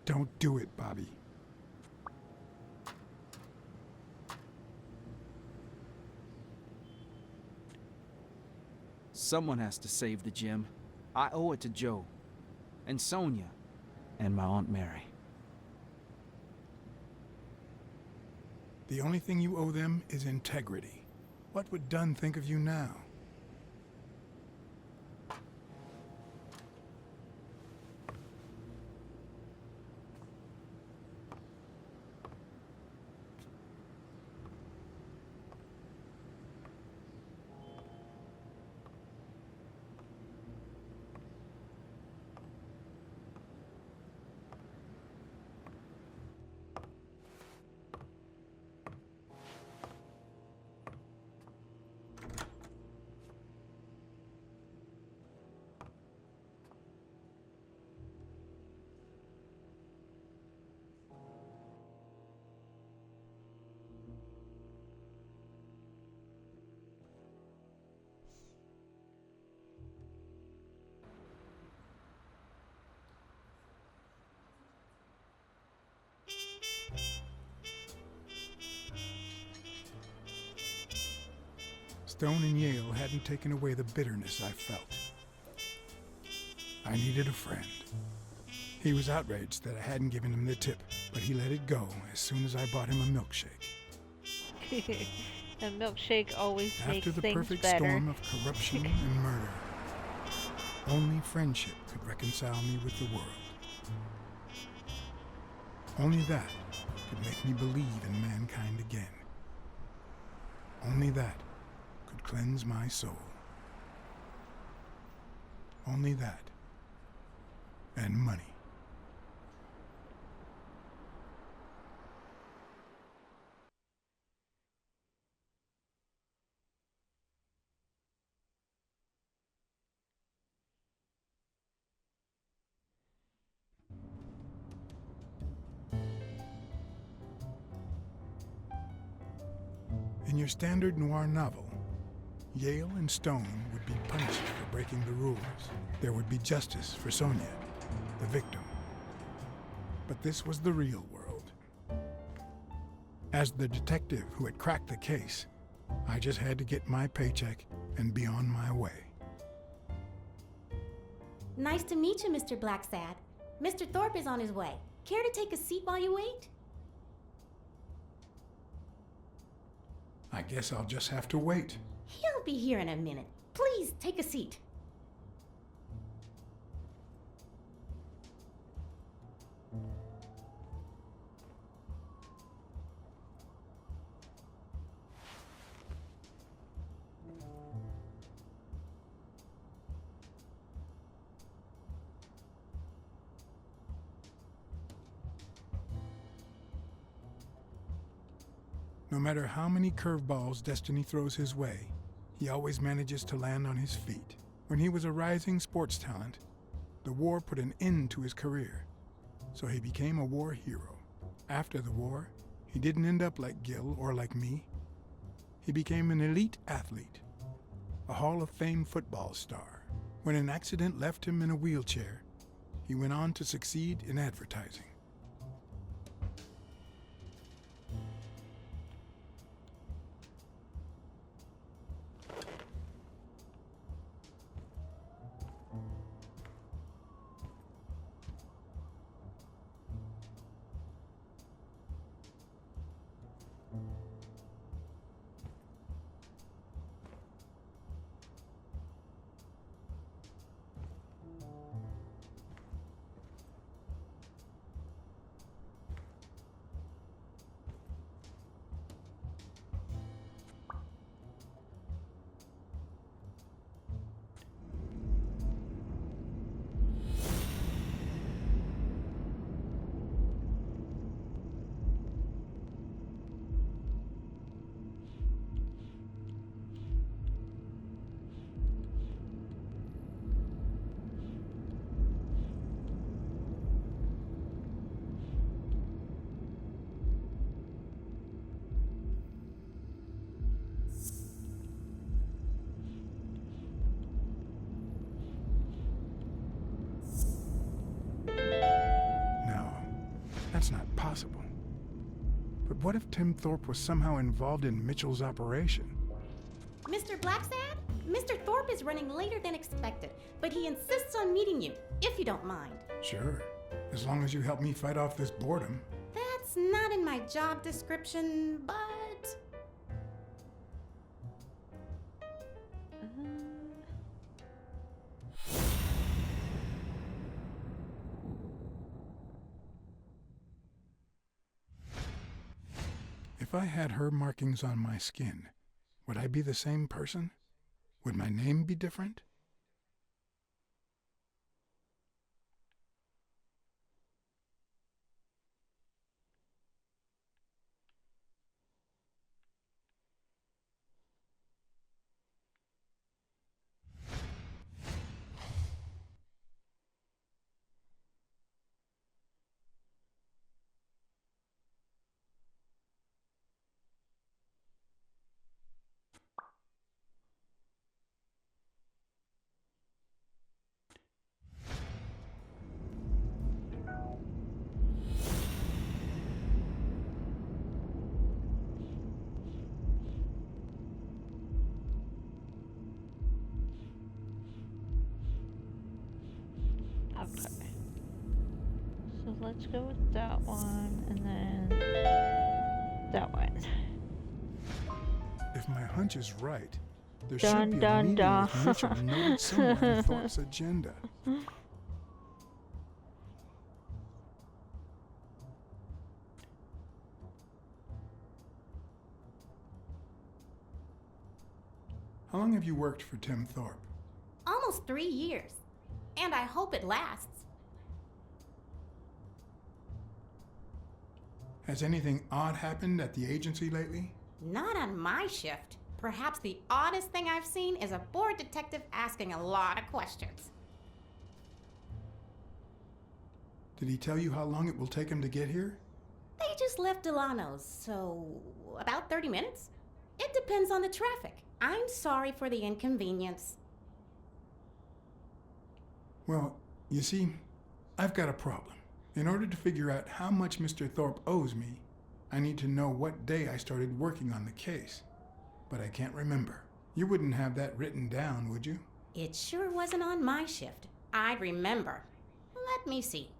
Don't do it, Bobby. Someone has to save the gym. I owe it to Joe, and Sonia, and my Aunt Mary. The only thing you owe them is integrity. What would Dunn think of you now? Stone and Yale hadn't taken away the bitterness I felt. I needed a friend. He was outraged that I hadn't given him the tip, but he let it go as soon as I bought him a milkshake. A milkshake always makes After the things perfect better. storm of corruption and murder, only friendship could reconcile me with the world. Only that could make me believe in mankind again. Only that could cleanse my soul. Only that. And money. In your standard noir novel, Yale and Stone would be punished for breaking the rules. There would be justice for Sonia, the victim. But this was the real world. As the detective who had cracked the case, I just had to get my paycheck and be on my way. Nice to meet you, Mr. Blacksad. Mr. Thorpe is on his way. Care to take a seat while you wait? I guess I'll just have to wait. He'll be here in a minute. Please, take a seat. No matter how many curveballs destiny throws his way, he always manages to land on his feet. When he was a rising sports talent, the war put an end to his career, so he became a war hero. After the war, he didn't end up like Gil or like me. He became an elite athlete, a Hall of Fame football star. When an accident left him in a wheelchair, he went on to succeed in advertising. That's not possible. But what if Tim Thorpe was somehow involved in Mitchell's operation? Mr. Blacksad? Mr. Thorpe is running later than expected, but he insists on meeting you, if you don't mind. Sure, as long as you help me fight off this boredom. That's not in my job description, but... If I had her markings on my skin, would I be the same person? Would my name be different? Okay. So let's go with that one, and then that one. If my hunch is right, there Dun, should be a dun, meeting dun. with Mitchell noted somewhere in Thorpe's agenda. How long have you worked for Tim Thorpe? Almost 3 years. And I hope it lasts. Has anything odd happened at the agency lately? Not on my shift. Perhaps the oddest thing I've seen is a bored detective asking a lot of questions. Did he tell you how long it will take him to get here? They just left Delano's, so about 30 minutes? It depends on the traffic. I'm sorry for the inconvenience. Well, you see, I've got a problem. In order to figure out how much Mr. Thorpe owes me, I need to know what day I started working on the case. But I can't remember. You wouldn't have that written down, would you? It sure wasn't on my shift. I'd remember. Let me see.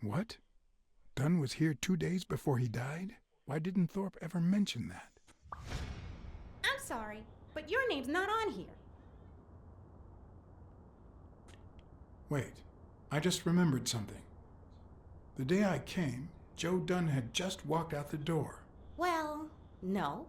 What? Dunn was here 2 days before he died? Why didn't Thorpe ever mention that? I'm sorry, but your name's not on here. Wait, I just remembered something. The day I came, Joe Dunn had just walked out the door. Well, no.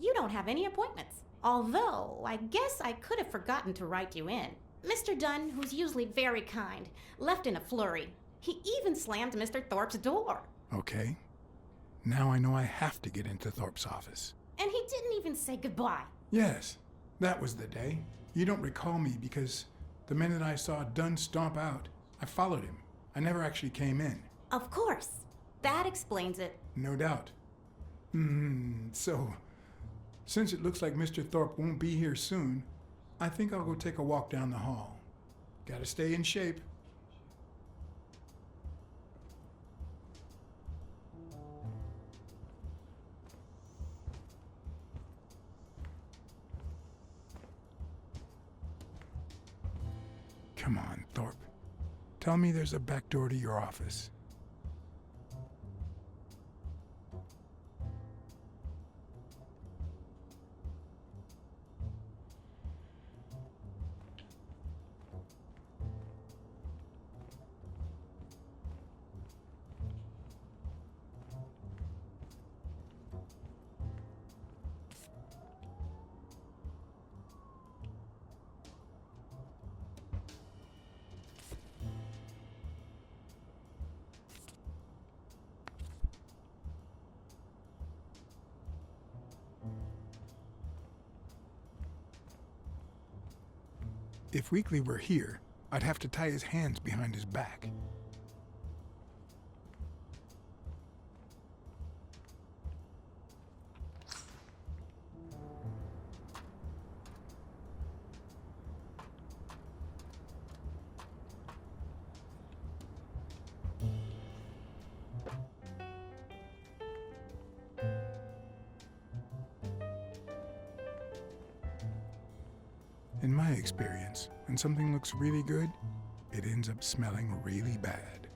You don't have any appointments. Although, I guess I could have forgotten to write you in. Mr. Dunn, who's usually very kind, left in a flurry. He even slammed Mr. Thorpe's door. Okay. Now I know I have to get into Thorpe's office. And he didn't even say goodbye. Yes, that was the day. You don't recall me because the minute I saw Dunn stomp out, I followed him. I never actually came in. Of course. That explains it. No doubt. So, since it looks like Mr. Thorpe won't be here soon, I think I'll go take a walk down the hall. Gotta stay in shape. Come on, Thorpe. Tell me there's a back door to your office. If Weekly were here, I'd have to tie his hands behind his back. In my experience, when something looks really good, it ends up smelling really bad.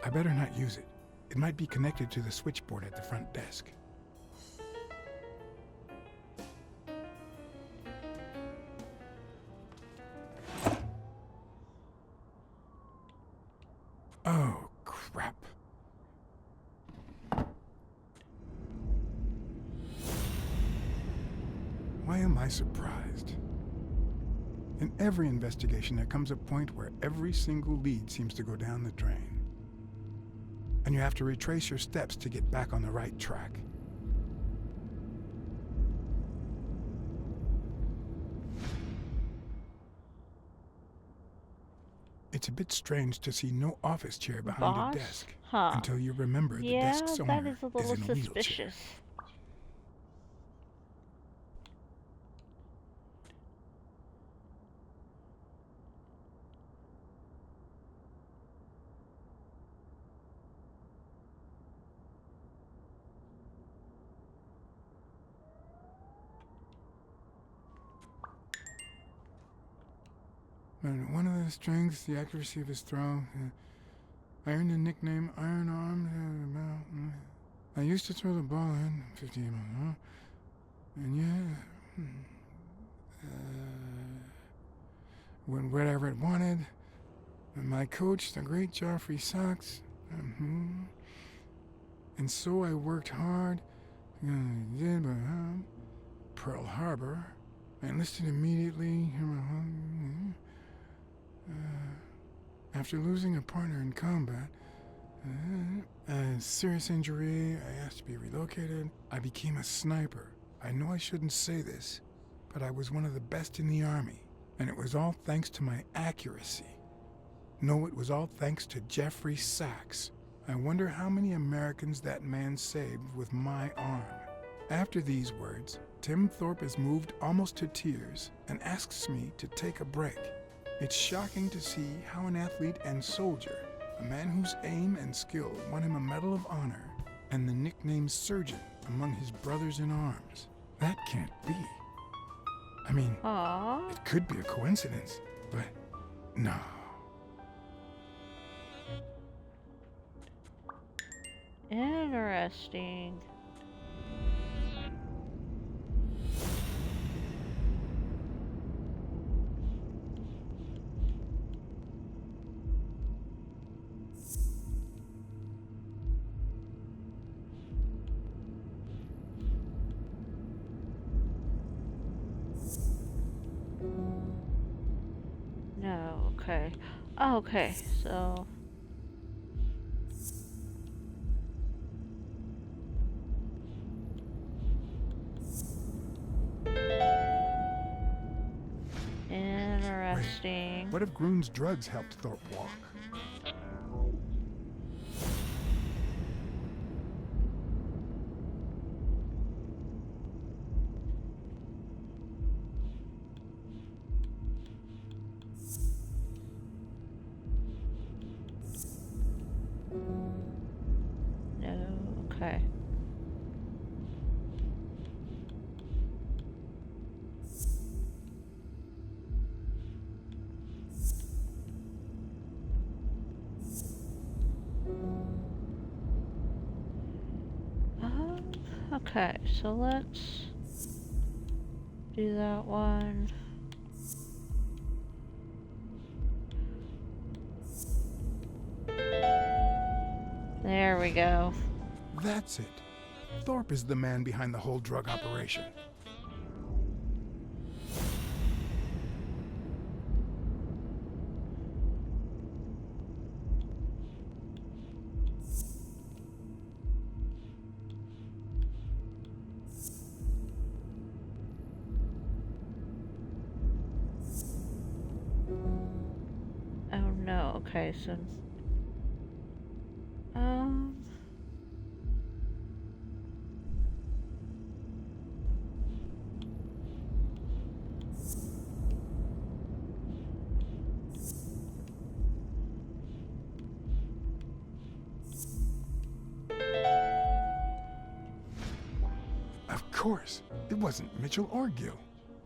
I better not use it. It might be connected to the switchboard at the front desk. Oh, crap. Why am I surprised? In every investigation, there comes a point where every single lead seems to go down the drain. And you have to retrace your steps to get back on the right track. It's a bit strange to see no office chair behind Boss? a desk Huh. until you remember the Yeah, desk's that owner is a little in a wheelchair. suspicious. But one of the strengths, the accuracy of his throw. I earned the nickname Iron Arm. I used to throw the ball in 50 miles an hour. And yeah, whatever it wanted. And my coach, the great Joffrey Sachs. And so I worked hard. Pearl Harbor. I enlisted immediately. After losing a partner in combat, a serious injury, I asked to be relocated. I became a sniper. I know I shouldn't say this, but I was one of the best in the Army, and it was all thanks to my accuracy. No, it was all thanks to Jeffrey Sachs. I wonder how many Americans that man saved with my arm. After these words, Tim Thorpe is moved almost to tears and asks me to take a break. It's shocking to see how an athlete and soldier, a man whose aim and skill won him a Medal of Honor and the nickname Surgeon among his brothers in arms. That can't be. I mean, Aww. It could be a coincidence, but no. Interesting. No, okay. Okay, so interesting. What if Groon's drugs helped Thorpe walk? No, okay. Okay, so let's do that one. There we go. That's it. Thorpe is the man behind the whole drug operation. okay, so um Of course, it wasn't Mitchell or Gil.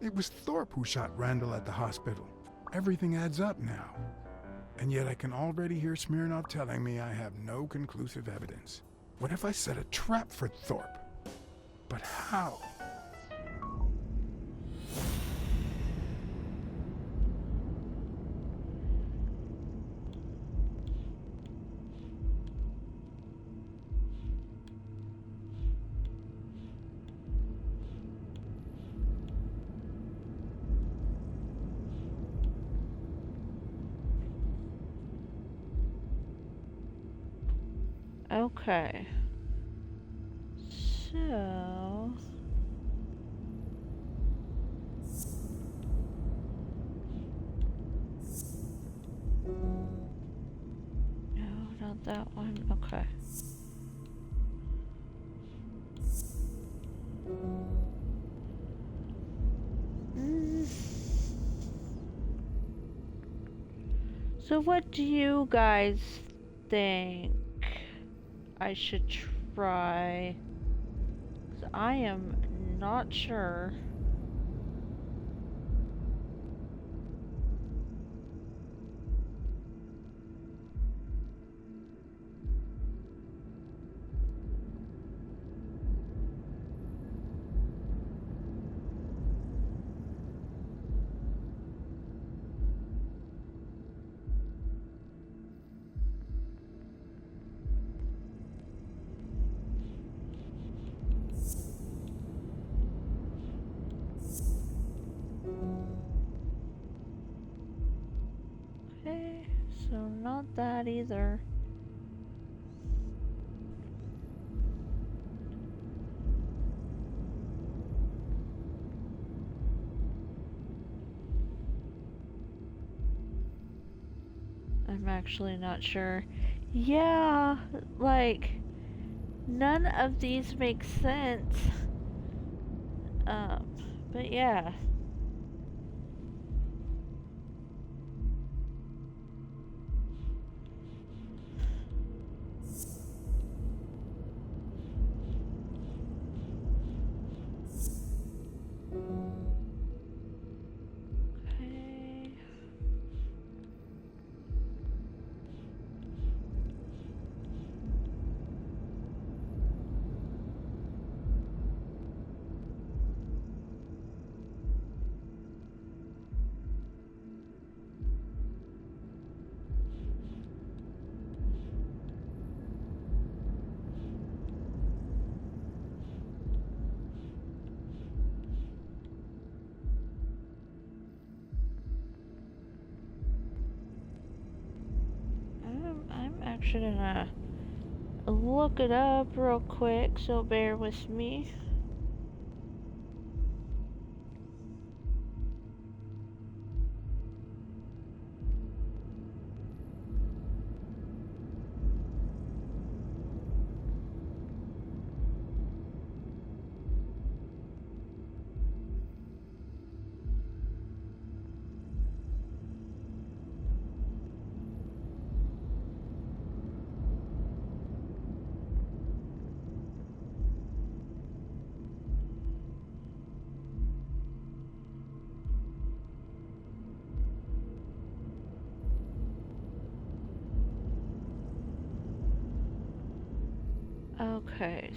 It was Thorpe who shot Randall at the hospital. Everything adds up now. And yet I can already hear Smirnov telling me I have no conclusive evidence. What if I set a trap for Thorpe? But how? okay. So no, not that one. Okay. So what do you guys think I should try? 'Cause I am not sure. Okay, so not that either. I'm actually not sure. Yeah, like, none of these make sense. Um, but yeah. Okay. I'm actually gonna look it up real quick, so bear with me. Okay,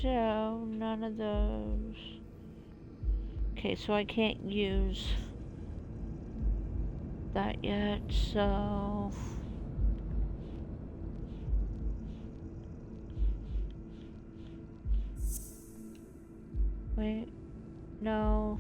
so none of those. Okay, so I can't use that yet, so wait, no.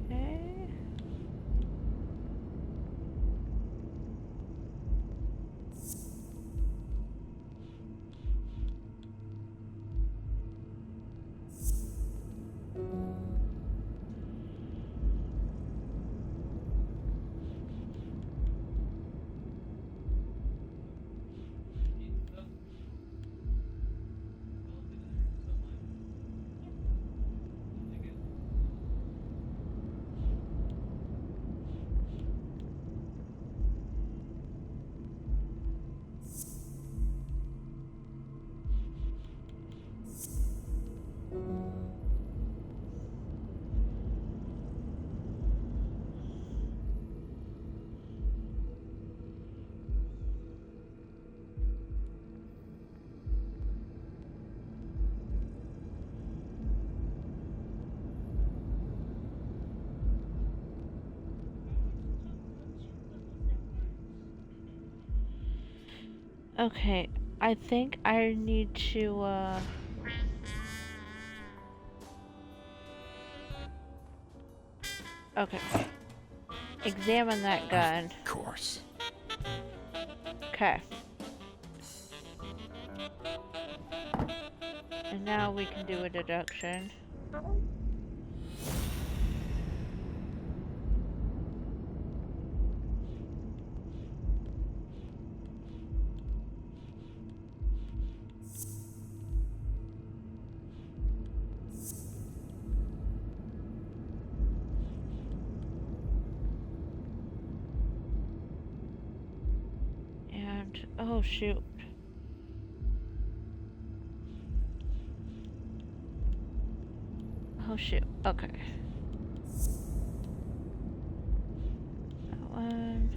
Okay. Okay, I think I need to, okay. Examine that gun. Of course. Okay. And now we can do a deduction. And, oh shoot. Oh shoot, okay. That one.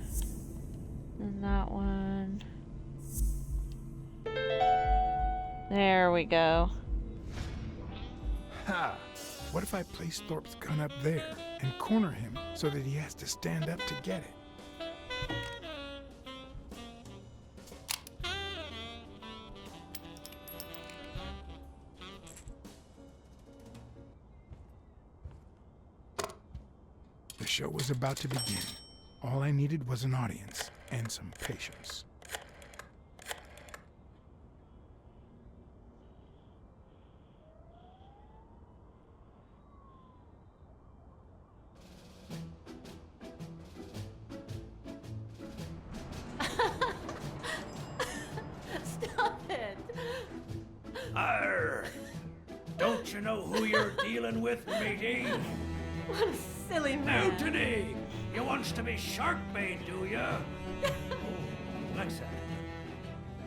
And that one. There we go. Ha! What if I place Thorpe's gun up there and corner him so that he has to stand up to get it? The show was about to begin. All I needed was an audience and some patience. Stop it! Arr! Don't you know who you're dealing with, matey? What a silly man. Mutiny! You wants to be shark bait, do ya? Oh, Blacksad.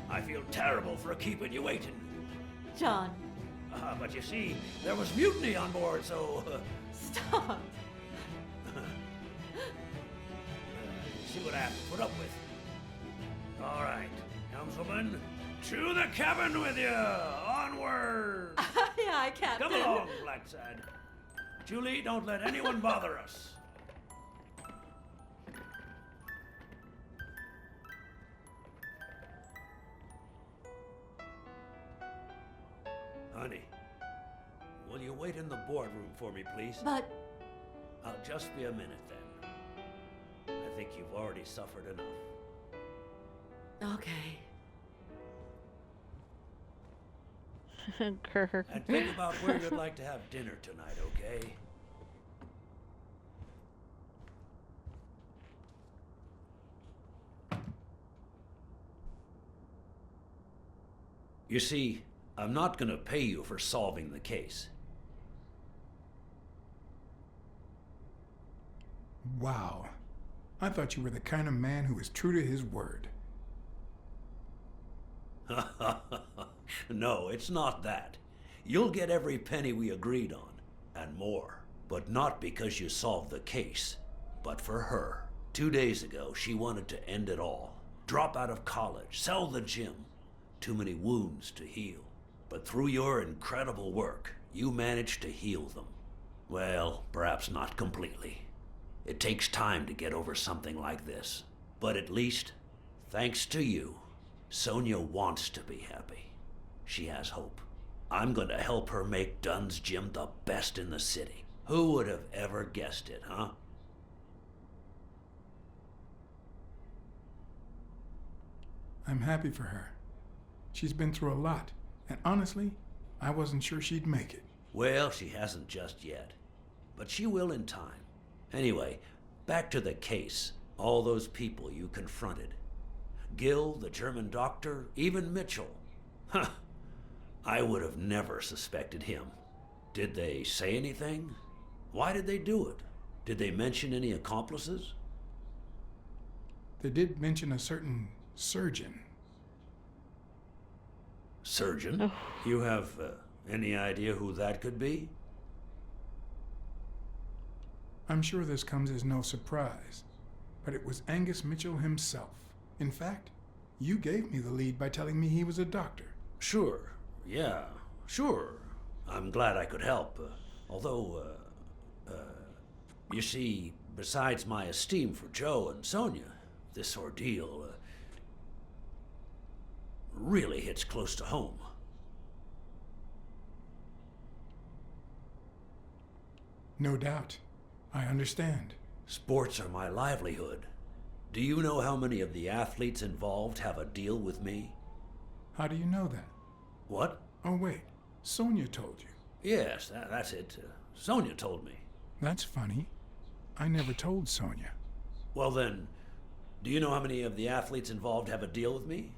I feel terrible for keeping you waiting. John. But you see, there was mutiny on board, so... Stop. See what I have to put up with. All right, helmswoman, to the cabin with you! Onward! Aye, aye, Captain. Come along, Blacksad. Julie, don't let anyone bother us. Honey, will you wait in the boardroom for me, please? But... I'll just be a minute, then. I think you've already suffered enough. Okay. Kirk. And think about where you'd like to have dinner tonight, okay? You see, I'm not gonna pay you for solving the case. Wow. I thought you were the kind of man who was true to his word. No, it's not that. You'll get every penny we agreed on, and more. But not because you solved the case, but for her. 2 days ago, she wanted to end it all. Drop out of college, sell the gym. Too many wounds to heal. But through your incredible work, you managed to heal them. Well, perhaps not completely. It takes time to get over something like this. But at least, thanks to you, Sonia wants to be happy. She has hope. I'm going to help her make Dunn's Gym the best in the city. Who would have ever guessed it, huh? I'm happy for her. She's been through a lot, and honestly, I wasn't sure she'd make it. Well, she hasn't just yet. But she will in time. Anyway, back to the case. All those people you confronted. Gill, the German doctor, even Mitchell. Huh. I would have never suspected him. Did they say anything? Why did they do it? Did they mention any accomplices? They did mention a certain surgeon. Surgeon? Oh. You have any idea who that could be? I'm sure this comes as no surprise, but it was Angus Mitchell himself. In fact, you gave me the lead by telling me he was a doctor. Sure, yeah, sure. I'm glad I could help. Although, you see, besides my esteem for Joe and Sonia, this ordeal... really hits close to home. No doubt. I understand. Sports are my livelihood. Do you know how many of the athletes involved have a deal with me? How do you know that? What? Oh, wait. Sonia told you. Yes, that's it. Sonia told me. That's funny. I never told Sonia. Well then, do you know how many of the athletes involved have a deal with me?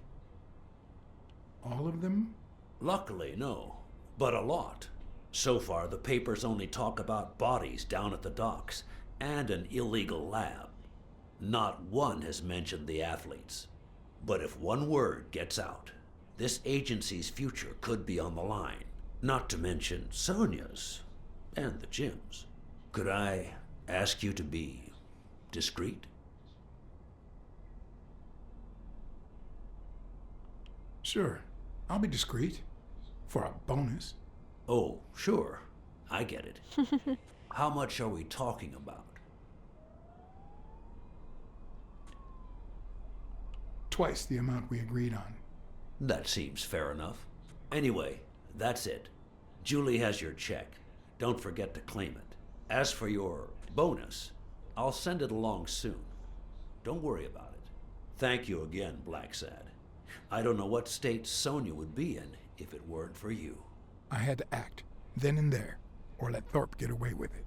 All of them? Luckily, no. But a lot. So far, the papers only talk about bodies down at the docks and an illegal lab. Not one has mentioned the athletes. But if one word gets out, this agency's future could be on the line. Not to mention Sonia's and the gym's. Could I ask you to be discreet? Sure. I'll be discreet. For a bonus. Oh, sure. I get it. How much are we talking about? Twice the amount we agreed on. That seems fair enough. Anyway, that's it. Julie has your check. Don't forget to claim it. As for your bonus, I'll send it along soon. Don't worry about it. Thank you again, Blacksad. I don't know what state Sonia would be in if it weren't for you. I had to act, then and there, or let Thorpe get away with it.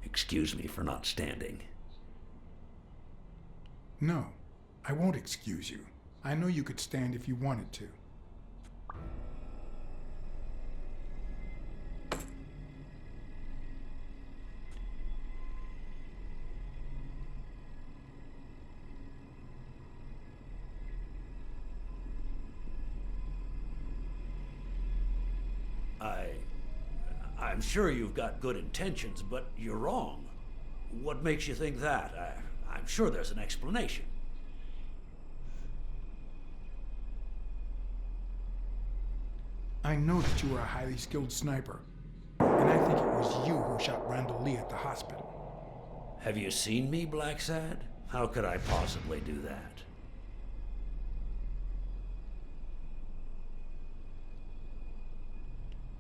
Excuse me for not standing. No, I won't excuse you. I know you could stand if you wanted to. I'm sure you've got good intentions, but you're wrong. What makes you think that? I'm sure there's an explanation. I know that you are a highly skilled sniper, and I think it was you who shot Randall Lee at the hospital. Have you seen me, Blacksad? How could I possibly do that?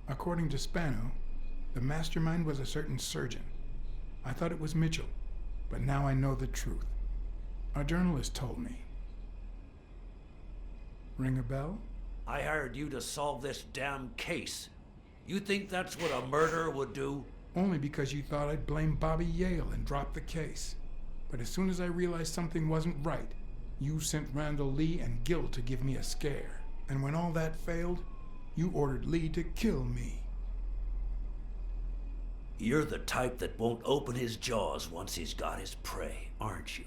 According to Spano, the mastermind was a certain surgeon. I thought it was Mitchell, but now I know the truth. A journalist told me. Ring a bell? I hired you to solve this damn case. You think that's what a murderer would do? Only because you thought I'd blame Bobby Yale and drop the case. But as soon as I realized something wasn't right, you sent Randall Lee and Gil to give me a scare. And when all that failed, you ordered Lee to kill me. You're the type that won't open his jaws once he's got his prey, aren't you?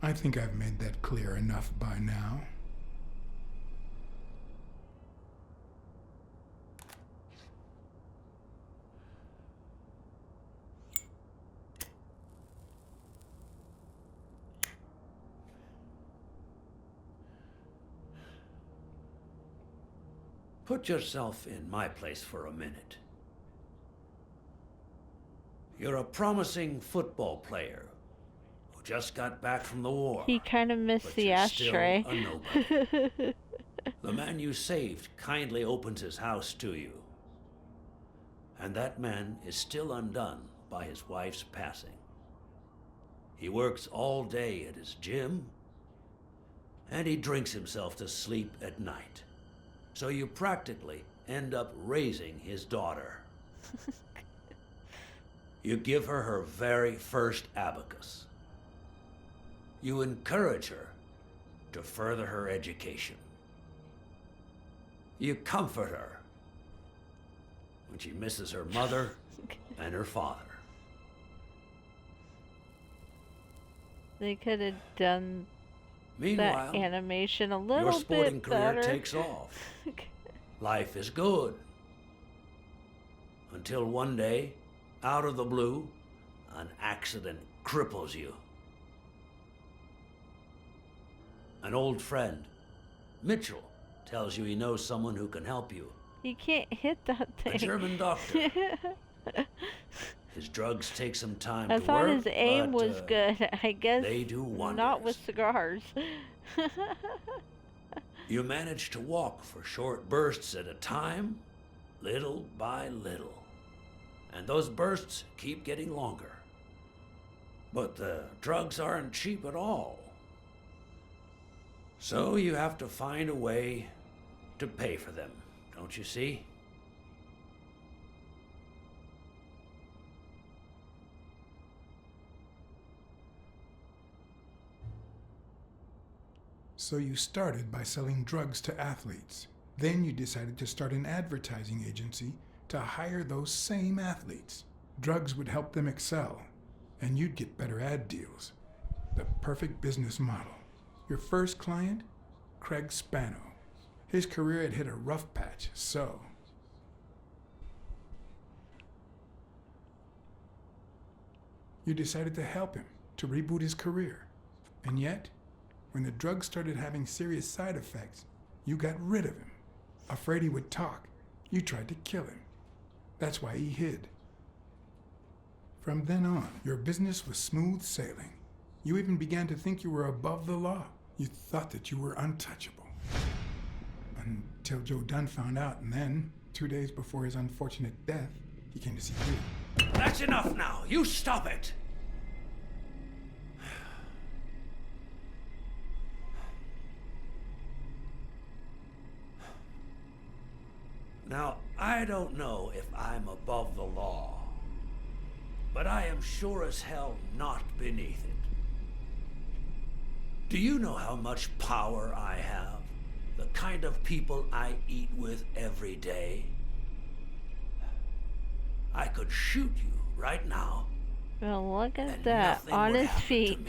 I think I've made that clear enough by now. Put yourself in my place for a minute. You're a promising football player who just got back from the war. He kind of missed but the you're ashtray. Still a nobody. The man you saved kindly opens his house to you. And that man is still undone by his wife's passing. He works all day at his gym, and he drinks himself to sleep at night. So you practically end up raising his daughter. You give her her very first abacus. You encourage her to further her education. You comfort her when she misses her mother and her father. They could have done Meanwhile, that animation a little your sporting bit career better. takes off. Life is good. Until one day, out of the blue, an accident cripples you. An old friend, Mitchell, tells you he knows someone who can help you. You can't hit that thing. A German doctor. His drugs take some time I to thought work, his aim but, was good. I guess they do not with wonders. cigars. You manage to walk for short bursts at a time, little by little. And those bursts keep getting longer. But the drugs aren't cheap at all. So you have to find a way to pay for them, don't you see? So you started by selling drugs to athletes. Then you decided to start an advertising agency to hire those same athletes. Drugs would help them excel, and you'd get better ad deals. The perfect business model. Your first client? Craig Spano. His career had hit a rough patch, so... you decided to help him, to reboot his career. And yet, when the drugs started having serious side effects, you got rid of him. Afraid he would talk, you tried to kill him. That's why he hid. From then on, your business was smooth sailing. You even began to think you were above the law. You thought that you were untouchable. Until Joe Dunn found out, and then, 2 days before his unfortunate death, he came to see you. That's enough now! You stop it! Now, I don't know if I'm above the law, but I am sure as hell not beneath it. Do you know how much power I have? The kind of people I eat with every day? I could shoot you right now. Well, look at and that, nothing on would his happen feet.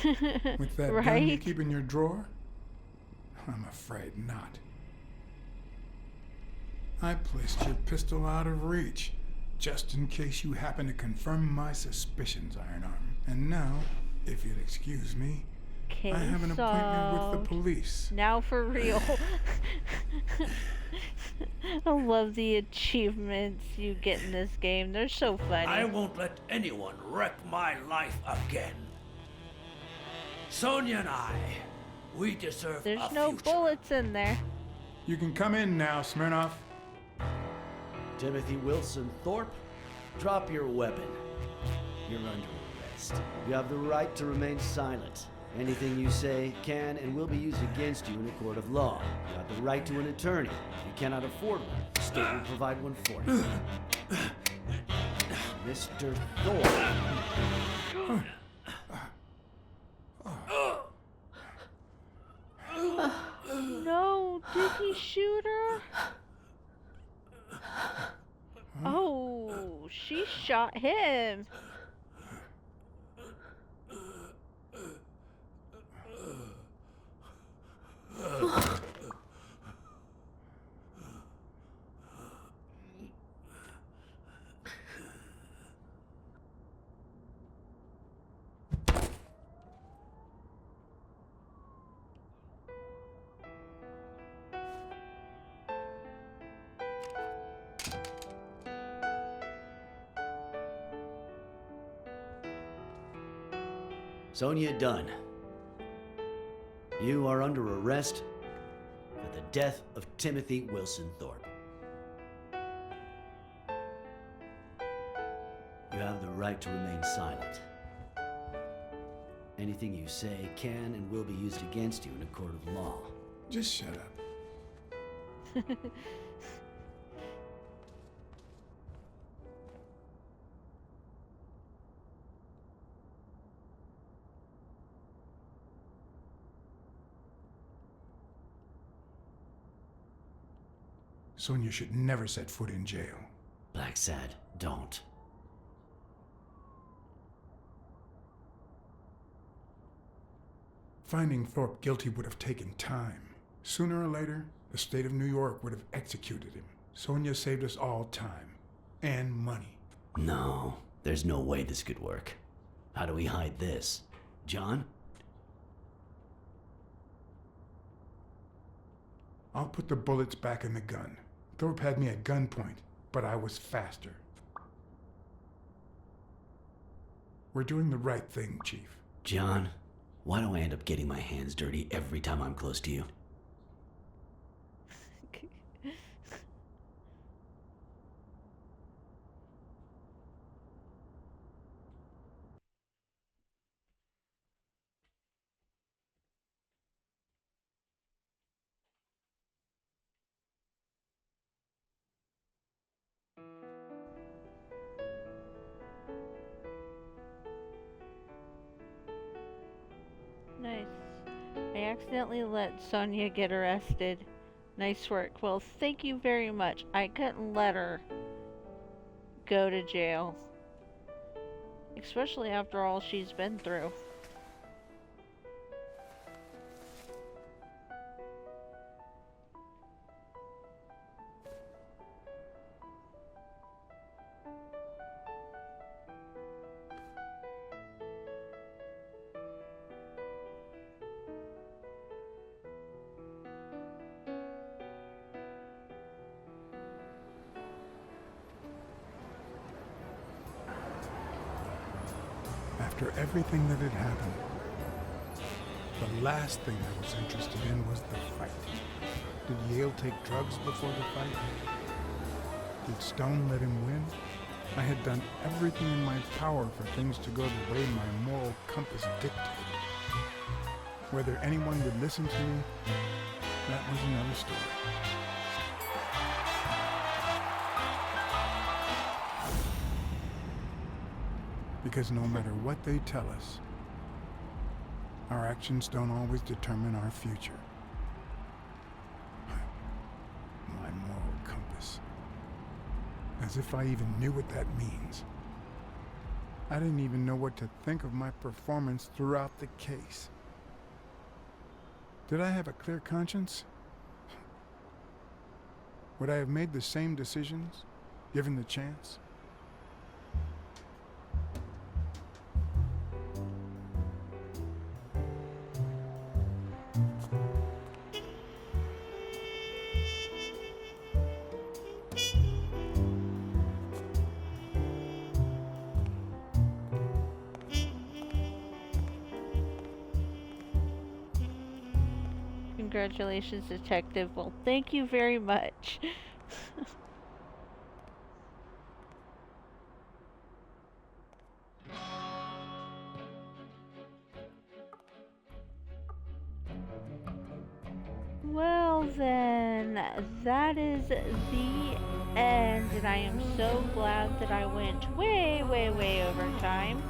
to me. With that gun you Right? keep in your drawer? I'm afraid not. I placed your pistol out of reach, just in case you happen to confirm my suspicions, Iron Arm. And now, if you'll excuse me, I have an appointment with the police. Now for real. I love the achievements you get in this game. They're so funny. I won't let anyone wreck my life again. Sonia and I, we deserve There's a no future. bullets in there. You can come in now, Smirnoff. Timothy Wilson Thorpe, drop your weapon. You're under arrest. You have the right to remain silent. Anything you say can and will be used against you in a court of law. You have the right to an attorney. If you cannot afford one, the state will provide one for you. Mr. Thorpe. No, did he shoot her? Oh, she shot him. Sonia Dunn. You are under arrest for the death of Timothy Wilson Thorpe. You have the right to remain silent. Anything you say can and will be used against you in a court of law. Just shut up. Sonia should never set foot in jail. Blacksad, don't. Finding Thorpe guilty would have taken time. Sooner or later, the state of New York would have executed him. Sonia saved us all time. And money. No, there's no way this could work. How do we hide this? John? I'll put the bullets back in the gun. Thorpe had me at gunpoint, but I was faster. We're doing the right thing, Chief. John, why do I end up getting my hands dirty every time I'm close to you? Nice. I accidentally let Sonia get arrested. Nice work. Well, thank you very much. I couldn't let her go to jail. Especially after all she's been through. After everything that had happened, the last thing I was interested in was the fight. Did Yale take drugs before the fight? Did Stone let him win? I had done everything in my power for things to go the way my moral compass dictated. Whether anyone would listen to me, that was another story. Because no matter what they tell us, our actions don't always determine our future. My moral compass. As if I even knew what that means. I didn't even know what to think of my performance throughout the case. Did I have a clear conscience? Would I have made the same decisions, given the chance? Congratulations, Detective. Well, thank you very much. Well then, that is the end, and I am so glad that I went way, way, way over time,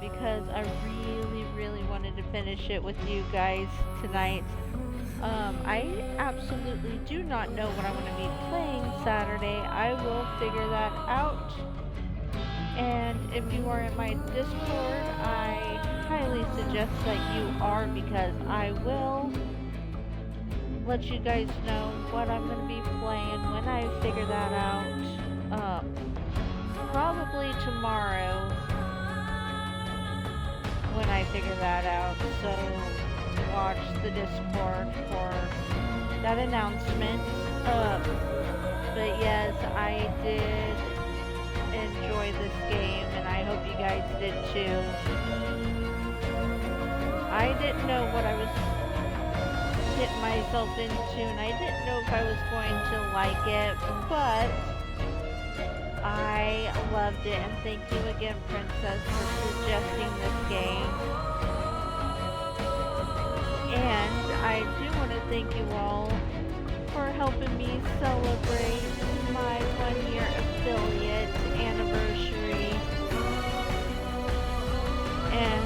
because I really, really wanted to finish it with you guys tonight. I absolutely do not know what I'm going to be playing Saturday. I will figure that out. And if you are in my Discord, I highly suggest that you are, because I will let you guys know what I'm going to be playing when I figure that out. Probably tomorrow when I figure that out. So watch the Discord for that announcement. But yes, I did enjoy this game, and I hope you guys did too. I didn't know what I was getting myself into, and I didn't know if I was going to like it, but I loved it, and thank you again, Princess, for suggesting this game. And I do want to thank you all for helping me celebrate my 1-year affiliate anniversary. And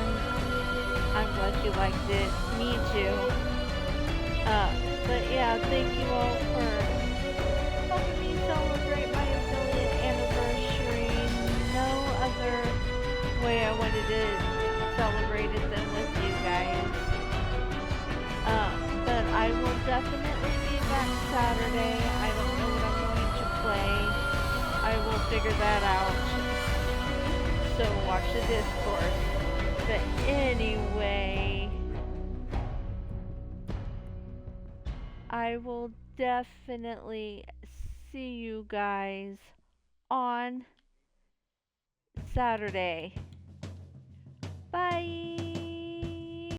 I'm glad you liked it. Me too. But yeah, thank you all for helping me celebrate my affiliate anniversary. No other way I wanted to celebrate it than with you guys. But I will definitely be back Saturday. I don't know what I'm going to play. I will figure that out. So watch the Discord. But anyway, I will definitely see you guys on Saturday.